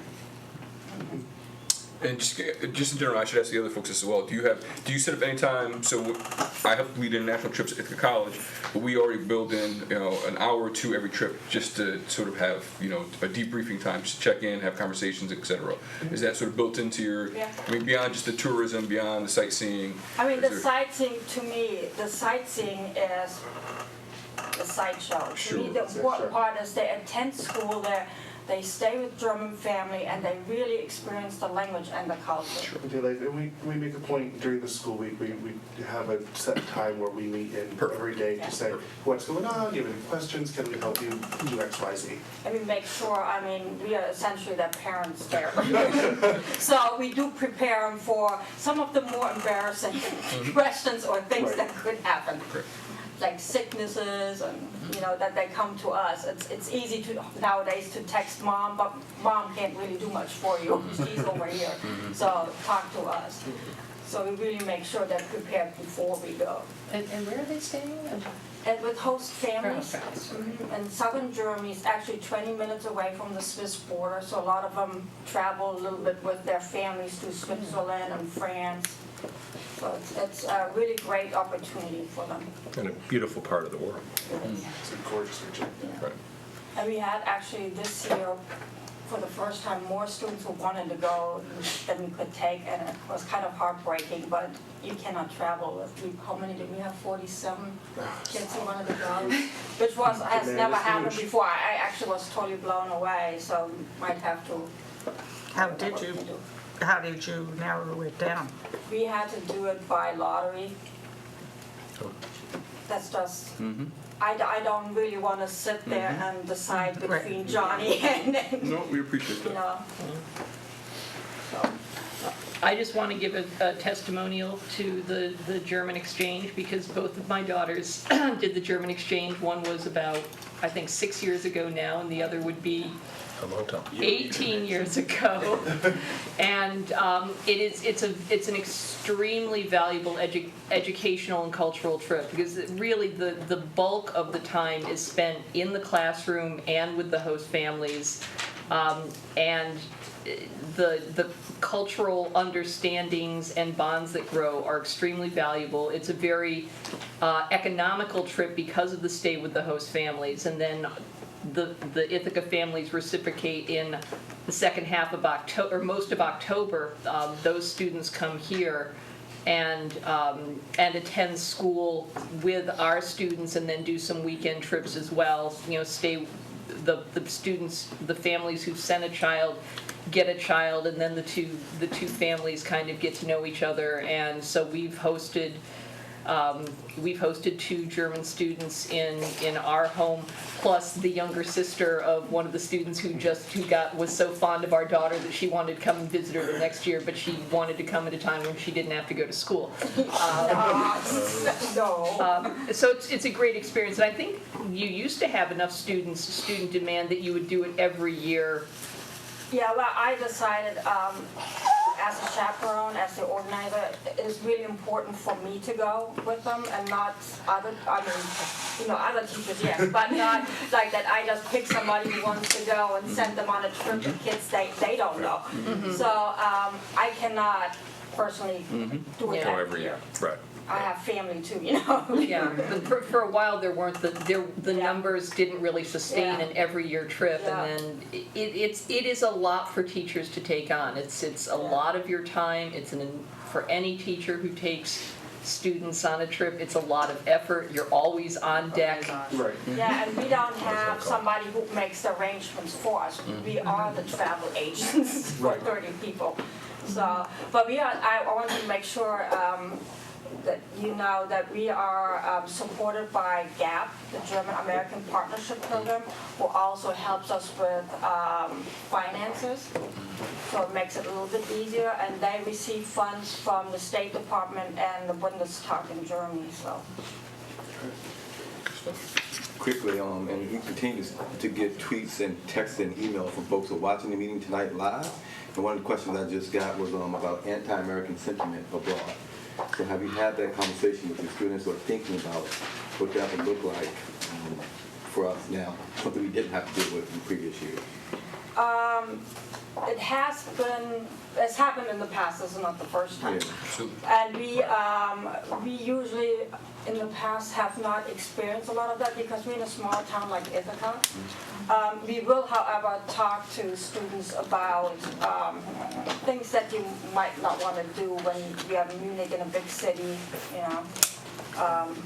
And just in general, I should ask the other folks as well. Do you set up any time? So I help lead international trips at the college, but we already build in an hour or two every trip just to sort of have a debriefing time, just to check in, have conversations, etc. Is that sort of built into your? Yeah. I mean, beyond just the tourism, beyond the sightseeing. I mean, the sightseeing, to me, the sightseeing is the sideshow. Sure. To me, the important part is they attend school there, they stay with German family, and they really experience the language and the culture. We make a point during the school week, we have a set time where we meet in every day to say, what's going on, do you have any questions, can we help you do X, Y, Z? And we make sure, I mean, we are essentially their parents there. So we do prepare them for some of the more embarrassing questions or things that could happen. Like sicknesses and, that they come to us. It's easy to nowadays to text mom, but mom can't really do much for you. She's over here. So talk to us. So we really make sure they're prepared before we go. And where are they staying? And with host families. And southern Germany is actually 20 minutes away from the Swiss border, so a lot of them travel a little bit with their families to Switzerland and France. So it's a really great opportunity for them. And a beautiful part of the world. It's a gorgeous region. Right. And we had actually this year, for the first time, more students who wanted to go than we could take, and it was kind of heartbreaking, but you cannot travel with, how many did we have, 47 kids who wanted to go? Which has never happened before. I actually was totally blown away, so might have to. How did you narrow it down? We had to do it by lottery. That's just, I don't really want to sit there and decide between Johnny and No, we appreciate that. I just want to give a testimonial to the German exchange, because both of my daughters did the German exchange. One was about, I think, 6 years ago now, and the other would be a long time. 18 years ago. And it's an extremely valuable educational and cultural trip, because really the bulk of the time is spent in the classroom and with the host families, and the cultural understandings and bonds that grow are extremely valuable. It's a very economical trip because of the stay with the host families, and then the Ithaca families reciprocate in the second half of October, or most of October. Those students come here and attend school with our students, and then do some weekend trips as well. You know, stay, the students, the families who sent a child get a child, and then the two families kind of get to know each other. And so we've hosted 2 German students in our home, plus the younger sister of one of the students who was so fond of our daughter that she wanted to come and visit her the next year, but she wanted to come at a time when she didn't have to go to school. So it's a great experience, and I think you used to have enough student demand that you would do it every year. Yeah, well, I decided as a chaperone, as the organizer, it is really important for me to go with them and not other teachers, yes, but not like that I just pick somebody who wants to go and send them on a trip with kids they don't know. So I cannot personally do it every year. Right. I have family too, you know. Yeah, for a while there weren't the numbers didn't really sustain an every year trip, and then it is a lot for teachers to take on. It's a lot of your time. For any teacher who takes students on a trip, it's a lot of effort. You're always on deck. Right. Yeah, and we don't have somebody who makes the arrangements for us. We are the travel agents for 30 people. So, but I want to make sure that you know that we are supported by GAP, the German-American Partnership Program, who also helps us with finances. So it makes it a little bit easier, and they receive funds from the State Department and the Bundestag in Germany. So. Quickly, and we continue to get tweets and texts and emails from folks who are watching the meeting tonight live. And one of the questions I just got was about anti-American sentiment abroad. So have you had that conversation with your students who are thinking about what that would look like for us now, something we didn't have to deal with in previous years? It's happened in the past. This is not the first time. Yeah. And we usually in the past have not experienced a lot of that because we're in a small town like Ithaca. We will, however, talk to students about things that you might not want to do when you have Munich in a big city, you know.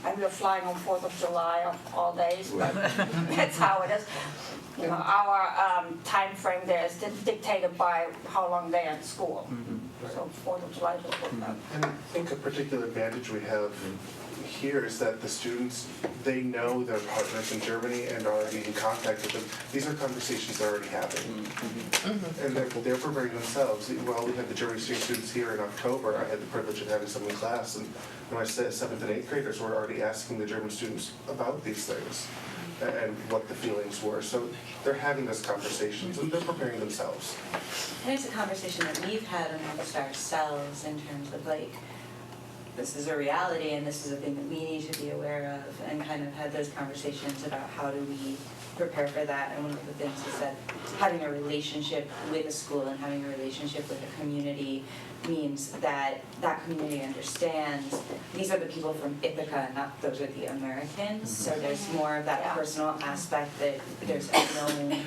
And we're flying on 4th of July of all days, but that's how it is. You know, our time frame there is dictated by how long they're in school. So 4th of July just worked out. And I think a particular advantage we have here is that the students, they know their partners in Germany and are already in contact with them. These are conversations they're already having. And they're preparing themselves. While we had the German students here in October, I had the privilege of having some in class, and when I said 7th and 8th graders were already asking the German students about these things and what the feelings were. So they're having those conversations and they're preparing themselves. And it's a conversation that we've had amongst ourselves in terms of like, this is a reality and this is a thing that we need to be aware of, and kind of had those conversations about how do we prepare for that. And one of the things is that having a relationship with a school and having a relationship with a community means that that community understands these are the people from Ithaca, not those are the Americans. So there's more of that personal aspect, that there's a known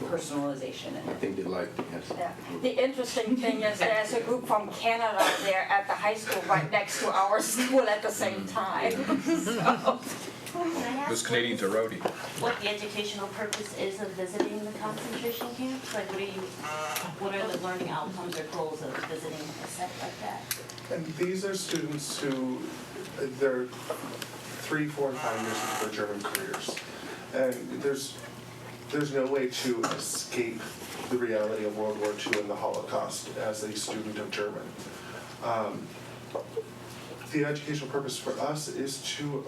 personalization in it. I think they like it, yes. Yeah. The interesting thing is there's a group from Canada there at the high school right next to our school at the same time. So. Those Canadians are rowdy. What the educational purpose is of visiting the concentration camps? Like, what are the learning outcomes or goals of visiting a site like that? And these are students who, they're 3, 4, and 5 years into their German careers. And there's no way to escape the reality of World War II and the Holocaust as a student of German. The educational purpose for us is to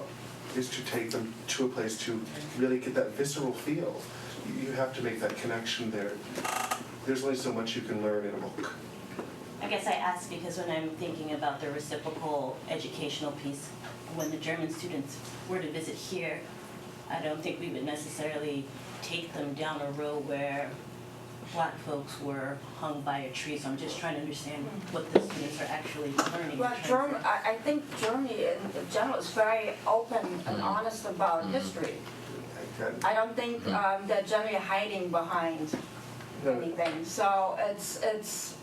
take them to a place to really get that visceral feel. You have to make that connection there. There's only so much you can learn in a book. I guess I ask because when I'm thinking about the reciprocal educational piece, when the German students were to visit here, I don't think we would necessarily take them down a road where Black folks were hung by a tree. So I'm just trying to understand what the students are actually learning. Well, I think Germany in general is very open and honest about history. I don't think they're generally hiding behind anything. So it's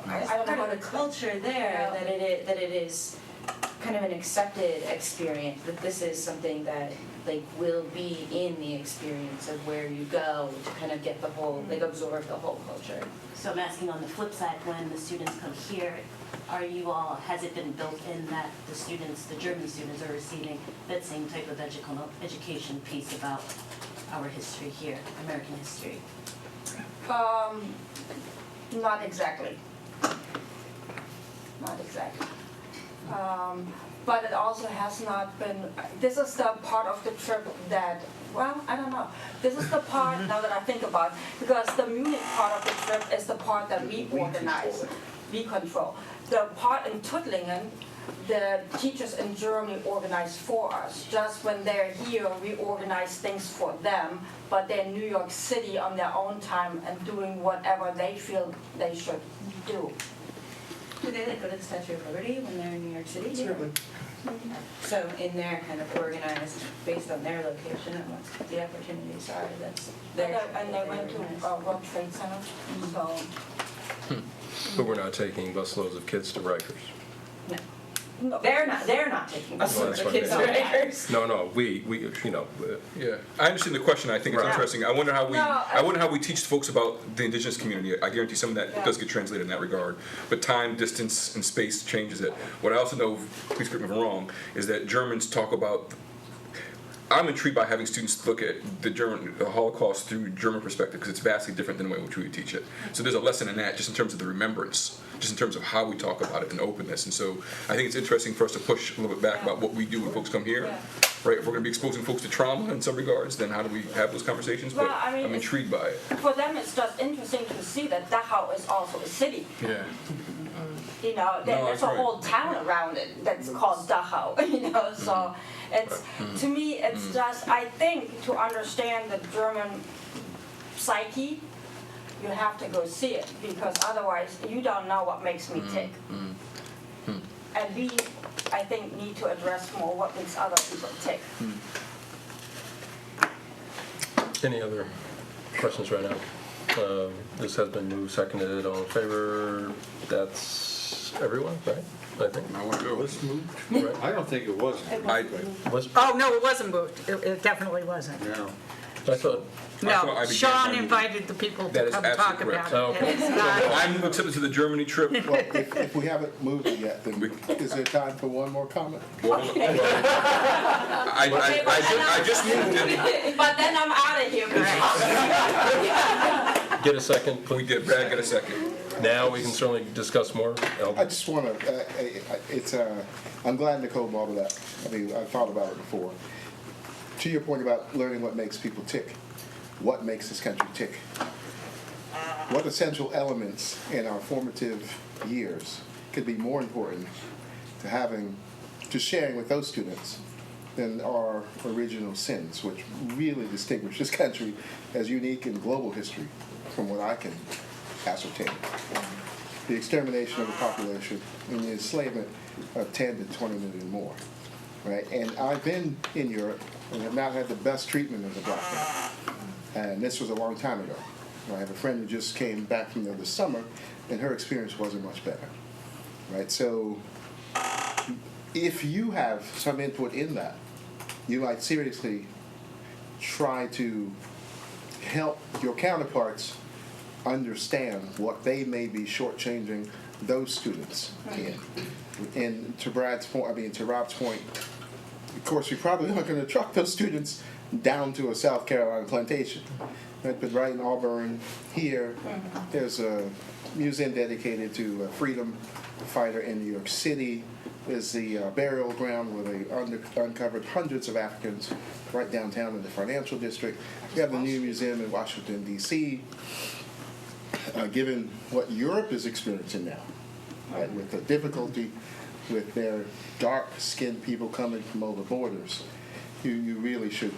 I don't know Part how of to the culture there, that it is kind of an accepted experience, that this is something that like will be in the experience of where you go to kind of get the whole, like absorb the whole culture. So I'm asking on the flip side, when the students come here, has it been built in that the students, the German students are receiving that same type of education piece about our history here, American history? Not exactly. Not exactly. But it also has not been, this is the part of the trip that, well, I don't know. This is the part, now that I think about it, because the Munich part of the trip is the part that we organize, we control. The part in Tuttlingen, the teachers in Germany organize for us. Just when they're here, we organize things for them, but they're in New York City on their own time and doing whatever they feel they should do. Do they like go to the Statue of Liberty when they're in New York City? Certainly. So in there, kind of organized based on their location and what the opportunities are, that's their. And they went to World Trade Center, so. But we're not taking busloads of kids to Rikers. No, they're not taking Well, us, that's the what kids I are mean. Rikers. No, we, you know. Yeah, I understand the question. I think it's Right. interesting. I wonder how we, No, I wonder how we teach folks about the indigenous community. I guarantee some of that does get translated in that regard. But time, distance, and space changes it. What I also know, please correct me if I'm wrong, is that Germans talk about. I'm intrigued by having students look at the Holocaust through German perspective because it's vastly different than the way in which we would teach it. So there's a lesson in that, just in terms of the remembrance, just in terms of how we talk about it and openness. And so I think it's interesting for us to push a little bit back about what we do when folks come here, right? If we're going to be exposing folks to trauma in some regards, then how do we have those conversations? Well, But I mean, I'm intrigued by it. For them, it's just interesting to see that Dachau is also a city. Yeah. You know, there's that's a right. whole town around it that's called Dachau, you know, so it's, to me, it's just, I think to understand the German psyche, you have to go see it, because otherwise you don't know what makes me tick. And we, I think, need to address more what makes other people tick. Any other questions right now? This has been moved, seconded, all in favor. That's everyone, right? I think. I want to go. Was moved? Right. I don't think it was. Oh, no, it wasn't moved. It definitely wasn't. No. I thought. No, Sean invited the people That to is come talk absolutely about correct. it. And it's not- I move acceptance of the Germany trip. Well, if we haven't moved it yet, then is there time for one more comment? I just moved it. But then I'm out of here. Get a second, please. We did. Brad, get a second. Now we can certainly discuss more. I just want to, I'm glad Nicole brought it up. I mean, I thought about it before. To your point about learning what makes people tick, what makes this country tick? What essential elements in our formative years could be more important to sharing with those students than our original sins, which really distinguish this country as unique in global history, from what I can ascertain. The extermination of the population and the enslavement of 10 to 20 million more, right? And I've been in Europe and have not had the best treatment as a black man. And this was a long time ago. I have a friend who just came back from there this summer, and her experience wasn't much better, right? So if you have some input in that, you might seriously try to help your counterparts understand what they may be shortchanging those students in. And to Rob's point, of course, you're probably not going to truck those students down to a South Carolina plantation. Right? But right in Auburn, here, there's a museum dedicated to a freedom fighter in New York City. There's the burial ground where they uncovered hundreds of Africans right downtown in the financial district. We have the new museum in Washington, D.C. Given what Europe is experiencing now, right, with the difficulty with their dark-skinned people coming from over borders, you really should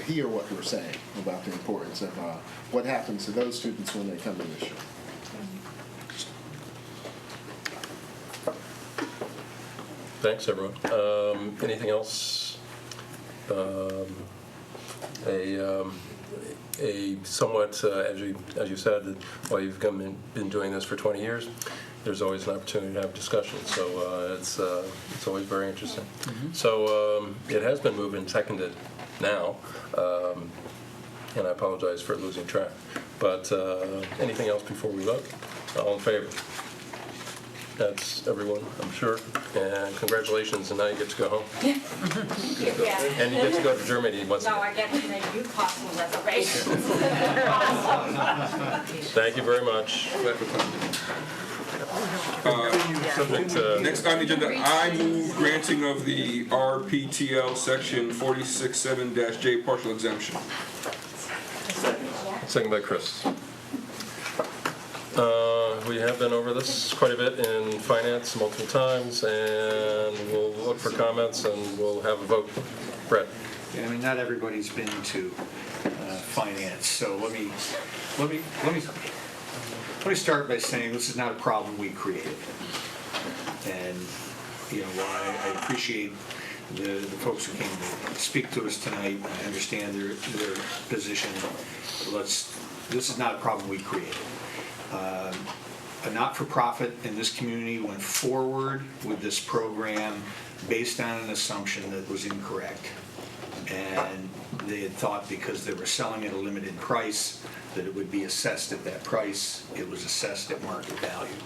hear what we're saying about the importance of what happens to those students when they come to this show. Thanks, everyone. Anything else? a somewhat, as you said, while you've been doing this for 20 years, there's always an opportunity to have discussion. So it's always very interesting. So it has been moved and seconded now, and I apologize for losing track. But anything else before we vote? All in favor? That's everyone, I'm sure. And congratulations, and now you get to go home. Yeah. And you get to go to Germany once No, again. I get to make you costume reservations. Thank you very much. Subject to- Next on the agenda, I move granting of the RPTL section 46.7-J partial exemption. Second by Chris. We have been over this quite a bit in finance multiple times, and we'll look for comments and we'll have a vote. Brett? Yeah, I mean, not everybody's been to finance, so let me start by saying this is not a problem we created. And, you know, while I appreciate the folks who came to speak to us tonight, I understand their position, this is not a problem we created. A not-for-profit in this community went forward with this program based on an assumption that was incorrect. And they had thought because they were selling at a limited price that it would be assessed at that price. It was assessed at market value.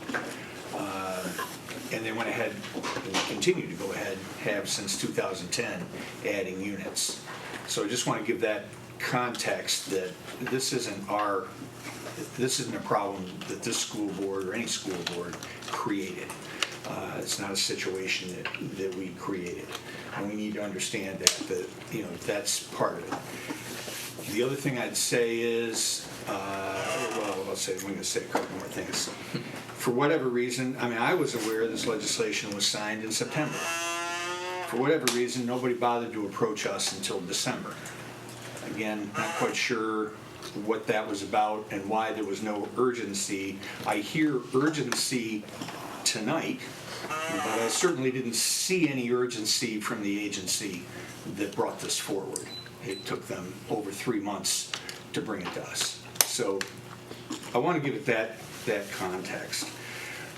And they went ahead and continue to go ahead, have since 2010, adding units. So I just want to give that context that this isn't a problem that this school board or any school board created. It's not a situation that we created. And we need to understand that you know, that's part of it. The other thing I'd say is, I'm going to say a couple more things. For whatever reason, I mean, I was aware this legislation was signed in September. For whatever reason, nobody bothered to approach us until December. Again, not quite sure what that was about and why there was no urgency. I hear urgency tonight, but I certainly didn't see any urgency from the agency that brought this forward. It took them over 3 months to bring it to us. So I want to give it that context.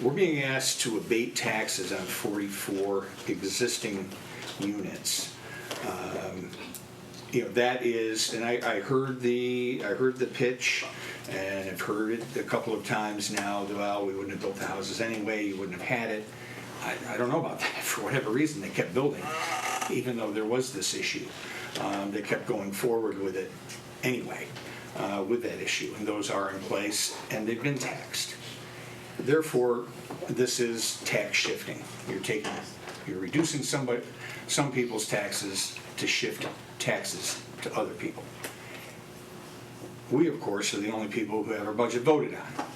We're being asked to abate taxes on 44 existing units. You know, that is, and I heard the pitch, and I've heard it a couple of times now, well, we wouldn't have built the houses anyway, you wouldn't have had it. I don't know about that. For whatever reason, they kept building, even though there was this issue. They kept going forward with it anyway, with that issue, and those are in place, and they've been taxed. Therefore, this is tax shifting. You're reducing some people's taxes to shift taxes to other people. We, of course, are the only people who have our budget voted on.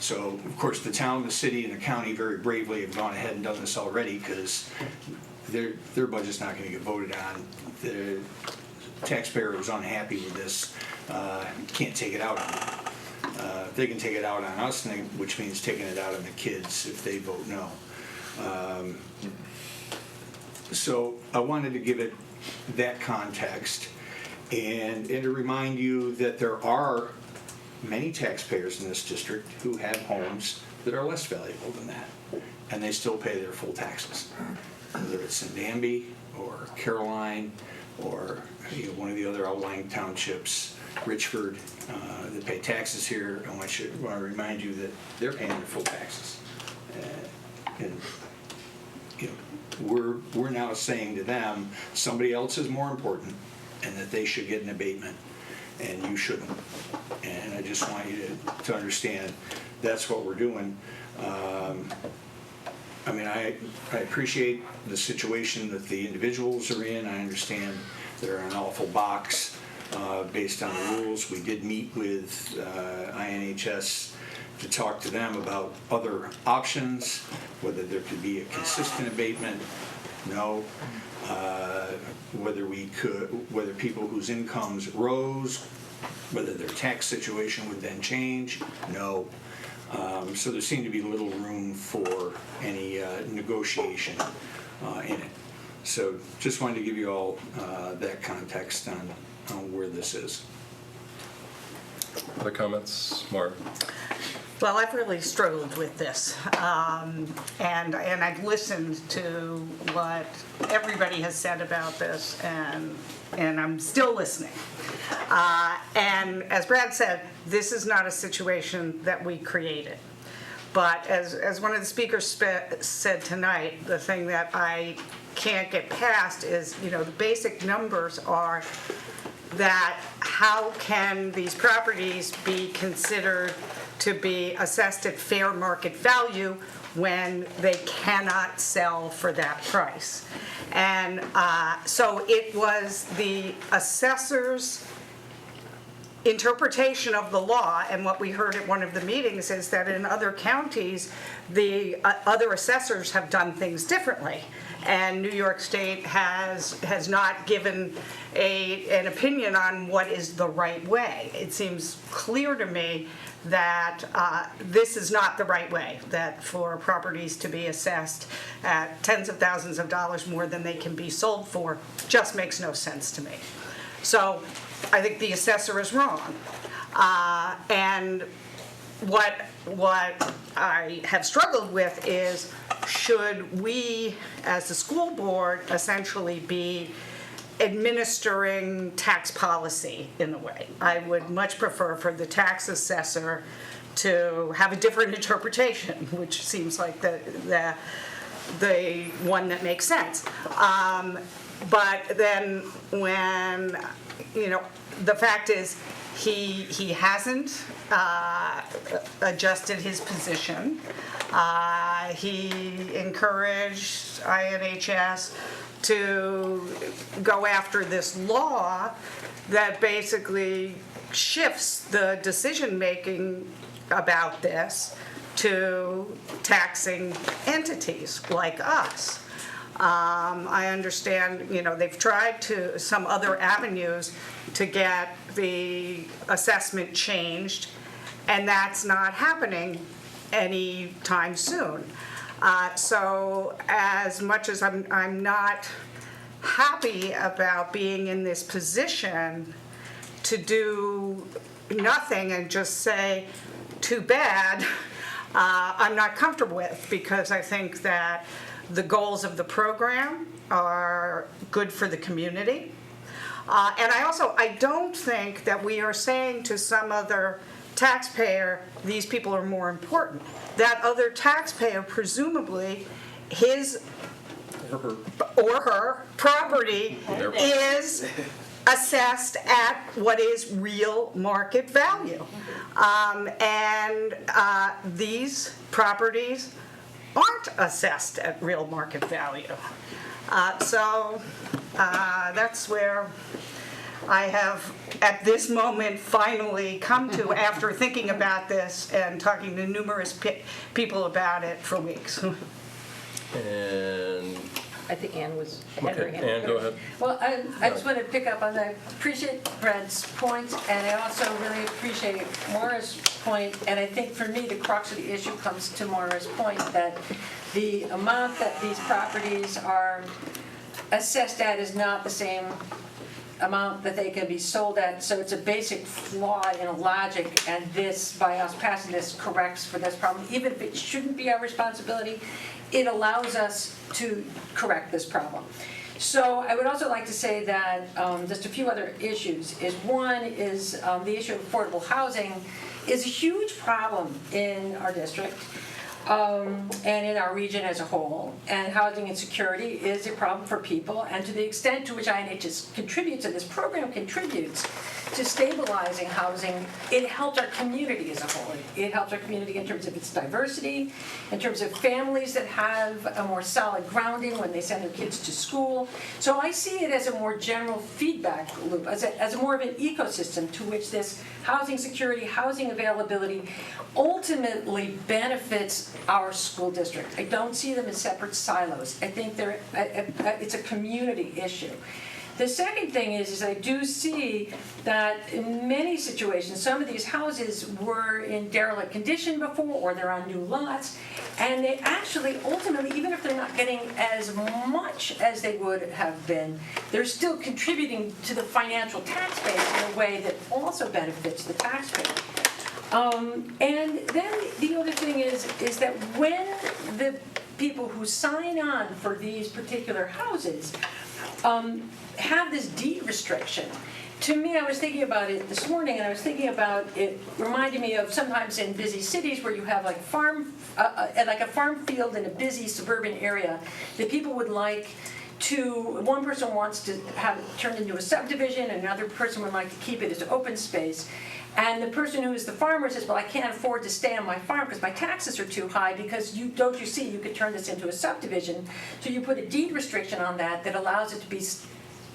So, of course, the town, the city, and the county very bravely have gone ahead and done this already because their budget's not going to get voted on. The taxpayer who's unhappy with this can't take it out on them. They can take it out on us, which means taking it out on the kids if they vote no. So I wanted to give it that context and to remind you that there are many taxpayers in this district who have homes that are less valuable than that, and they still pay their full taxes. Whether it's in Danby or Caroline or one of the other outlying townships, Richford, that pay taxes here. I want to remind you that they're paying their full taxes. And we're now saying to them, somebody else is more important and that they should get an abatement and you shouldn't. And I just want you to understand that's what we're doing. I mean, I appreciate the situation that the individuals are in. I understand they're in an awful box based on the rules. We did meet with INHS to talk to them about other options, whether there could be a consistent abatement, no. Whether people whose incomes rose, whether their tax situation would then change, no. So there seemed to be little room for any negotiation in it. So just wanted to give you all that context where this is. Other comments, Mark? Well, I've really struggled with this, and I've listened to what everybody has said about this, and I'm still listening. And as Brad said, this is not a situation that we created. But as one of the speakers said tonight, the thing that I can't get past is, the basic numbers are that how can these properties be considered to be assessed at fair market value when they cannot sell for that price? And so it was the assessor's interpretation of the law, and what we heard at one of the meetings is that in other counties, the other assessors have done things differently. And New York State has not given an opinion on what is the right way. It seems clear to me that this is not the right way, that for properties to be assessed at tens of thousands of dollars more than they can be sold for just makes no sense to me. So I think the assessor is wrong. And what I have struggled with is, should we, as the school board, essentially be administering tax policy in a way? I would much prefer for the tax assessor to have a different interpretation, which seems like the one that makes sense. But then when, the fact is, he hasn't adjusted his position. He encouraged INHS to go after this law that basically shifts the decision-making about this to taxing entities like us. I understand, they've tried some other avenues to get the assessment changed, and that's not happening anytime soon. So as much as I'm not happy about being in this position to do nothing and just say, too bad, I'm not comfortable with, because I think that the goals of the program are good for the community. And I don't think that we are saying to some other taxpayer, these people are more important. That other taxpayer, presumably, his or her property is assessed at what is real market value. And these properties aren't assessed at real market value. So that's where I have, at this moment, finally come to after thinking about this and talking to numerous people about it for weeks. And I think Ann had her hand. Ann, go ahead. Well, I just want to pick up on that. Appreciate Brad's point, and I also really appreciate Maura's point. And I think for me, the crux of the issue comes to Maura's point that the amount that these properties are assessed at is not the same amount that they can be sold at. So it's a basic flaw in logic, and this, by us passing this, corrects for this problem. Even if it shouldn't be our responsibility, it allows us to correct this problem. So I would also like to say that just a few other issues. One is the issue of affordable housing is a huge problem in our district and in our region as a whole. And housing insecurity is a problem for people. And to the extent to which INHS contributes, and this program contributes to stabilizing housing, it helps our community as a whole. It helps our community in terms of its diversity, in terms of families that have a more solid grounding when they send their kids to school. So I see it as a more general feedback loop, as a more of an ecosystem to which this housing security, housing availability ultimately benefits our school district. I don't see them as separate silos. I think it's a community issue. The second thing is I do see that in many situations, some of these houses were in derelict condition before, or they're on new lots, and they actually ultimately, even if they're not getting as much as they would have been, they're still contributing to the financial tax base in a way that also benefits the taxpayer. And then the other thing is that when the people who sign on for these particular houses have this deed restriction, to me, I was thinking about it this morning, and I was thinking about it reminding me of sometimes in busy cities where you have like a farm field in a busy suburban area that people would like to, one person wants to have it turned into a subdivision, and another person would like to keep it as open space. And the person who is the farmer says, well, I can't afford to stay on my farm because my taxes are too high, because you see you could turn this into a subdivision. So you put a deed restriction on that allows it to be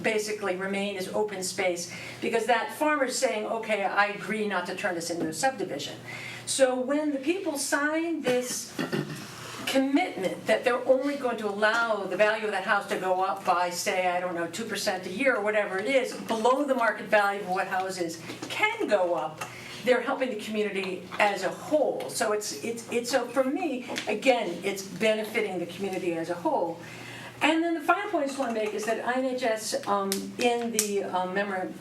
basically remain as open space, because that farmer's saying, okay, I agree not to turn this into a subdivision. So when the people sign this commitment that they're only going to allow the value of that house to go up by, say, I don't know, 2% a year or whatever it is, below the market value of what houses can go up, they're helping the community as a whole. So it's so for me, again, it's benefiting the community as a whole. And then the final point I just want to make is that INHS, in the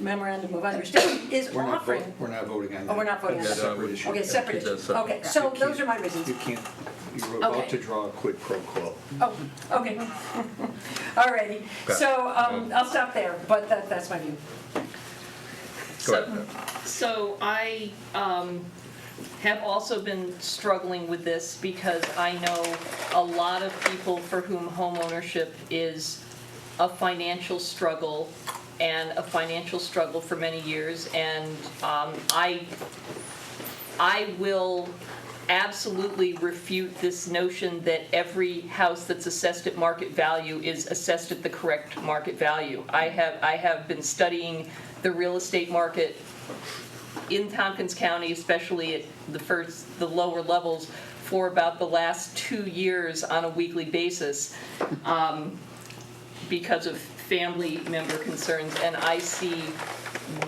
memorandum of understanding, is offering. We're not voting on that. Oh, we're not voting on That's a that. separate issue. Okay, separate issue. Okay, so those are my reasons. You can't, you're about Okay. to draw a quid pro quo. Oh, okay. All righty. So I'll stop there, but that's my view. So I have also been struggling with this because I know a lot of people for whom home ownership is a financial struggle, and a financial struggle for many years, and I will absolutely refute this notion that every house that's assessed at market value is assessed at the correct market value. I have been studying the real estate market in Tompkins County, especially at the lower levels, for about the last 2 years on a weekly basis, because of family member concerns, and I see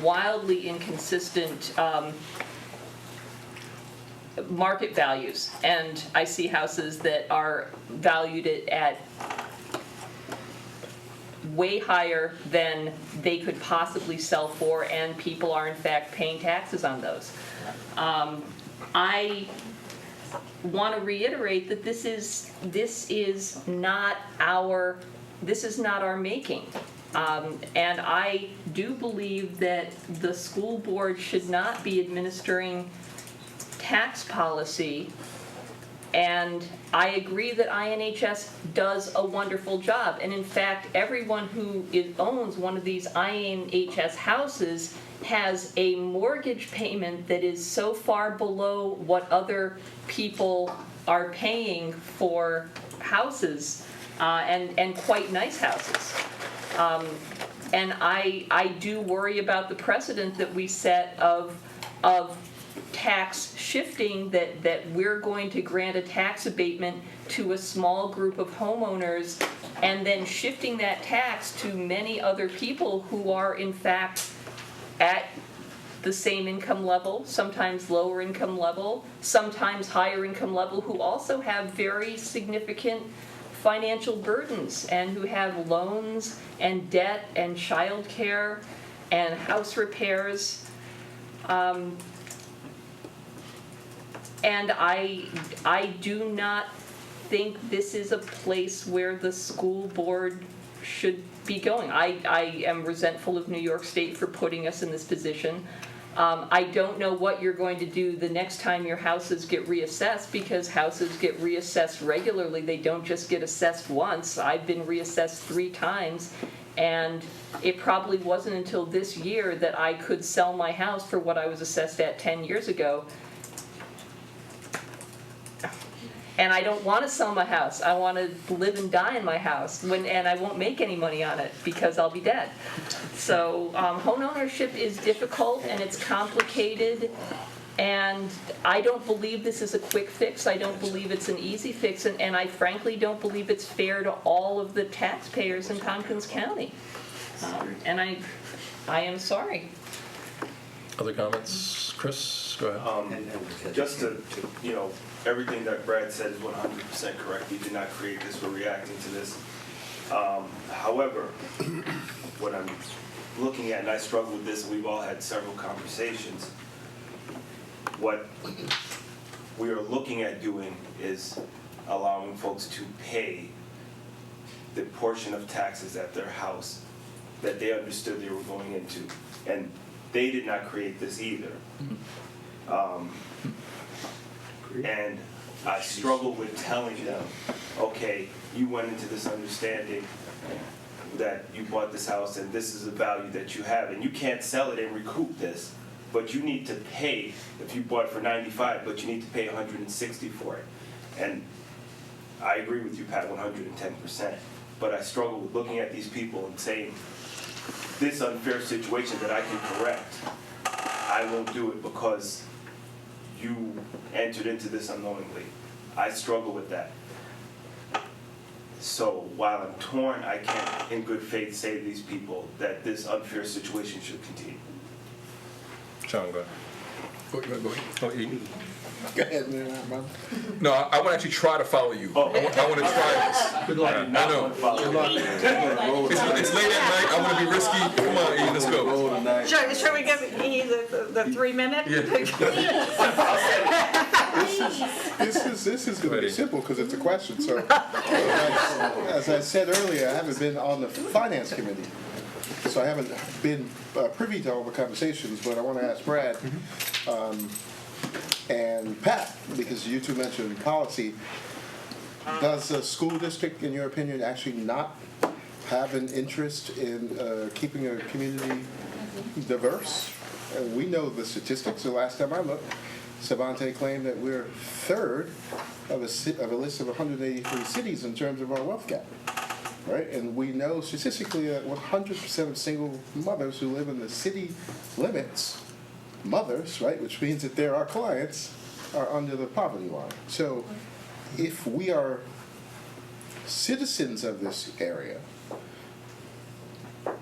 wildly inconsistent market values, and I see houses that are valued at way higher than they could possibly sell for, and people are in fact paying taxes on those. I want to reiterate that this is not our making. And I do believe that the school board should not be administering tax policy, and I agree that INHS does a wonderful job. And in fact, everyone who owns one of these INHS houses has a mortgage payment that is so far below what other people are paying for houses, and quite nice houses. And I do worry about the precedent that we set of tax shifting, that we're going to grant a tax abatement to a small group of homeowners, and then shifting that tax to many other people who are in fact at the same income level, sometimes lower income level, sometimes higher income level, who also have very significant financial burdens, and who have loans and debt and childcare and house repairs. And I do not think this is a place where the school board should be going. I am resentful of New York State for putting us in this position. I don't know what you're going to do the next time your houses get reassessed, because houses get reassessed regularly. They don't just get assessed once. I've been reassessed 3 times, and it probably wasn't until this year that I could sell my house for what I was assessed at 10 years ago. And I don't want to sell my house. I want to live and die in my house, and I won't make any money on it because I'll be dead. So home ownership is difficult and it's complicated, and I don't believe this is a quick fix. I don't believe it's an easy fix, and I frankly don't believe it's fair to all of the taxpayers in Tompkins County. And I am sorry. Other comments? Chris, go ahead. Just to, everything that Brad said is 100% correct. We did not create this, we're reacting to this. However, what I'm looking at, and I struggle with this, and we've all had several conversations, what we are looking at doing is allowing folks to pay the portion of taxes at their house that they understood they were going into. And they did not create this either. And I struggle with telling them, okay, you went into this understanding that you bought this house and this is a value that you have, and you can't sell it and recoup this, but you need to pay, if you bought it for $95, but you need to pay $160 for it. And I agree with you, Pat, 110%, but I struggle with looking at these people and saying, this unfair situation that I can correct, I won't do it because you entered into this unknowingly. I struggle with that. So while I'm torn, I can't in good faith say to these people that this unfair situation should continue. John, go ahead. Go ahead. Oh, Eden. Go ahead, man. No, I want to actually try to follow you. I want to try this. Good luck. I know. It's late at night. I want to be risky. Come on, Eden, let's go. Shall we give E the 3 minute? This is going to be simple because it's a question. So, as I said earlier, I haven't been on the finance committee, so I haven't been privy to all the conversations. But I want to ask Brad and Pat, because you two mentioned policy. Does a school district, in your opinion, actually not have an interest in keeping a community diverse? We know the statistics. The last time I looked, Savante claimed that we're third of a list of 183 cities in terms of our wealth gap, right? And we know statistically that 100% of single mothers who live in the city limits, mothers, right, which means that they're our clients, are under the poverty line. So if we are citizens of this area,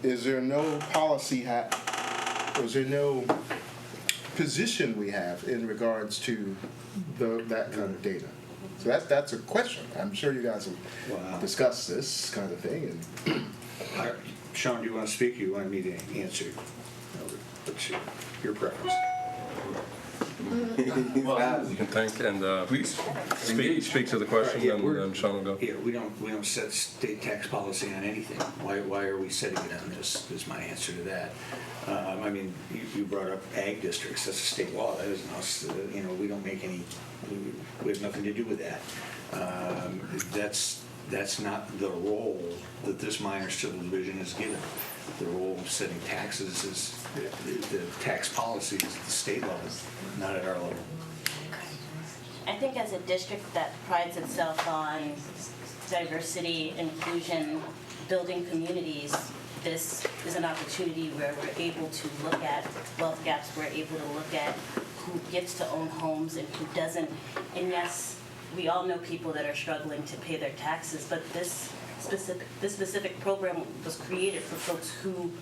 is there no policy is there no position we have in regards to that kind of data? So that's a question. I'm sure you guys have discussed this kind of thing. And Sean, do you want to speak? Or you want me to answer? What's your preference? You can think and please speak to the question, and Sean will go. Yeah, we don't set state tax policy on anything. Why are we setting it on this? Is my answer to that. I mean, you brought up ag districts. That's a state law. That isn't us. We don't make any. We have nothing to do with that. That's not the role that this minor civil division is given. The role of setting taxes is the tax policy is at the state level, not at our level. I think as a district that prides itself on diversity, inclusion, building communities, this is an opportunity where we're able to look at wealth gaps, we're able to look at who gets to own homes and who doesn't. And yes, we all know people that are struggling to pay their taxes, but this specific program was created for folks who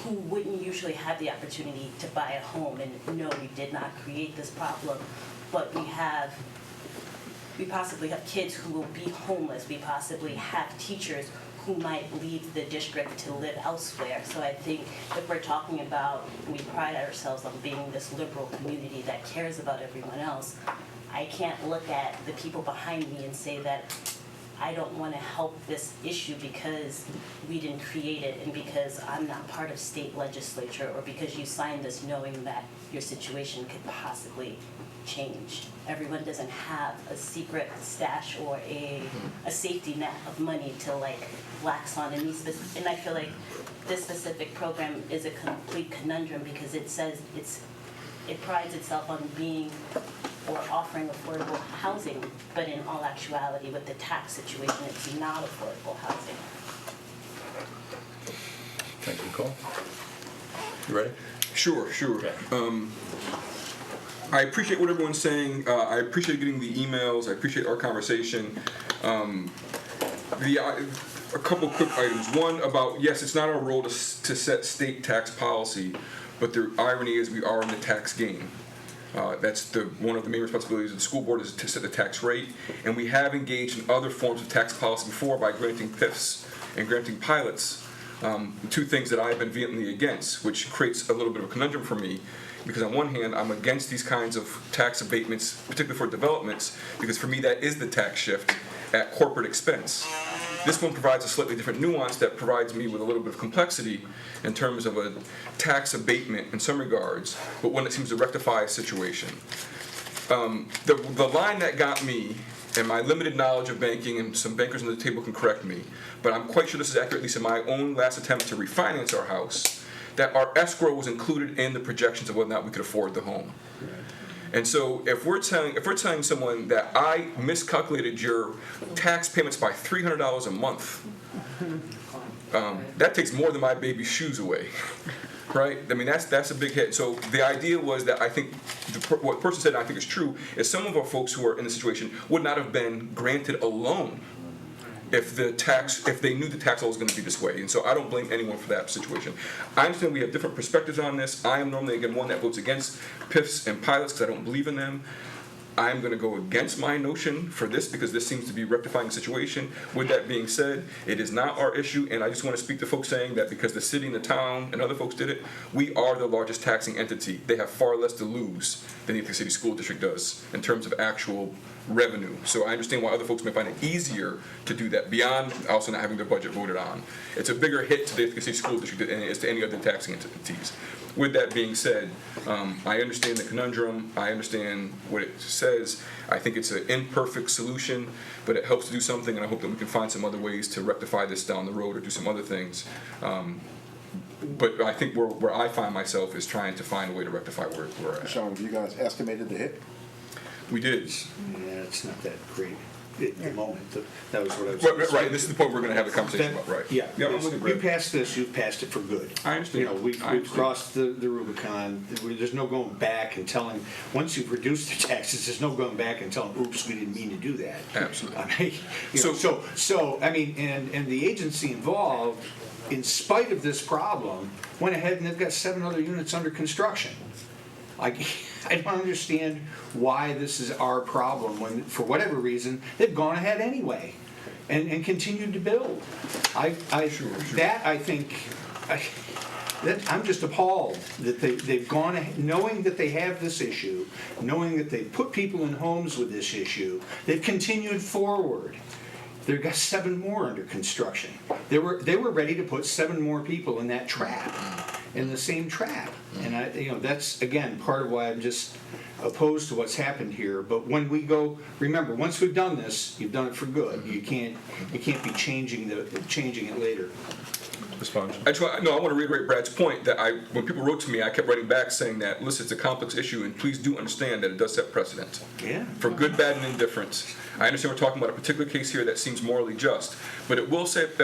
wouldn't usually have the opportunity to buy a home. And no, we did not create this problem, but we possibly have kids who will be homeless. We possibly have teachers who might leave the district to live elsewhere. So I think if we're talking about, we pride ourselves on being this liberal community that cares about everyone else, I can't look at the people behind me and say that I don't want to help this issue because we didn't create it and because I'm not part of state legislature or because you signed this knowing that your situation could possibly change. Everyone doesn't have a secret stash or a safety net of money to lax on. And I feel like this specific program is a complete conundrum because it says it prides itself on being or offering affordable housing, but in all actuality, with the tax situation, it's not affordable housing. Thank you, Nicole. You ready? Sure. Okay. I appreciate what everyone's saying. I appreciate getting the emails. I appreciate our conversation. a couple quick items. One about, yes, it's not our role to set state tax policy, but the irony is we are in the tax game. That's one of the main responsibilities of the school board is to set the tax rate, and we have engaged in other forms of tax policy before by granting PIFs and granting pilots, two things that I've been vehemently against, which creates a little bit of a conundrum for me, because on one hand, I'm against these kinds of tax abatements, particularly for developments, because for me that is the tax shift at corporate expense. This one provides a slightly different nuance that provides me with a little bit of complexity in terms of a tax abatement in some regards, but one that seems to rectify a situation. The line that got me, and my limited knowledge of banking, and some bankers on the table can correct me, but I'm quite sure this is accurate, at least in my own last attempt to refinance our house, that our escrow was included in the projections of whether or not we could afford the home. And so if we're telling someone that I miscalculated your tax payments by $300 a month, that takes more than my baby's shoes away, right? I mean, that's a big hit. So the idea was that I think what the person said, and I think is true, is some of our folks who are in this situation would not have been granted a loan if they knew the tax law was going to be this way. And so I don't blame anyone for that situation. I understand we have different perspectives on this. I am normally, again, one that votes against PIFs and pilots because I don't believe in them. I'm going to go against my notion for this because this seems to be rectifying the situation. With that being said, it is not our issue, and I just want to speak to folks saying that because the city and the town and other folks did it, we are the largest taxing entity. They have far less to lose than the Ithaca City School District does in terms of actual revenue. So I understand why other folks may find it easier to do that beyond also not having their budget voted on. It's a bigger hit to the Ithaca City School District than it is to any other taxing entities. With that being said, I understand the conundrum. I understand what it says. I think it's an imperfect solution, but it helps to do something, and I hope that we can find some other ways to rectify this down the road or do some other things. But I think where I find myself is trying to find a way to rectify where we're at. Sean, have you guys estimated the hit? We did. Yeah, it's not that great at the moment. That was what I was. Right. This is the point we're going to have a conversation about. Right. Yeah. Yeah. You passed this. You've passed it for good. I understand. You know, we've crossed the Rubicon. There's no going back and telling. Once you've reduced the taxes, there's no going back and telling, "Oops, we didn't mean to do that." Absolutely. I mean, so I mean, and the agency involved, in spite of this problem, went ahead and they've got 7 other units under construction. I don't understand why this is our problem when, for whatever reason, they've gone ahead anyway and continued to build. I'm just appalled that they've gone ahead, knowing that they have this issue, knowing that they've put people in homes with this issue, they've continued forward. They've got 7 more under construction. They were ready to put 7 more people in that trap, in the same trap. And that's again part of why I'm just opposed to what's happened here. But when we go, remember, once we've done this, you've done it for good. You can't be changing it later. Respond. I want to reiterate Brad's point that when people wrote to me, I kept writing back saying that, listen, it's a complex issue, and please do understand that it does set precedent. Yeah. For good, bad, and indifference. I understand we're talking about a particular case here that seems morally just, but it will set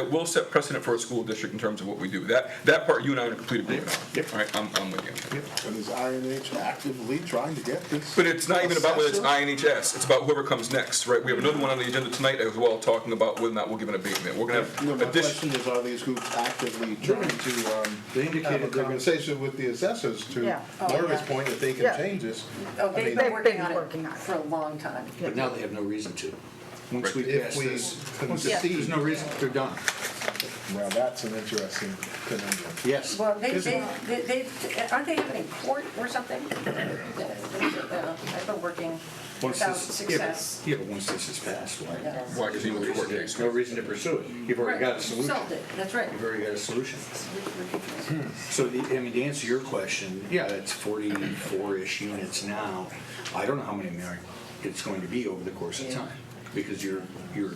precedent for a school district in terms of what we do. That part you and I are in complete agreement on. Yep. All right, I'm with you. Yep. And is INH actively trying to get this? But it's not even about whether it's INHS. It's about whoever comes next, right? We have another one on the agenda tonight as well, talking about whether or not we'll give an abatement. We're going to have my question is, are these groups actively trying to have a conversation with the assessors to Laura's point that they can change this? Oh, they've been working on it for a long time. But now they have no reason to. Once we If pass we this, concede. there's no reason. They're done. Well, that's an interesting conundrum. Yes. Well, aren't they having a court or something? I've been working without success. Yeah, but once this is passed, why? Why? Because you know the court case. No reason to pursue it. You've already got a solution. Solved it, that's right. You've already got a solution. So, to answer your question, yeah, it's 44-ish units now. I don't know how many more it's going to be over the course of time, because you're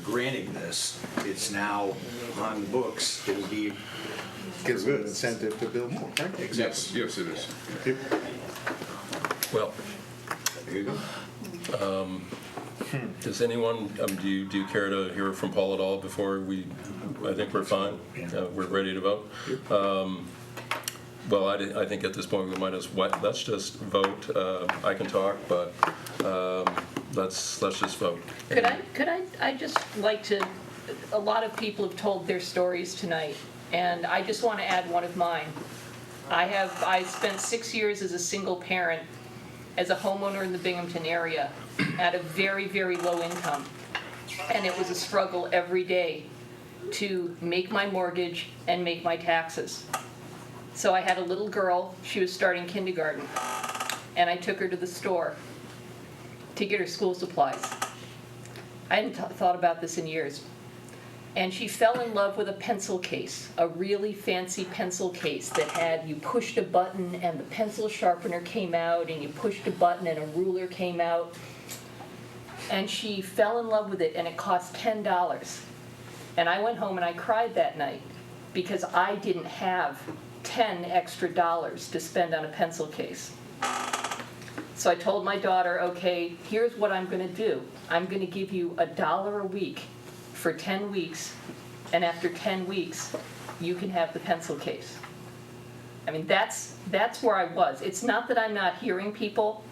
granting this. It's now on the books. It'll be Gives them an incentive to build more, right? Yes, it is. Yep. Well, There you go. does anyone, do you care to hear from Paul at all before I think we're fine? We're ready to vote? Well, I think at this point we might let's just vote. I can talk, but let's just vote. Could I just like to a lot of people have told their stories tonight, and I just want to add one of mine. I spent 6 years as a single parent, as a homeowner in the Binghamton area, at a very, very low income. And it was a struggle every day to make my mortgage and make my taxes. So I had a little girl, she was starting kindergarten, and I took her to the store to get her school supplies. I hadn't thought about this in years. And she fell in love with a pencil case, a really fancy pencil case that had, you pushed a button and the pencil sharpener came out, and you pushed a button and a ruler came out. And she fell in love with it, and it cost $10. And I went home and I cried that night because I didn't have $10 extra to spend on a pencil case. So I told my daughter, okay, here's what I'm going to do. I'm going to give you $1 a week for 10 weeks, and after 10 weeks, you can have the pencil case. I mean, that's where I was. It's not that I'm not hearing people.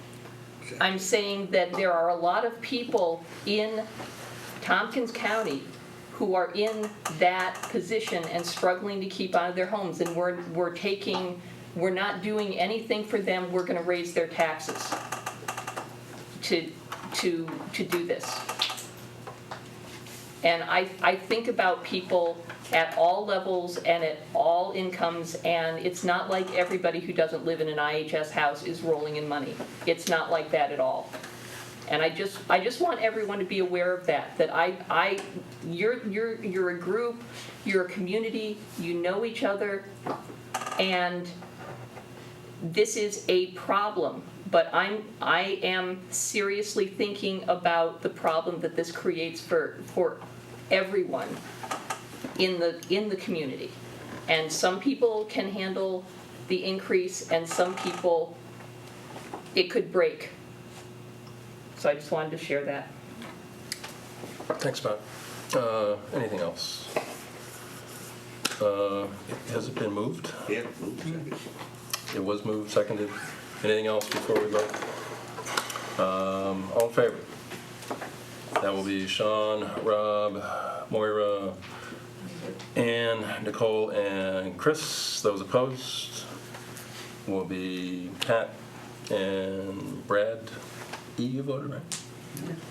I'm saying that there are a lot of people in Tompkins County who are in that position and struggling to keep out of their homes, and we're not doing anything for them. We're going to raise their taxes to do this. And I think about people at all levels and at all incomes, and it's not like everybody who doesn't live in an IHS house is rolling in money. It's not like that at all. And I just want everyone to be aware of that. That you're a group, you're a community, you know each other, and this is a problem. But I am seriously thinking about the problem that this creates for everyone in the community. And some people can handle the increase, and some people it could break. So I just wanted to share that. Thanks, Bob. Anything else? Has it been moved? Yeah. It was moved, seconded. Anything else before we vote? All in favor? That will be Sean, Rob, Moira, Ann, Nicole, and Chris. Those opposed will be Pat and Brad. E, you voted, right?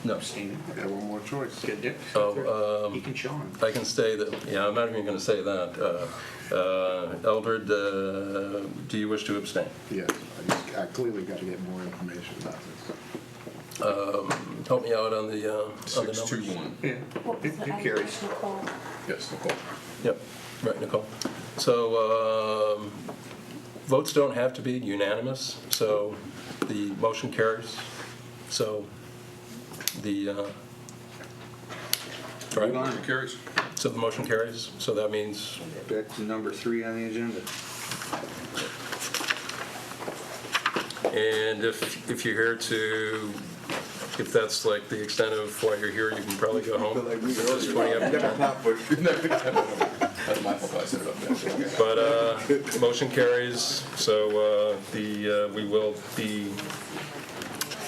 No. Got one more choice. Good Dick. Oh, He can show him. I can say that, yeah, I'm not even going to say that. Eldred, do you wish to abstain? Yes, I clearly got to get more information about this. Help me out on the numbers. 621. Yeah. What was the It other carries. Nicole? Yes, Nicole. Yep, right, Nicole. So votes don't have to be unanimous, so the motion carries. So the, right? Motion carries. So the motion carries, so that means, Back to number 3 on the agenda. and if you're here to, if that's like the extent of why you're here, you can probably go home. It's 20 after 10. That's my fault, I said it up there. But motion carries, so we will be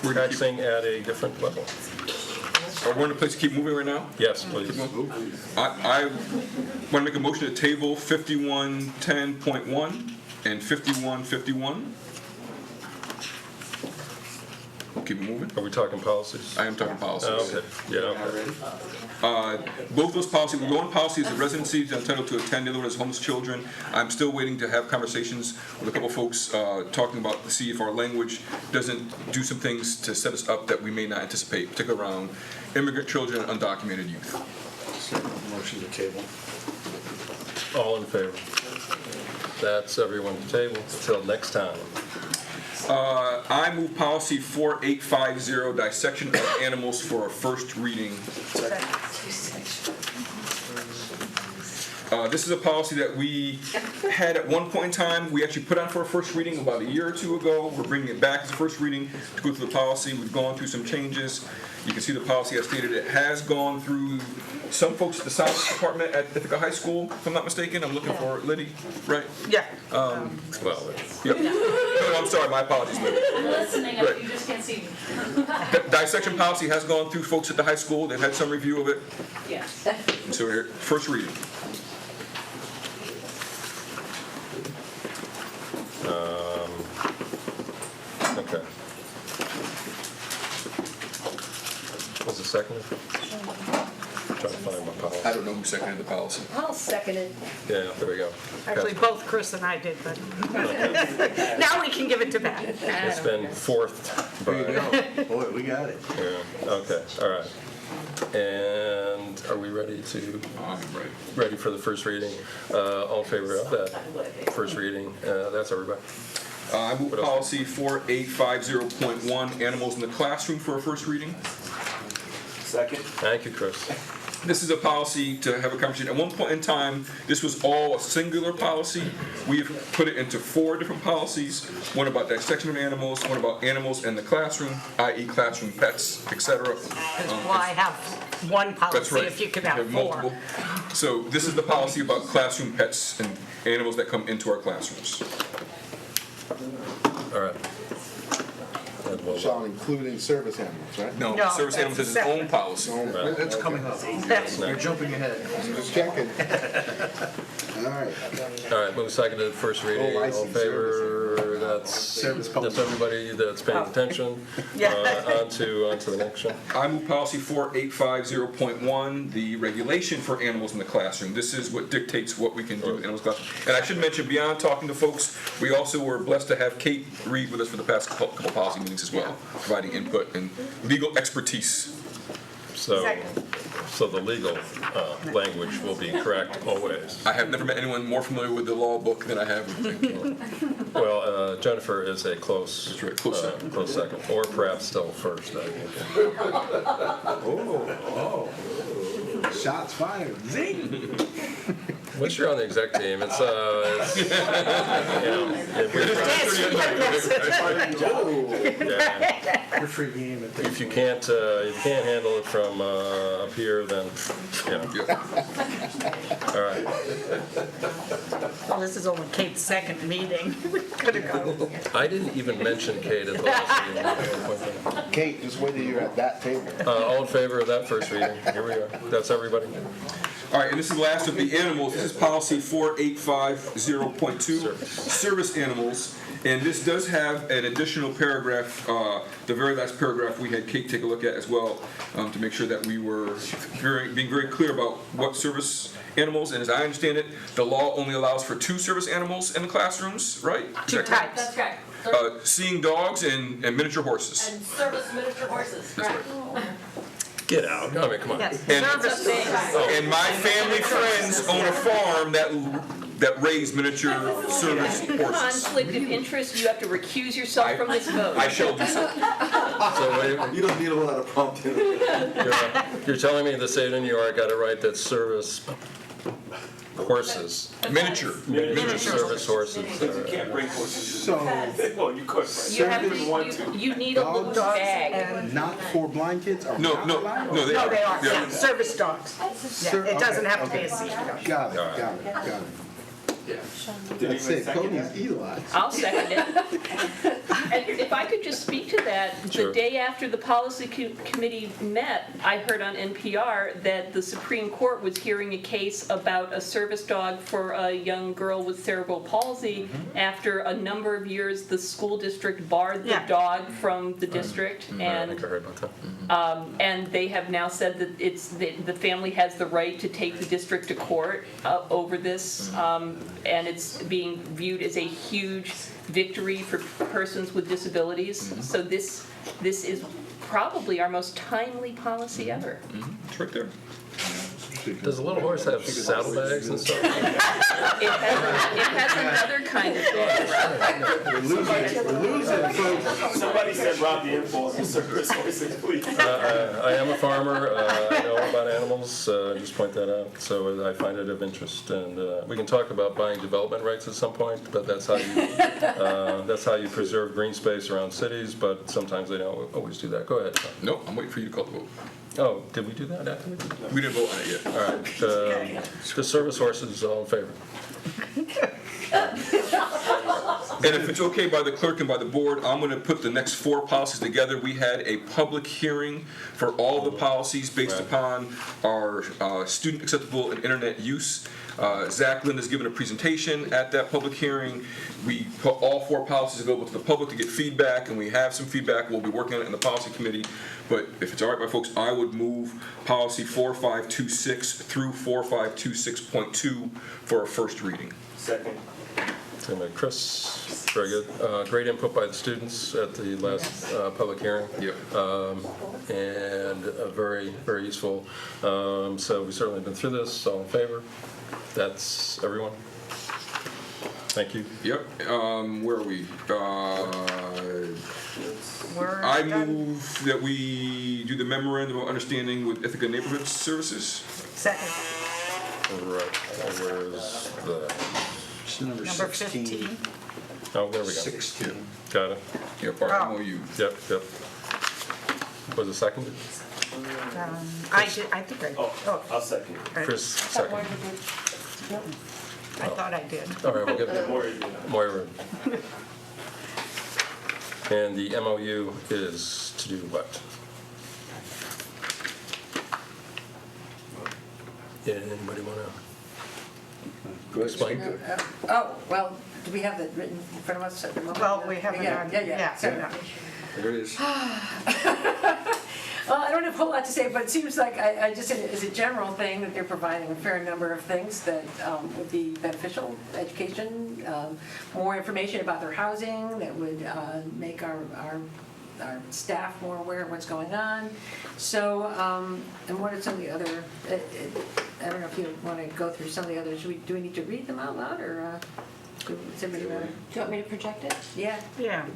taxing at a different level. Are we in a place to keep moving right now? Yes, please. I want to make a motion to table 5110.1 and 5151. Keep it moving. Are we talking policies? I am talking policies. Oh, okay. Yeah, okay. Both those policies, we go on policies of residencies entitled to attend other as homeless children. I'm still waiting to have conversations with a couple folks talking about to see if our language doesn't do some things to set us up that we may not anticipate, particularly around immigrant children and undocumented youth. Motion to table. All in favor? That's everyone to table. Until next time. I move policy 4850, dissection of animals, for a first reading. This is a policy that we had at one point in time. We actually put on for a first reading about a year or two ago. We're bringing it back as a first reading to go through the policy. We've gone through some changes. You can see the policy as stated. It has gone through some folks at the science department at Ithaca High School, if I'm not mistaken. I'm looking for Liddy, right? Yeah. Well, yep. No, I'm sorry. My apologies, Liddy. I'm listening, Right. you just can't see me. Dissection policy has gone through folks at the high school. They've had some review of it. Yes. And so here, first reading. Okay. Was it seconded? Trying to find my policy. I don't know who seconded the policy. I'll second it. Yeah, there we go. Actually, both Chris and I did, but now we can give it to Pat. It's been fourth by. There you go. Boy, we got it. Yeah, okay, all right. And are we ready to? Ready for the first reading? All in favor of that first reading? That's everybody. I move policy 4850.1, animals in the classroom, for a first reading. Second. Thank you, Chris. This is a policy to have a conversation. At one point in time, this was all a singular policy. We've put it into 4 different policies. One about dissection of animals, one about animals in the classroom, i.e. classroom pets, etc. That's why I have one That's policy right. if you can We have 4. multiple. So this is the policy about classroom pets and animals that come into our classrooms. All right. Shall including service animals, right? No, No, service animals that's is its own policy. Right. That's coming up. That's You're jumping ahead. I'm just checking. All right. All right, move seconded, first reading, Oh, I all see. in favor, that's everybody that's paying attention. Yeah. On to the next one. I move policy 4850.1, the regulation for animals in the classroom. This is what dictates what we can do with animals in the classroom. And I should mention, beyond talking to folks, we also were blessed to have Kate read with us for the past couple policy meetings as well, providing input and legal expertise. So the legal language will be correct always. I have never met anyone more familiar with the law book than I have with Kate. Well, Jennifer is a close, That's right, close second. close second, or perhaps still first, I think. Shots fired. Zing. Once you're on the exec team, it's you know, You're free game at if you can't handle it from up here, then all right. Well, this is only Kate's second meeting. We're gonna go. I didn't even mention Kate at the last meeting. Kate, just wait till you're at that table. All in favor of that first reading? Here we are. That's everybody. All right, and this is the last of the animals. This is policy 4850.2, service animals. And this does have an additional paragraph, the very last paragraph we had Kate take a look at as well, to make sure that we were being very clear about what service animals, and as I understand it, the law only allows for 2 service animals in the classrooms, right? 2 types. That's right. Seeing dogs and miniature horses. And service miniature horses. That's right. Get out. I mean, come on. Yes, And- service. And my family friends own a farm that raise miniature service horses. Conflict of interest, you have to recuse yourself from this vote. I shall do so. So You don't need a lot of prompting. you're telling me the state of New York got it right that service horses, Miniature. service horses. You can't bring horses. So, Well, you could. You have service you need a little dogs bag. not for blind kids or No, not no, blind? no, they No, are. they are, Yeah. yeah, service dogs. Yeah, it doesn't have to be a Okay. seat dog. Got it, All right. got it, got it. Did That's anyone it, second Cody's that? Eli. I'll second it. And if I could just speak to that, Sure. the day after the policy committee met, I heard on NPR that the Supreme Court was hearing a case about a service dog for a young girl with cerebral palsy. After a number of years, the school district barred the Yeah. dog from the district, I and think I heard about that. and they have now said that the family has the right to take the district to court over this, and it's being viewed as a huge victory for persons with disabilities. So this is probably our most timely policy ever. It's right there. Does a little horse have saddlebags and stuff? It has another kind of dog. We're losing folks. Somebody said rob the info on the service horses, please. I am a farmer. I know about animals. Just point that out. So I find it of interest, and we can talk about buying development rights at some point. But that's how you preserve green space around cities. But sometimes they don't always do that. Go ahead. No, I'm waiting for you to call the vote. Oh, did we do that after we did? We didn't vote on it yet. All right. The service horses, all in favor? And if it's okay by the clerk and by the board, I'm going to put the next 4 policies together. We had a public hearing for all the policies based upon our student acceptable and internet use. Zach Lind has given a presentation at that public hearing. We put all 4 policies available to the public to get feedback, and we have some feedback. We'll be working on it in the policy committee. But if it's all right, my folks, I would move policy 4526 through 4526.2 for a first reading. Second. Chris, very good. Great input by the students at the last public hearing. Yep. And very, very useful. So we've certainly been through this. All in favor? That's everyone. Thank you. Yep. Where are we? We're I done. move that we do the memorandum of understanding with Ithaca Neighborhood Services. Second. Right. Where's the... Number 15. Oh, there we go. 16. Got it. Yep, our Oh. MOU. Yep, yep. Was it seconded? I think I, oh, I'll second. Chris, second. I thought I did. All right, we'll get there. Moira. And the MOU is to do what? Yeah, anybody want to explain? Oh, well, do we have that written in front of us at the moment? Well, we have it Yeah, on, yeah. yeah. So- There it is. Well, I don't have a whole lot to say, but it seems like I just, as a general thing, that they're providing a fair number of things that would be beneficial, education, more information about their housing, that would make our staff more aware of what's going on. So, and what are some of the other, I don't know if you want to go through some of the others. Do we need to read them out loud, or does anybody want to? Do you want me to project it? Yeah. Yeah.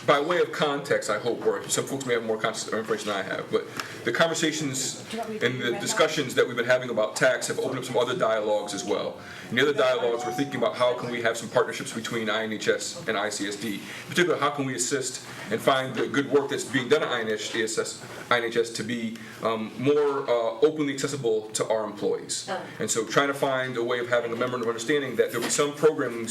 By way of context, I hope, or some folks may have more context or information than I have, but the conversations and the discussions that we've been having about tax have opened up some other dialogues as well. In the other dialogues, we're thinking about how can we have some partnerships between INHS and ICSD. In particular, how can we assist and find the good work that's being done at INHS to be more openly accessible to our employees. And so trying to find a way of having a memorandum of understanding that there'll be some program,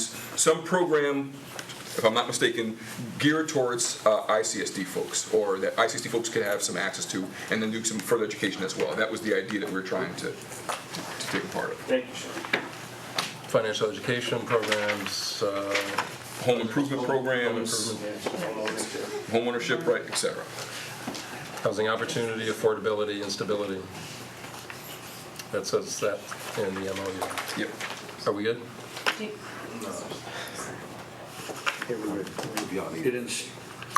if I'm not mistaken, geared towards ICSD folks, or that ICSD folks could have some access to, and then do some further education as well. That was the idea that we were trying to take a part of. Thank you, Sean. Financial education programs, home improvement programs, home ownership, right, et cetera. housing opportunity, affordability, and stability. That says that in the MOU. Yep. Are we good?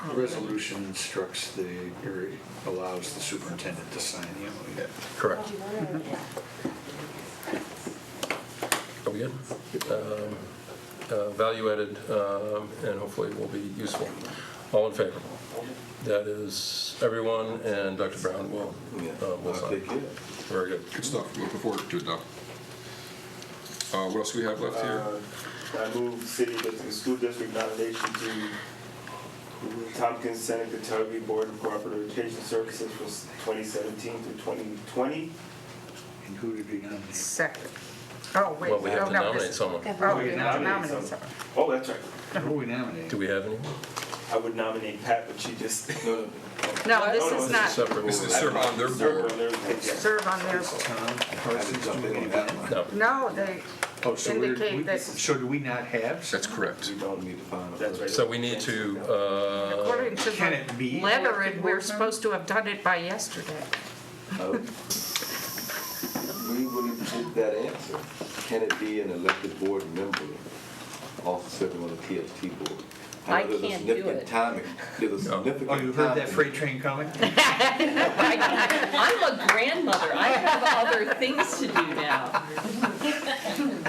The resolution instructs or allows the superintendent to sign the MOU. Correct. Are we good? Value added, and hopefully will be useful. All in favor? That is everyone, and Dr. Brown will sign. Very good. Good stuff. Looking forward to it, Doc. What else do we have left here? I move city school district nomination to Tompkins Seneca Tarby Board of Cooperative Education Services for 2017 to 2020. And who did we nominate? Second. Oh, wait. Well, we have to no, nominate someone. Oh, we have to nominate someone. Oh, that's right. Who are we nominating? Do we have any? I would nominate Pat, but she just. No, this is not. Separate. This is to serve on their board. Serve on their board. No, they Oh, so indicate that, so do we not have? That's correct. That's right. So we need to, according to Can it be the letter, elected we're board supposed to have done it by yesterday. We wouldn't get that answer. Can it be an elected board member also serving on the TST board? I know there's a can't do significant it. timing. There's a significant Oh, you heard that timing. freight train coming? I'm a grandmother. I have other things to do now.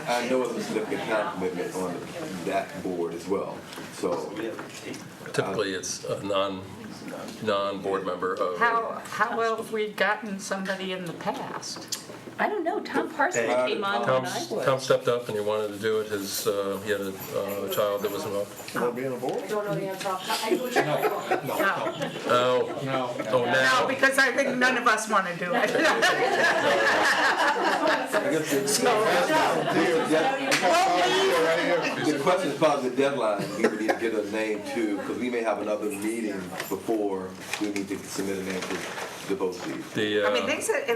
I know there's a significant time commitment on that board as well, so. Typically, it's a non-board member of. How well have we gotten somebody in the past? I don't know, Tom Parsons came on when I was. Tom stepped up and he wanted to do it. He had a child that was involved. You want to be on the board? I don't know the answer. I will check my phone. Oh, No. oh, now. No, because I think none of us want to do it. The question is probably the deadline. We would need to get a name too, because we may have another meeting before we need to submit a name to the vote lead. I mean, they said,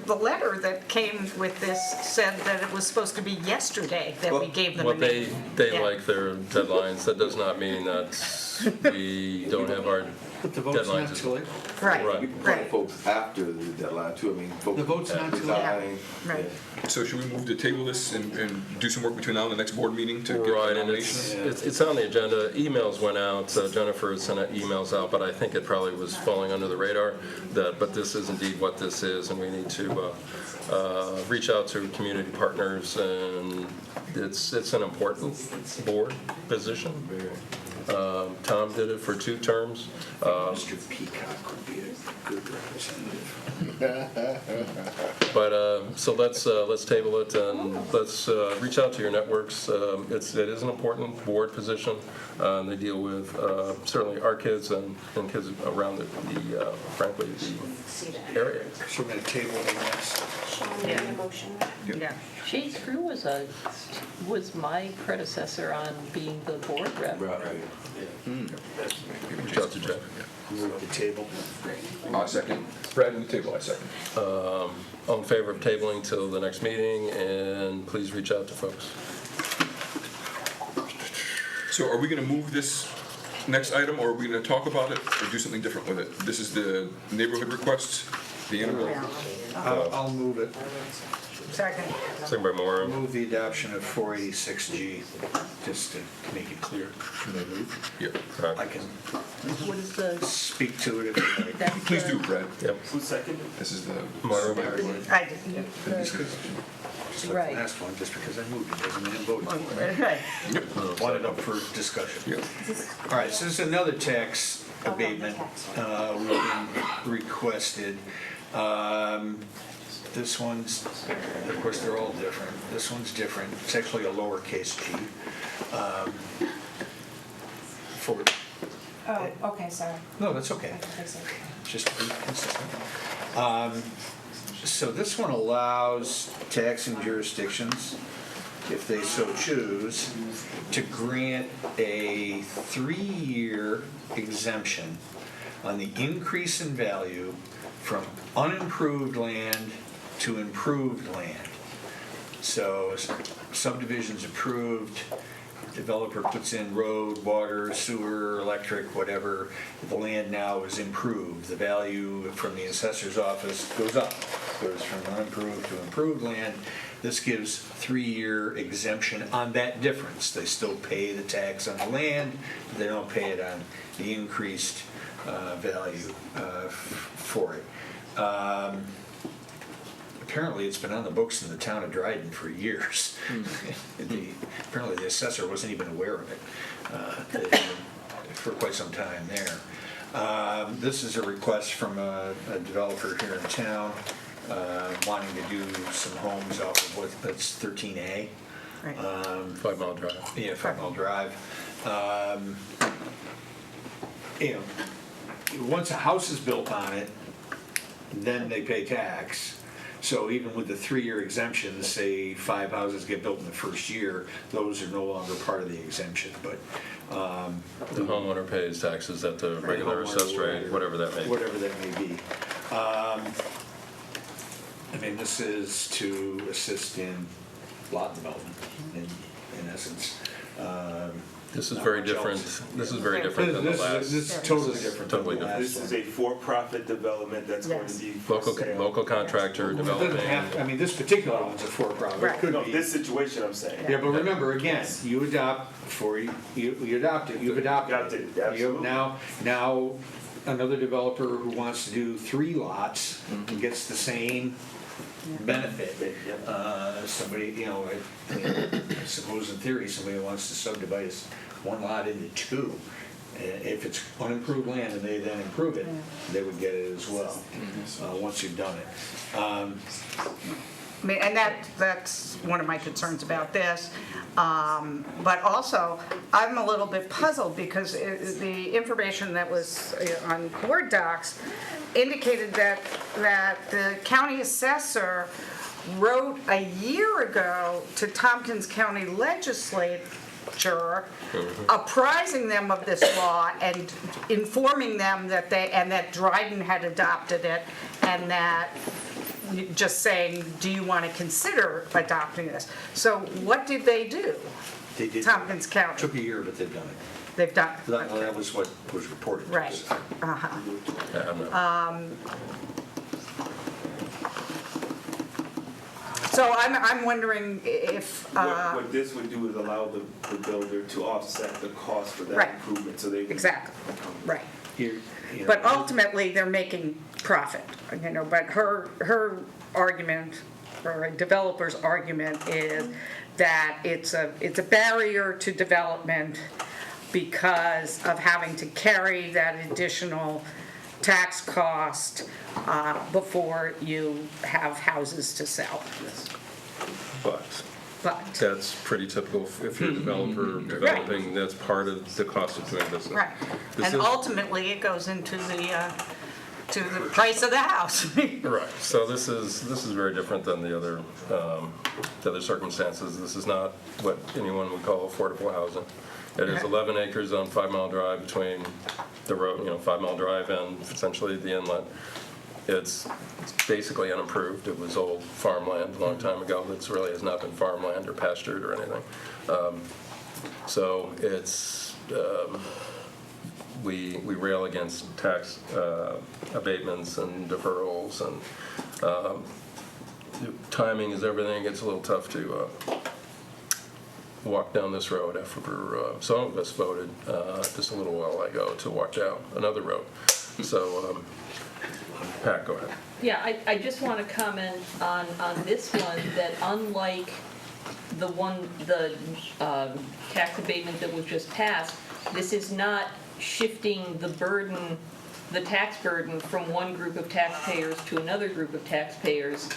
the letter that came with this said that it was supposed to be yesterday that we gave them a Well, name. they Yeah. like their deadlines. That does not mean that we don't have our But the vote's not deadlines. too late. Right, We can call right. folks after the deadline too. I mean, folks. The vote's not too late. resign. Right. So should we move to table this and do some work between now and the next board meeting to get Right, the and nominations? it's on the agenda. Emails went out. Jennifer had sent emails out, but I think it probably was falling under the radar. But this is indeed what this is, and we need to reach out to community partners, and it's an important board position. Tom did it for 2 terms. Mr. Peacock would be a good representative. But, so let's table it and let's reach out to your networks. It is an important board position. They deal with certainly our kids and kids around frankly, the area. So we're going to table the next. Yeah. Shades Crew was my predecessor on being the board rep. Right. Reach out to Jeff. Move the table. I second. Brad, move the table, I second. All in favor of tabling till the next meeting, and please reach out to folks. So are we going to move this next item, or are we going to talk about it, or do something different with it? This is the neighborhood request, the animal. I'll move it. Second. Second by Maura. Move the adoption of 486G, just to make it clear. Yep. I can What is the, speak to it if you like. that's Please the- do, Brad. Yep. Who seconded? This is the. Maura. I did. Just like the Right. last one, just because I moved it doesn't mean I'm voting for Right. it. Want it up for discussion. Yep. All right, so this is another tax abatement we've been requested. This one's, of course, they're all different. This one's different. It's actually a lowercase g. For, Oh, okay, sorry. no, that's okay. Just to be consistent. So this one allows taxing jurisdictions, if they so choose, to grant a 3-year exemption on the increase in value from unimproved land to improved land. So subdivision's approved, developer puts in road, water, sewer, electric, whatever, the land now is improved. The value from the assessor's office goes up, goes from unimproved to improved land. This gives 3-year exemption on that difference. They still pay the tax on the land, but they don't pay it on the increased value for it. Apparently, it's been on the books in the town of Dryden for years. Apparently, the assessor wasn't even aware of it for quite some time there. This is a request from a developer here in town wanting to do some homes off of that's 13A. Right. 5 Mile Drive. Yeah, 5 Mile Drive. You know, once a house is built on it, then they pay tax. So even with the 3-year exemptions, say 5 houses get built in the first year, those are no longer part of the exemption, but. The homeowner pays taxes at the regular assessed rate, whatever that may be. Whatever that may be. I mean, this is to assist in lot development, in essence. This is not very much different, else. this is very different than the last. This is totally different than the Totally last different. This is a for-profit development that's going to be for sale. Local contractor It doesn't developing. have, I mean, this particular one's a for-profit, it could No, be. this situation I'm saying. Yeah, but remember, again, you adopt before you adopt it, you've adopted it. Absolutely. Now, another developer who wants to do 3 lots gets the same benefit. Somebody, you know, I suppose in theory, somebody wants to subdivide 1 lot into 2. If it's unimproved land and they then improve it, they would get it as well, once you've done it. I mean, and that's one of my concerns about this. But also, I'm a little bit puzzled because the information that was on board docs indicated that the county assessor wrote a year ago to Tompkins County legislature apprising them of this law and informing them that Dryden had adopted it, and that just saying, do you want to consider adopting this? So what did they do? They did. Tompkins County. Took a year, but they've done it. They've done it. That was what was reported to us. Right. So I'm wondering if. What this would do is allow the builder to offset the cost for that Right. improvement, so they can. Exactly. Right. You know, But ultimately, they're making profit, you know, but her argument, or a developer's argument is that it's a barrier to development because of having to carry that additional tax cost before you have houses to sell. But that's pretty typical if you're a developer developing, that's part of the cost of doing business. Right, and ultimately, it goes into the price of the house. Right, so this is very different than the other circumstances. This is not what anyone would call affordable housing. It is 11 acres on 5 Mile Drive between the road, 5 Mile Drive and essentially the inlet. It's basically unimproved. It was old farmland a long time ago. That really has not been farmland or pastured or anything. So it's we rail against tax abatements and deferrals, and timing is everything. It's a little tough to walk down this road after some of us voted just a little while ago to walk down another road. So, Pat, go ahead. Yeah, I just want to comment on this one, that unlike the tax abatement that was just passed, this is not shifting the tax burden from one group of taxpayers to another group of taxpayers.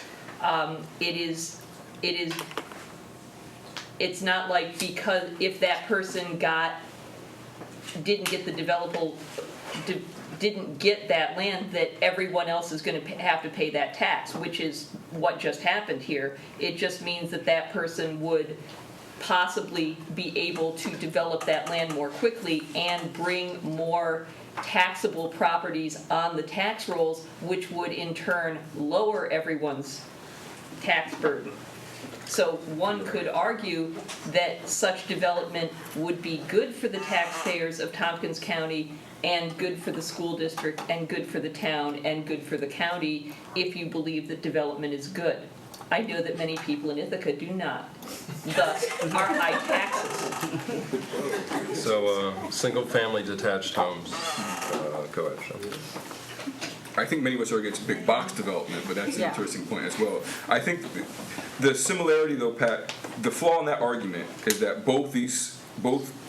It's not like, because if that person didn't get that land, that everyone else is going to have to pay that tax, which is what just happened here. It just means that person would possibly be able to develop that land more quickly and bring more taxable properties on the tax rolls, which would in turn lower everyone's tax burden. So one could argue that such development would be good for the taxpayers of Tompkins County, and good for the school district, and good for the town, and good for the county, if you believe that development is good. I know that many people in Ithaca do not, thus our high taxes. So, single-family detached homes, go ahead, Sean. I think many of us are against big box development, but that's an Yeah. interesting point as well. I think the similarity, though, Pat, the flaw in that argument is that both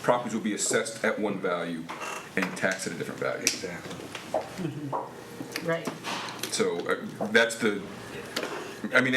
properties will be assessed at one value and taxed at a different value. Exactly. Right. So that's the. I mean,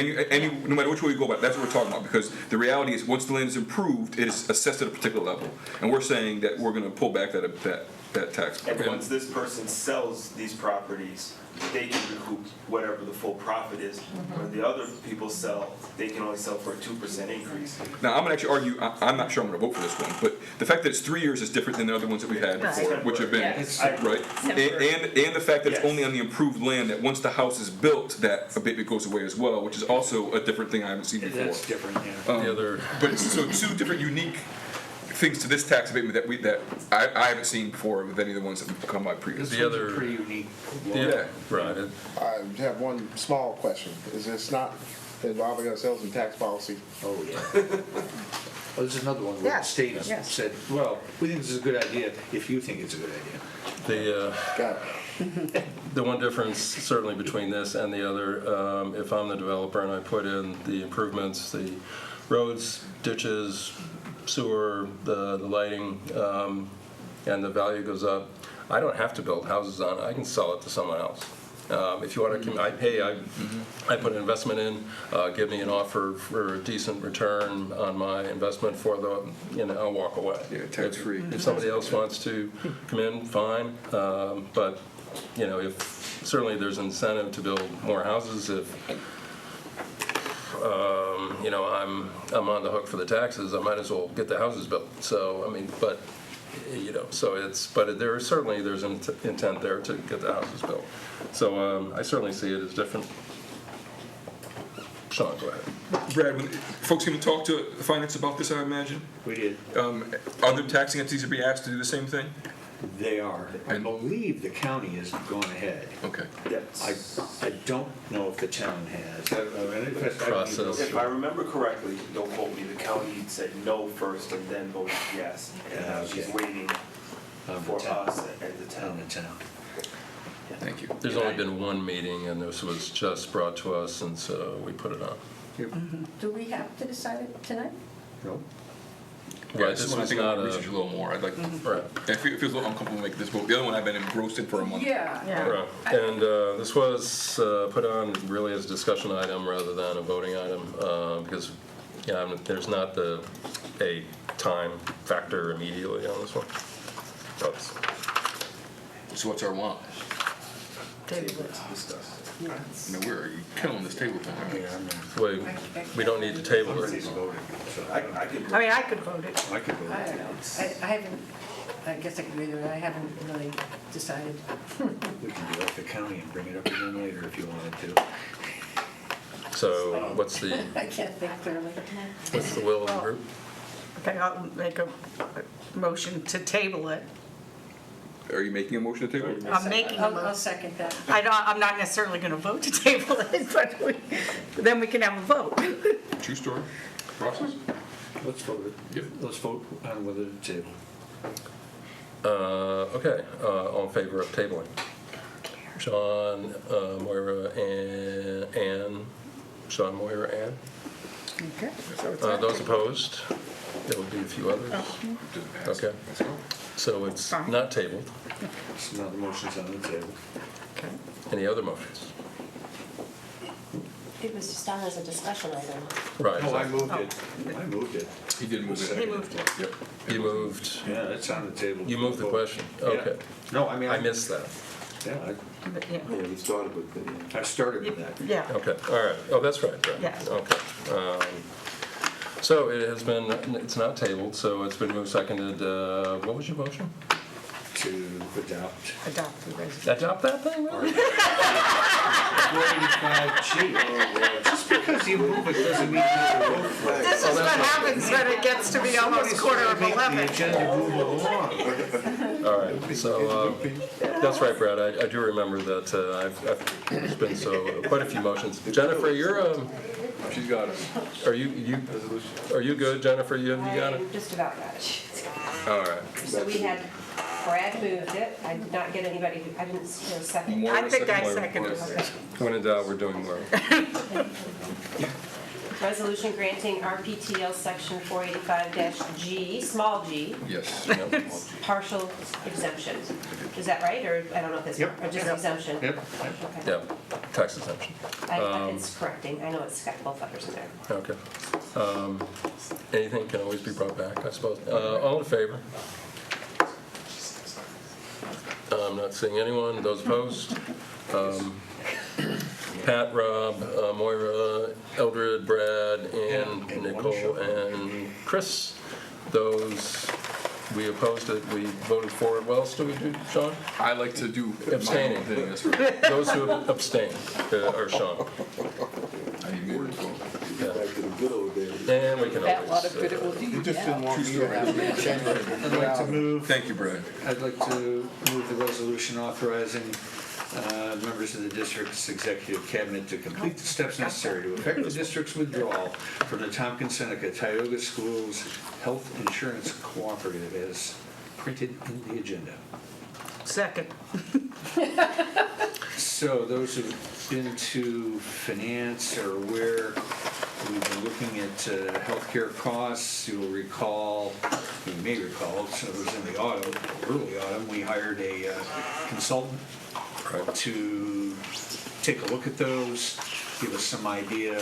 no matter which way we go about it, that's what we're talking about, because the reality is once the land is improved, it is assessed at a particular level. And we're saying that we're going to pull back that tax. And once this person sells these properties, they can recoup whatever the full profit is. When the other people sell, they can only sell for a 2% increase. Now, I'm going to actually argue, I'm not sure I'm going to vote for this one, but the fact that it's 3 years is different than the other ones that we've had before, which have been, right? And the fact that it's only on the improved land, that once the house is built, that abatement goes away as well, which is also a different thing I haven't seen before. That's different, yeah. But so two different unique things to this tax abatement that I haven't seen before with any of the ones that have come by previously. This one's a pretty unique. Yeah. Right. I have one small question. Is this not involving ourselves in tax policy? Oh, yeah. Well, there's another one where the Yes, state yes. said, well, we think this is a good idea if you think it's a good idea. Got it. The one difference certainly between this and the other, if I'm the developer and I put in the improvements, the roads, ditches, sewer, the lighting, and the value goes up, I don't have to build houses on it. I can sell it to someone else. If you want to, I put an investment in, give me an offer for a decent return on my investment for I'll walk away. Yeah, tax free. If somebody else wants to come in, fine, but, certainly there's incentive to build more houses if, I'm on the hook for the taxes, I might as well get the houses built. So, but there's an intent there to get the houses built. So I certainly see it as different. Sean, go ahead. Brad, when folks came to talk to finance about this, I imagine? We did. Other taxing entities are being asked to do the same thing? They are. I believe the county has gone ahead. Okay. I don't know if the town has. If I remember correctly, don't quote me, the county said no first and then voted yes. And now she's waiting for us and the town. Thank you. There's only been one meeting, and this was just brought to us, and so we put it on. Do we have to decide it tonight? No. Yeah, Right, this this one I was think not I'll a- research a little more. I'd like, Right. it feels a little uncomfortable making this vote. The other one I've been engrossed in for a month. Yeah. Right. And this was put on really as a discussion item rather than a voting item, because there's not a time factor immediately on this one. So what's our want? Table Discuss. We're killing this table thing. We don't need to table it. I could. I could vote it. I could vote. I don't know. I haven't, I guess I could read it, I haven't really decided. We can do it at the county and bring it up again later if you wanted to. So what's the I can't think clearly. will of the group? Okay, I'll make a motion to table it. Are you making a motion to table? I'm making a I'll motion. second that. I'm not necessarily going to vote to table it, but then we can have a vote. True story. Process. Let's vote it. Yep. Let's vote on whether to table. Okay, all in favor of tabling? Sean, Moira, and Ann. Sean, Moira, Ann. Okay. Those opposed? There will be a few others. Okay. So it's Fine. not tabled. So now the motion's on the table. Okay. Any other motions? It was just on as a discussion item. Right. No, I moved it. I moved it. He did move it. He moved it. Yep. You moved, Yeah, it's on the table. you moved the question. Yeah. Okay. No, I mean, I missed that. Yeah, Yeah, we started with the. I started with that. Yeah. Okay, all right. Oh, that's right. Yes. Okay. So it has been, it's not tabled, so it's been moved, seconded. What was your motion? To adopt. Adopt the resolution. Adopt that thing? Really? 45G. Just because you move it doesn't mean you have to vote for it. This is what happens when it gets to be almost quarter of Make 11. the agenda move along. All right, so, that's right, Brad, I do remember that there's been quite a few motions. Jennifer, you're, She's got it. are you good, Jennifer? You got it? I just about got it. All right. So we had, Brad moved it, I did not get anybody, I didn't hear a second. Moira I think I seconded. seconded it. When in doubt, we're doing more. Resolution granting RPTL section 485-G, small g, Yes. partial exemption. Is that right, or I don't know if that's, Yep. or just exemption? Yep. Okay. Yeah, tax exemption. It's correcting, I know it's got both others in there. Okay. Anything can always be brought back, I suppose. All in favor? I'm not seeing anyone. Those opposed? Pat, Rob, Moira, Eldred, Brad, and Nicole, and Chris. Those, we opposed it, we voted for it. What else do we do, Sean? I like to do my own Abstaining. thing. That's right. Those who abstain are Sean. I need more to vote. Yeah. to the good old days. And we can That lot always, of good it will do. You just yeah. didn't want me to have the agenda. I'd like to move. Thank you, Brad. I'd like to move the resolution authorizing members of the district's executive cabinet to complete the steps necessary to effect the district's withdrawal from the Tompkins-Seneca Tioga Schools Health Insurance Cooperative as printed in the agenda. Second. So those who've been to finance are aware we've been looking at healthcare costs. You may recall, so it was in the autumn, early autumn, we hired a consultant to take a look at those, give us some idea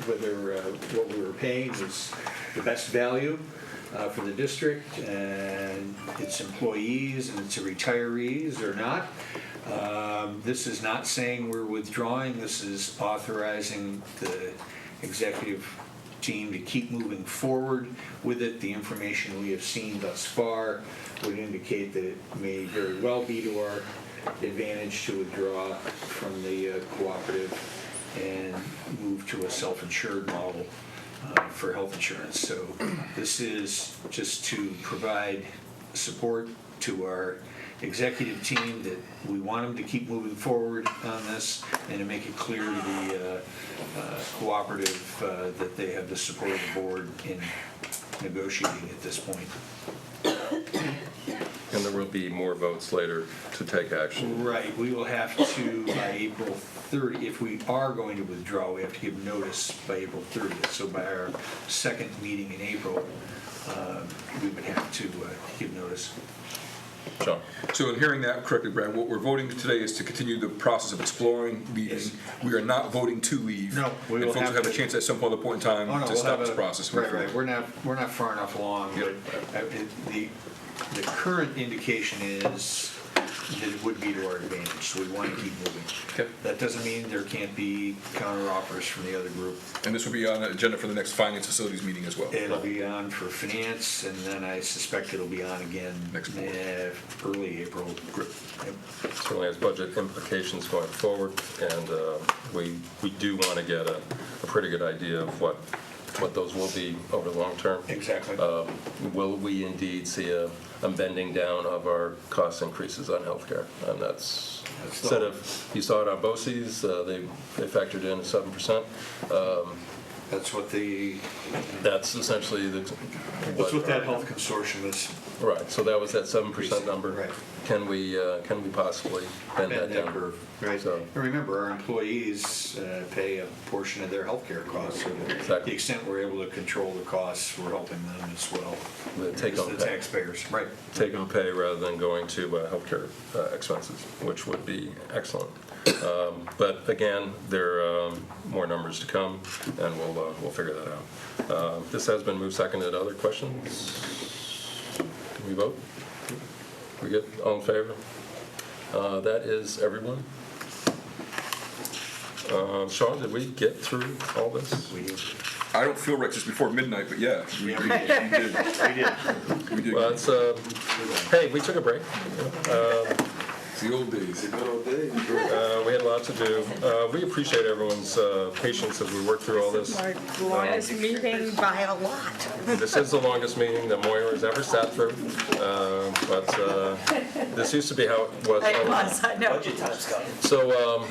whether what we were paying was the best value for the district and its employees and its retirees or not. This is not saying we're withdrawing, this is authorizing the executive team to keep moving forward with it. The information we have seen thus far would indicate that it may very well be to our advantage to withdraw from the cooperative and move to a self-insured model for health insurance. So this is just to provide support to our executive team that we want them to keep moving forward on this and to make it clear to the cooperative that they have the support of the board in negotiating at this point. and there will be more votes later to take action. Right, we will have to, by April 30, if we are going to withdraw, we have to give notice by April 30th. So by our second meeting in April, we would have to give notice. John. So in hearing that correctly, Brad, what we're voting today is to continue the process of exploring leaving. Yes. We are not voting to leave. No, we will and folks will have a to- chance at some point in time Oh, no, to we'll stop have this a- process. Right, we're not far enough along, Yep. but the current indication is that it would be to our advantage, so we want to keep moving. Okay. That doesn't mean there can't be counter offers from the other group. And this will be on the agenda for the next finance facilities meeting as well. It'll be on for finance, and then I suspect it'll be on again Next month. Early April. Great. Certainly has budget implications going forward, and we do want to get a pretty good idea of what those will be over the long term. Exactly. Will we indeed see a bending down of our cost increases on healthcare? And that's instead of, you saw it on BOCES, they factored in 7%. That's what That's essentially that's what that health consortium is. Right, so that was that 7% number. Right. Can we possibly bend that down? curve. Right. So- And remember, our employees pay a portion of their healthcare costs, so to Exactly. the extent we're able to control the costs, we're helping them as well. The take-home It's the pay. taxpayers. Right. Take-home pay rather than going to healthcare expenses, which would be excellent. But again, there are more numbers to come, and we'll figure that out. This has been moved, seconded. Other questions? Can we vote? We good? All in favor? That is everyone. Sean, did we get through all this? I don't feel right just before midnight, but yeah, we did. We did. Well, it's, hey, we took a break. It's the old days. We had a lot to do. We appreciate everyone's patience as we work through all this. Our longest meeting by a lot. This is the longest meeting that Moira has ever sat through, but this used to be how it was. It was, I know. So,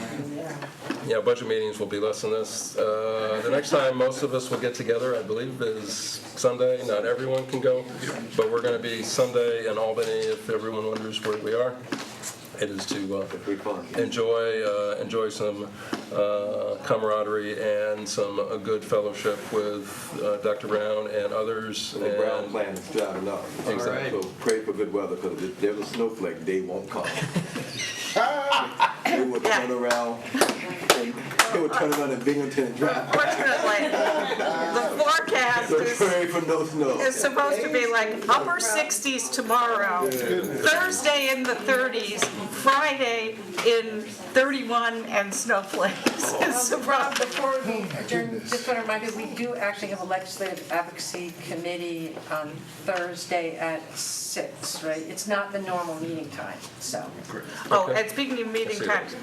yeah, budget meetings will be less than this. The next time most of us will get together, I believe, is Sunday. Not everyone can go, but we're going to be Sunday in Albany if everyone wonders where we are. It is to enjoy some camaraderie and some good fellowship with Dr. Brown and others. The Brown plan is driving up. Exactly. So pray for good weather, because if there's a snowflake, they won't come. They will turn around. They will turn around in Binghamton and drive. Fortunately, the forecast So pray for no snow. is supposed to be like upper 60s tomorrow, Thursday in the 30s, Friday in 31 and snowflakes. So Rob, before we adjourn, just want to remind you, we do actually have a legislative advocacy committee on Thursday at 6, right? It's not the normal meeting time, so. Oh, and speaking of meeting times,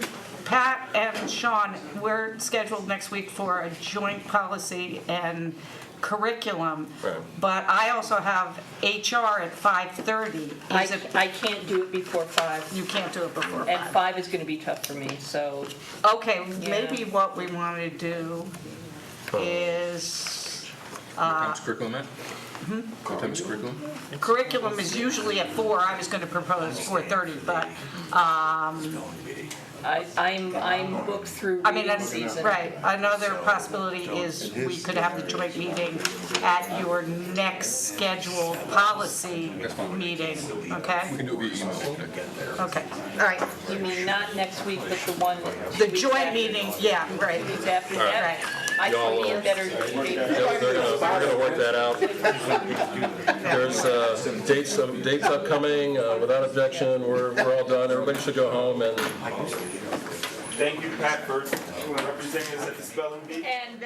Pat and Sean, we're scheduled next week for a joint policy and curriculum, Right. but I also have HR at 5:30. I can't do it before 5. You can't do it before 5. And 5 is gonna be tough for me, so. Okay, maybe what we want to do is, What time's curriculum at? What time's curriculum? curriculum is usually at 4, I was going to propose 4:30, but, I'm booked through I mean, reading that's, season. right, another possibility is we could have the joint meeting at your next scheduled policy meeting, okay? We can do it via email. Okay, all right. You mean not next week, but the one. The joint meeting, yeah, right. Weeks after All right. that. I can be in better shape. We're gonna work that out. There's dates upcoming, without objection, we're all done, everybody should go home and Thank you, Pat, for representing us at the spelling bee. And